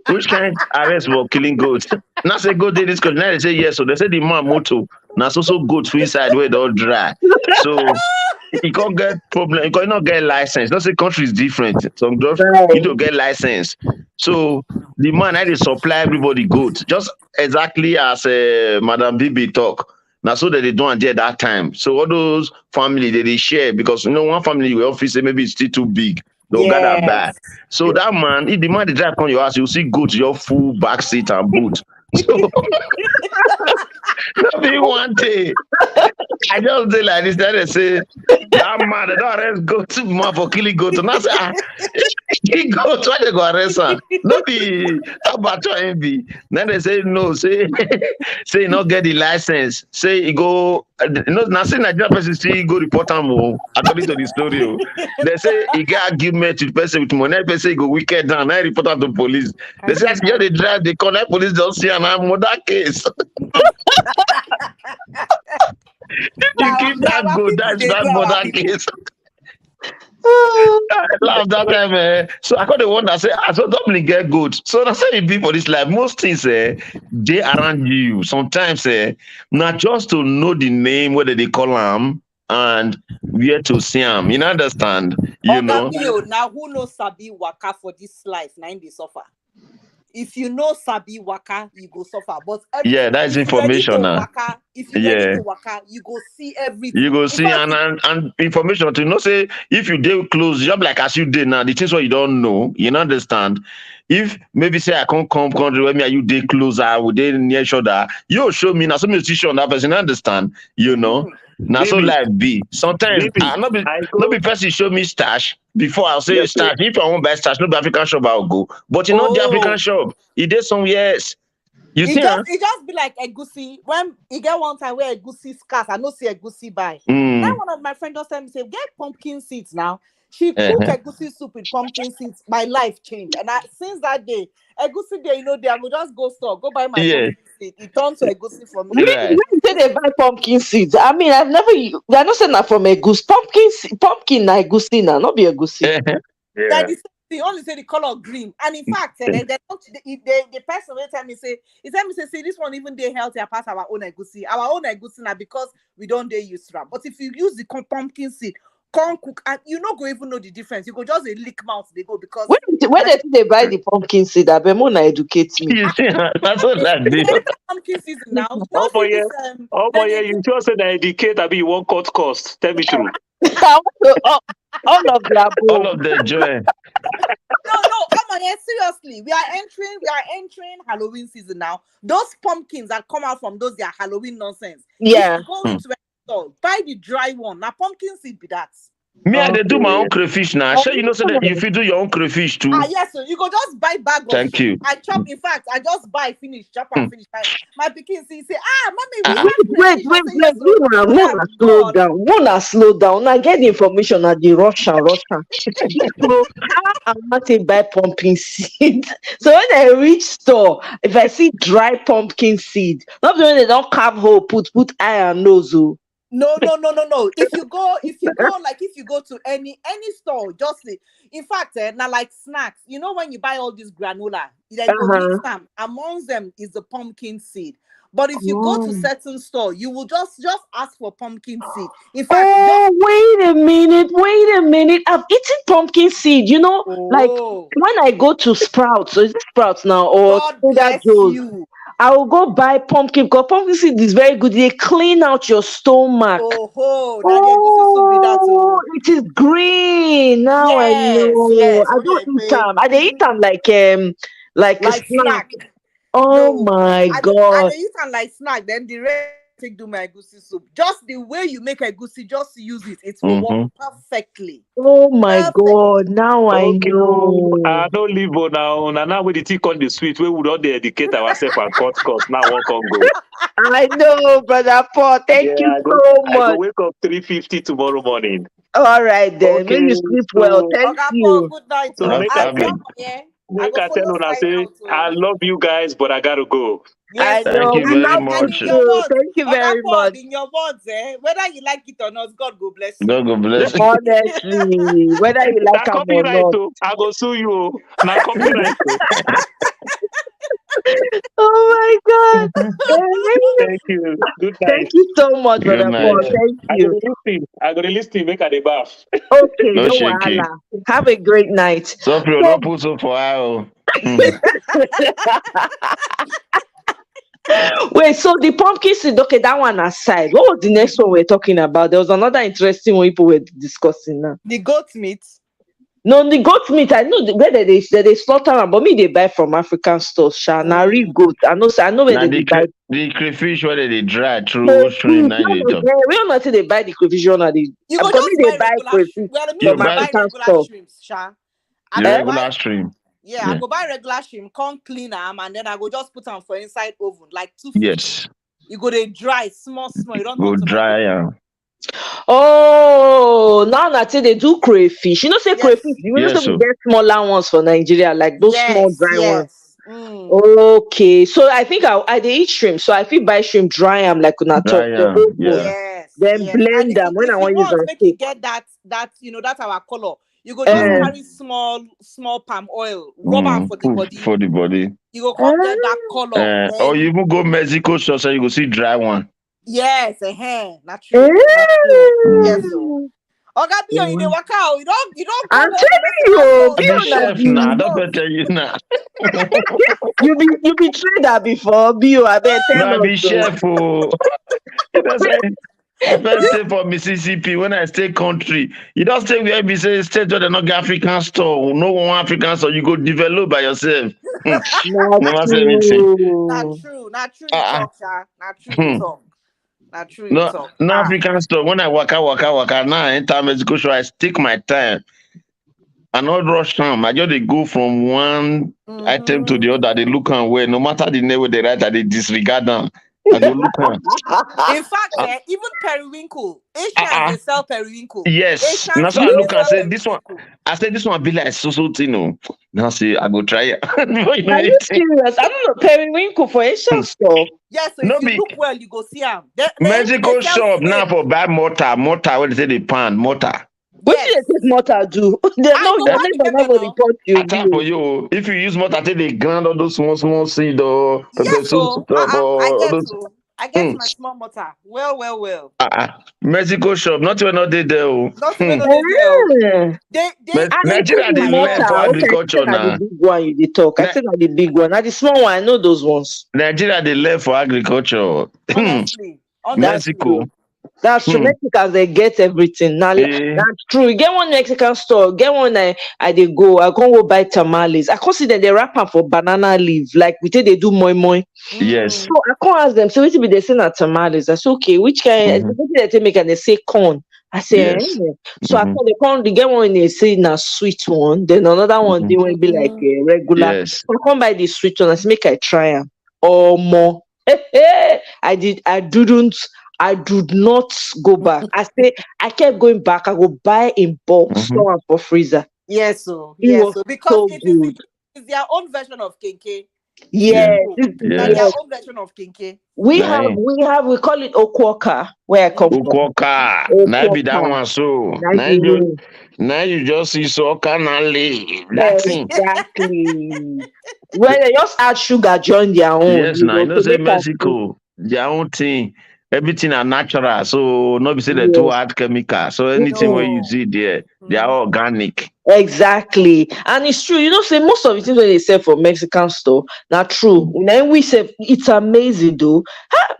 which kind arrest for killing goat? Now say goat did this country. Now they say yes. So they say the man moto. Now so goat for inside where they all dry. So you can't get problem. You cannot get license. Not say country is different. Some just need Right. to get license. So the man had to supply everybody goods, just exactly as Madam Bibi talk. Now so that they don't at that time. So all those family they share because one family will office say maybe it's still too big. They'll gather buy. Yes. So that man, if the man they drive on your house, you'll see goods, your full back seat and boot. So that be one day. I just say like this, then they say that man, they don't arrest goat man for killing goat. And I say, he goat, why they go arrest him? No be about to envy. Then they say no, say say he not get the license. Say he go now say Nigerian person still go report him according to the story. They say he get argument with person with money, person he go wicked down, now he report am to police. They Can say you as you they imagine? drive, they connect police don't see and I'm on that case. You Now, keep now that our go, people that's they do that our murder people. case. I laugh that time, eh. So I got the one that say, I saw Dublin get good. So that's how it be for this life. Most things, they around you. Sometimes, not just to know the name, whether they call them, and where to see them. You know, understand? You Oga know? Pio, now who knows Sabi Waka for this life? Nine they suffer. If you know Sabi Waka, you go suffer. But Yeah, everything, that's if you ready to information now. Waka, if you ready Yeah. to Waka, you go see You everything. go In see fact, and information to say if you deal close, just like as you did now, the things what you don't know, you know, understand. If maybe say I can't come country where me and you day closer, we day near each other, you show me now some musician that person understand, you know. Now so Baby, like be sometimes baby, I not be I not go. be person show me stash before I'll say Yes, sir. stash. If I want buy stash, no be African shop I'll go. But you know the African oh, shop, it did somewhere else. You it see, just huh? it just be like Egusi. When you get one time where Egusi scarce, I no see Egusi buy. Now Mm, one of my friends just tell me say get pumpkin seeds now. She cook uh-huh. Egusi soup with pumpkin seeds. My life changed, and since that day, Egusi day, I will just go store, go buy my Yeah, pumpkin seed. It turns to Egusi for Where me. right. where did they buy pumpkin seeds? I mean, I've never. I not say that from a goose. Pumpkin na egusi na, not be egusi. Uh-huh. That Yeah. the same thing, only say the color green. And in fact, they don't the person will tell me say, he tell me say, see, this one even they healthier past our own egusi. Our own egusi now because we don't they use ram. But if you use the pumpkin seed, corn cook, and you not go even know the difference. You go just a lick mouth they go because Where did they buy the pumpkin seed? I bet Mona educate me. You see, huh? That's what that it's deal. enter pumpkin season now. You Oh don't see boy, this oh then boy, they you just said that educate. I be one cut cost. Tell me true. I want to, all of the All above. of the joy. no, come on, yeah, seriously. We are entering Halloween season now. Those pumpkins that come out from those their Halloween nonsense. If Yeah. you go Hmm. into a store, buy the dry one. Now pumpkin seed be that. Me, I dey do my Okay. own crayfish now. Oh, Sure, you know, so that you fit do your own crayfish too. Yes, so you go just buy bag of Thank soup. you. I chop, in fact, I just buy finish, chop and Hmm. finish. My pikin see, say, mommy, we Ah, Wait, have wait, crayfish. I wait, say, wait. yes, so say, Mona, slow God. down. Mona, slow down. Now get the information at the Russian, Russian. So how I want to buy pumpkin seed. So when I reach store, if I see dry pumpkin seed, not the one they don't carve hole, put eye and nose. Oh. No. If you go to any store, just say, in fact, now like snacks, when you buy all this granola, then you go mix Uh-huh. them. Amongst them is the pumpkin seed. But if you go to Oh. certain store, you will just ask for pumpkin seed. In fact, just Oh, wait a minute, wait a minute. I've eaten pumpkin seed, like oh, when I go to Sprouts, so is it Sprouts now or God Trader bless Joe's? you. I will go buy pumpkin because pumpkin seed is very good. They clean out your stomach. Oh ho, now the egusi soup be that Oh, oh. it is green. Now I know. Yes. I Only don't I eat pay them. I dey eat them like a like snack. snack. Oh No, my I God. dey eat am like snack. Then the rest take do my egusi soup. Just the way you make egusi, just use it. It will work perfectly. Oh my Perfectly. God! Now I Okay, I know. don't live on now with the tick on the street, we would not dedicate ourselves and cut cost. Now one can go. I know, brother Paul. Thank Yeah, you so I go much. wake up 3:50 tomorrow morning. All right then. May Okay, you sleep well. so Thank Oga Paul, you. good night. so No Oh. make I I tell drop problem. here. I make go I tell follow una sign say out. I Oh. love you guys, but I gotta go. I Yes, Thank know. so you We very love and you in much. your too. words, Thank you Oga very Paul, much. in your words, whether you like it or not, God will bless you. God bless you. Honestly, whether you like Now them or copyright not. too. I go sue you. Now copyright too. Oh my God. Thank you. Good Thank night. you so much, Good brother night. Paul. Thank I go you. to listen. I go to listen. Make a the bath. Okay, No no shaking. wahala. Have a great night. So if you So, not put so for how. wait, so the pumpkin seed, okay, that one aside. What was the next one we're talking about? There was another interesting one people were discussing now. The goat meat. No, the goat meat, I know where they slaughter am, but me they buy from African stores. Sha, na real goat. I know where Now they buy the crayfish where they dry through stream crayfish. now they talk. We don't know say they buy the crayfish one You go because me just they buy buy regular. crayfish Well, me, You I from go buy buy African regular store. shrimps, Sha. I the go Eh? buy. regular stream. Yeah, I Yeah. go buy regular shrimp, come clean them, and then I go just put them for inside oven, like 250. Yes. You go they dry, small, small. You don't Go turn to dry. Oh, now that say they do crayfish. You know, say yes, crayfish. You know, say Yes, we so get smaller ones for Nigeria, like those small yes, dry ones. yes. Okay, so I think I dey eat shrimp, so I feel buy shrimp dry am like una talk dry. the whole bone, Yeah. Yes, then yes. And blend if them you when I if you want use want am make you cook. get that that our color, you go just Eh, carry small palm oil, rub am for the Poof body. for the body. You go come get that eh, color. Or you Then even go Mexico shop so you go see dry one. yes, not eh. true, not true. Yes, Mm. so. Oga Bio, you dey waka out. You don't go I'm where the telling Mexican you, stores I be be they una chef close. now. They be Don't close. tell you now. you be trader before, Bio. I bet No, tell I us be so. chef. Oh. You know, say, I first stay for Mississippi when I stay country. You don't stay where be say state where they not get African store. No one African store. You go develop by yourself. Not Never say anything. true. Not true. You Uh-uh. talk, sha. Not true. You Hmm. talk. Not true. You No, talk. no Ah. African store. When I waka. Now I enter Mexico shop, I take my time. I not rush am. I just dey go from one item to the other. They look am well. No matter the name wey they write, I dey disregard am. I go look am. In fact, Ah, even periwinkle, Asians ah. they sell periwinkle. Yes. Now Asians so I too they look and sell say this one. periwinkle. I say this one be like so thing. Oh. Now say I go try it. Before you know Are you anything. serious? I don't know periwinkle for Asian stuff. Yeah, so if No you be look well, you go see them. They even they Mexico sell shop now snake. for buy mortar. When they say the pan mortar. What did Yes, they take mortar do? They I know go your Eh? buy the neighbor pepper never now. report I you, tell for Bio. you, oh, if you use mortar, take the ground all those small seed or pepper Yes, soup so stuff I or all get those. to I get Hmm. my small motor. Well. Mexico shop, not even not they there. Oh. Not even Hmm. though they do. Eh. They Ah, you even say Nigeria the they like learn for mortar. Okay, I say agriculture na the now. big one you dey talk. I say na the big one. Na the small one, I know those ones. Nigeria they learn for agriculture. Hmm. honestly, That's honestly. Mexico. true. That's true. Hmm. Mexicans they get everything. Now Eh. that's true. You get one Mexican store, get one I they go. I can't go buy tamales. I can't see that they wrap am for banana leaf, like we take they do moi moi. Yes. So I can't ask them. So what be they say na tamales? I say okay, which kind? Mhm. What they take make and they say corn. I say eh. Yes. So I Mhm. thought the corn. They get one they say na sweet one. Then another one they Mhm. will be like regular. Yes. So I come buy the sweet one. I say make I try am or more. I did. I did not go back. I say I kept going back. I go buy in bulk, Mhm. store am for freezer. It Yes, was so because so it is good. it's their own version of kenke. Yes, Yeah. Simple. Now their yes. Yes. own version of kenke. We have, Nice. we call it okwoka where I come from. Ukoka. Now be that Okwoka. one so. That's the name. Now you just see so canally. That thing. Exactly. When they just add sugar, join their own, Yes, now you know to say make us sweet. Mexico, their own thing, everything are natural. So not be say they too Yes. add chemical. So anything where you No. see there, they are Mhm. organic. Exactly. And it's true. Say most of the things when they sell for Mexican store, not true. Then we say it's amazing though.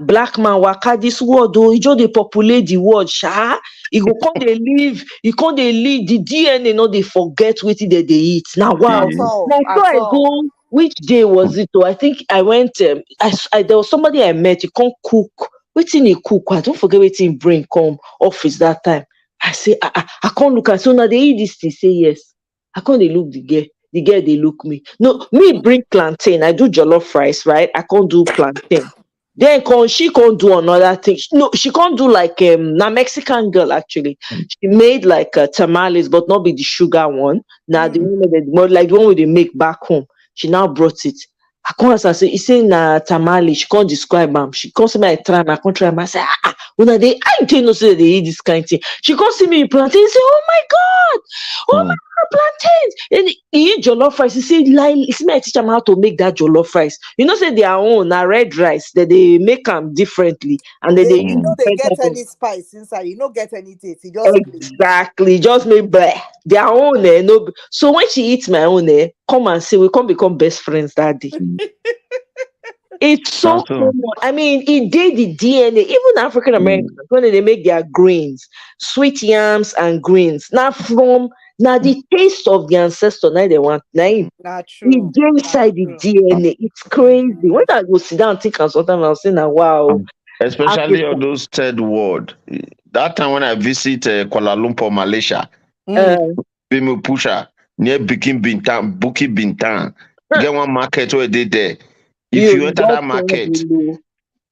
Black man waka this world though, he just dey populate the world. Sha. He go come they live, he come they live, the DNA no they forget what they eat. Now wow. At Eh, all. Now so At I all. go, which day was it though? I think I went there was somebody I met, he can't cook wetin he cook, I don't forget wetin he bring come office that time. I say, I can't look at, so now they eat this thing, say yes. I can't they look the girl they look me. No, me bring plantain, I do jollof rice, right? I can't do plantain. Then she can't do another thing. No, she can't do like na Mexican girl actually. She made like tamales, but not be the sugar one. Now the one that more like the one they make back home. She now brought it. I can't ask her, say, he say na tamale. She can't describe them. She can't see me, I try, I can't try. I say, when they, I didn't know say they eat this kind of thing. She can't see me in plantain. Say, oh my god, oh my Mm. god, plantains. And he eat jollof rice. He say, like, see me, I teach them how to make that jollof rice. You know, say their own na red rice that they make them differently, and then they use You know Mm. they different get type of any spice inside. You don't get any taste. It's just plain. exactly just make bleh. Their own no. So when she eats my own come and say we can't become best friends that day. It's so And so, common. I mean, it did the DNA. Even African Americans, mm, when they make their greens, sweet yams and greens, now from now the taste of the ancestor, now they want now it Not true. Not inside the true. DNA. It's crazy. When I go sit down and think and sometimes I'll say now, wow, especially Africa. all those third world. That time when I visit Kuala Lumpur, Malaysia, Mm. Uh, Bimu Pusha, near Bukit Bintang, get one market where they there. If you you enter don't that travel market, low.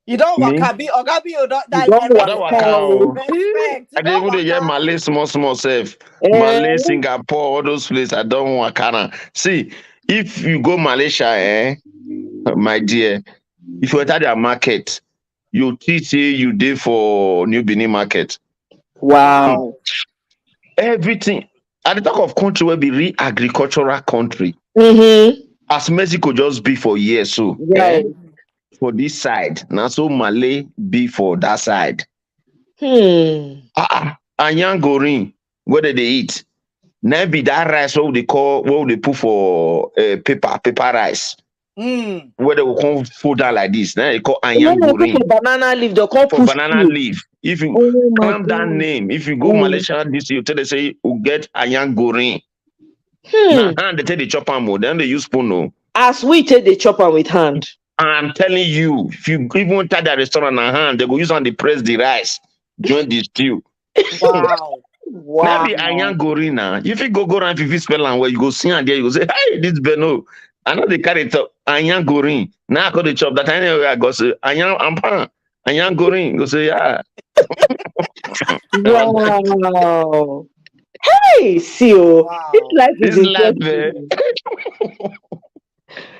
You don't me, wakabi, ogabi, you don't You that don't I walk don't respect. waka out. oh. Respect. You I didn't don't even hear waka. Malay small self. Eh, Malay, Singapore, all those places. I don't waka now. See, if you go Malaysia, my dear, if you enter their market, you think say you dey for New Benin market. Hmm. wow. Everything. At the talk of country will be real agricultural country. Mm-hmm. As Mexico just be for years, so Right. for this side. Now so Malay be for that side. Hmm. And young gorin, what did they eat? Now be that rice what they call what they put for paper rice. Mm. Where they will come fold down like this. Now they call When anyang they put gorin a banana leaf, they can't for push banana you. leaf. If you Oh my climb that god. name, if you go Mm. Malaysia this you tell they say you get anyang gorin. Now Hmm. hand they take the chopper mode, then they use spoon. Oh. As we take the chopper with hand. I'm telling you, if you even enter that restaurant and hand, they go use on the press the rice, join the stew. Wow. Now Wow. be Anyan Gorina. If you go around, if you spell and where you go see and there, you go say, hey, this Beno. I know they carry it up. Anyan Gorin. Now I got the chop that anyway I go say, Anyan Ampan. Anyan Gorin. Go say, yeah. Wow. Hey, see, oh, this Wow. life is This life, interesting.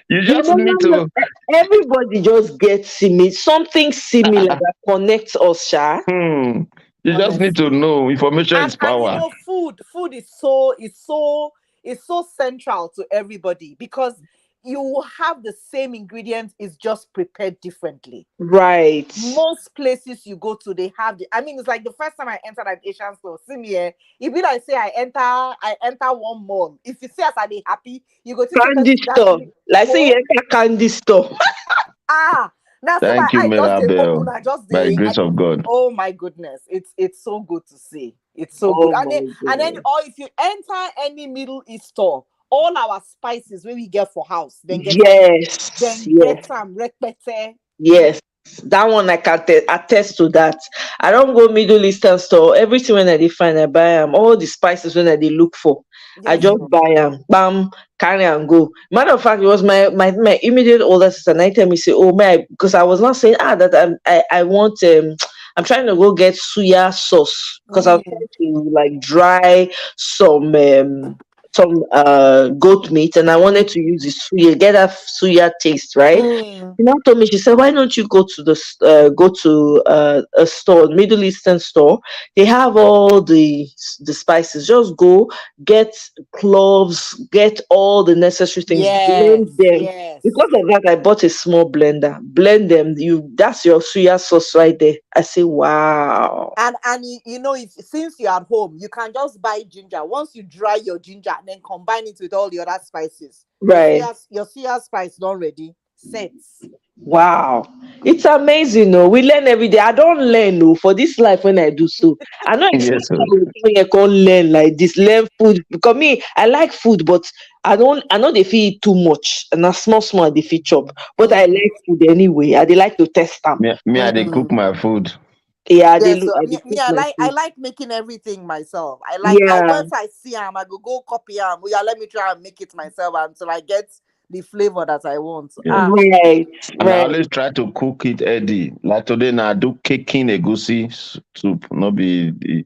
you You just know, need no, to. everybody just gets something similar that connects us, Sha. You just need to Honestly. know. Information is And you power. know, food is so central to everybody because you have the same ingredients, it's just prepared differently. Right. Most places you go to, they have the. I mean, it's like the first time I entered an Asian store. See me here. If you like say I enter one mall. If you see us are they happy, you go to the Candy person that store. Like say you oh enter candy store. now so my Thank you, eye just they Mirabel. open. I just By the they I grace mean, of God. oh my goodness, it's so good to see. It's so good. Oh And then my or if you enter any Middle East store, all our spices where we get for house, yes, then get yes. some repete. Yes, that one I can attest to that. I don't go Middle Eastern store. Everything when I dey find, I buy them. All the spices when I dey look for, I Yes, just so. buy them. Bam, carry and go. Matter of fact, it was my immediate older sister. And I tell me say, oh my, because I was not saying that I want I'm trying to go get suya sauce because I was Mm, trying to like dry some goat meat and I wanted to use the suya, get that suya taste, right? mm. She now told me, she said, why don't you go to a store, Middle Eastern store? They have all the spices. Just go, get cloves, get all the necessary things, Yes, blend them. yes. Because of that, I bought a small blender. Blend them. That's your suya sauce right there. I say, wow. And you know, if since you're at home, you can just buy ginger. Once you dry your ginger and then combine it with all the other spices, Right. your suya spice not ready. Sets. Wow. It's amazing, no. We learn every day. I don't learn no for this life when I do so. I know expect Yes, sir. I can learn like this, learn food. Because me, I like food, but I know they feed too much and a small they feed chop. But I Mm, like food anyway. I they like to test them. Me, I dey cook mm. my food. Yeah, they Yeah, look so I me, they me, cook my I food. like making everything myself. I Yeah. once I see them, I go copy them. Oh, yeah, let me try and make it myself until I get the flavor that I want. Yeah. Ah, Right. And I Right. always try to cook it early. Like today now, I do caking egusi soup, not be the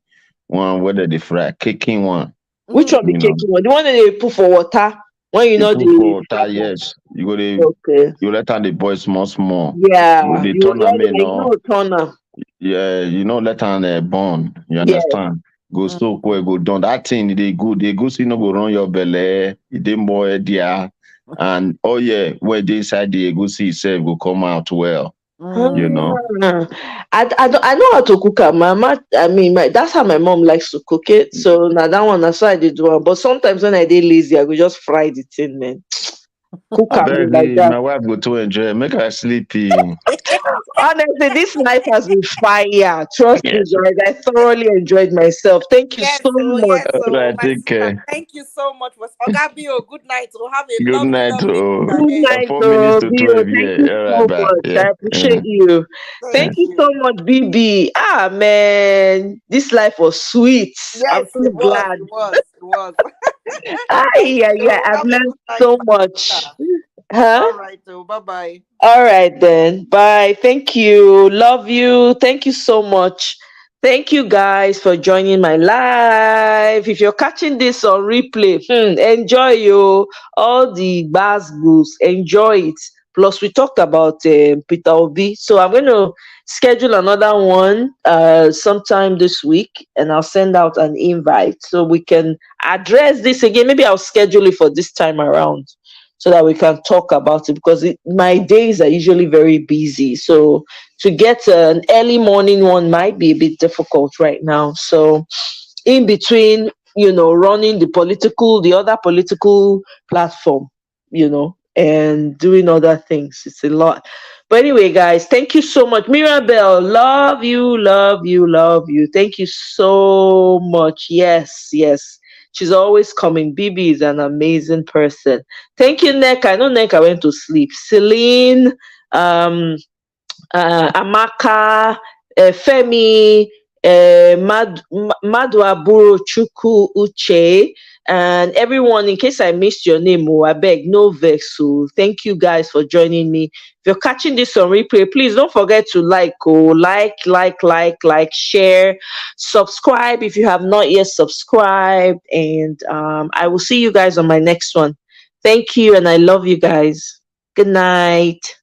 one whether they fry. Caking one, Which one be you know. mm, cake one? The one that they put for water when you You know put the for fry water, am. yes. You go to Okay. you let out the boil small, small. You go Yeah. the You turn let am it in, like no toner. yeah, let on burn. You Yes. understand? Go mm, soak where go down. That thing they good. The goosey no go run your belly. It dey more there. And oh yeah, where they inside the goosey itself will come out well. You mm. know. I know how to cook am. I mean, that's how my mom likes to cook it. So now that one, that's why I did do am. But sometimes when I did lazy, I could just fry the thing, man. Cook I am beg like you, that. my wife go to enjoy. Make her sleepy. Honestly, this night has been fire. Trust Yeah. me, guys. I thoroughly enjoyed myself. Thank you so much. Yes, so Right, my take sister, care. thank you so much for Ogabio. Good night. So have a Good lovely, night. lovely week Oh, Good ahead. night, 4 minutes to Bio. 12. Thank Yeah. you All right, so bye. much. Yeah. I Yeah. appreciate you. Yeah. Thank Thank you so you. much, BB. Ah, man. This life was sweet. I'm Yes, so it was. glad. It was. It was. Ah, Thank yeah, yeah. you. I've Have a learned good night, so my much. sister. Huh? All right, so bye bye. All right then. Bye. Thank you. Love you. Thank you so much. Thank you guys for joining my live. If you're catching this on replay, enjoy you all the buzz boost. Enjoy it. Plus, we talked about Peter Obi, so I'm going to schedule another one sometime this week, and I'll send out an invite so we can address this again. Maybe I'll schedule it for this time around so that we can talk about it because my days are usually very busy. So to get an early morning one might be a bit difficult right now. So in between, running the other political platform, and doing other things, it's a lot. But anyway, guys, thank you so much. Mirabelle, love you, love you, love you. Thank you so much. Yes, yes. She's always coming. Bibi is an amazing person. Thank you, Neck. I know Neck, I went to sleep. Celine, um, Amaka, Femi, Maduaburo Chuku Uche, and everyone. In case I missed your name, I beg, no vex. So thank you guys for joining me. If you're catching this on replay, please don't forget to like, share, subscribe if you have not yet subscribed, and I will see you guys on my next one. Thank you, and I love you guys. Good night.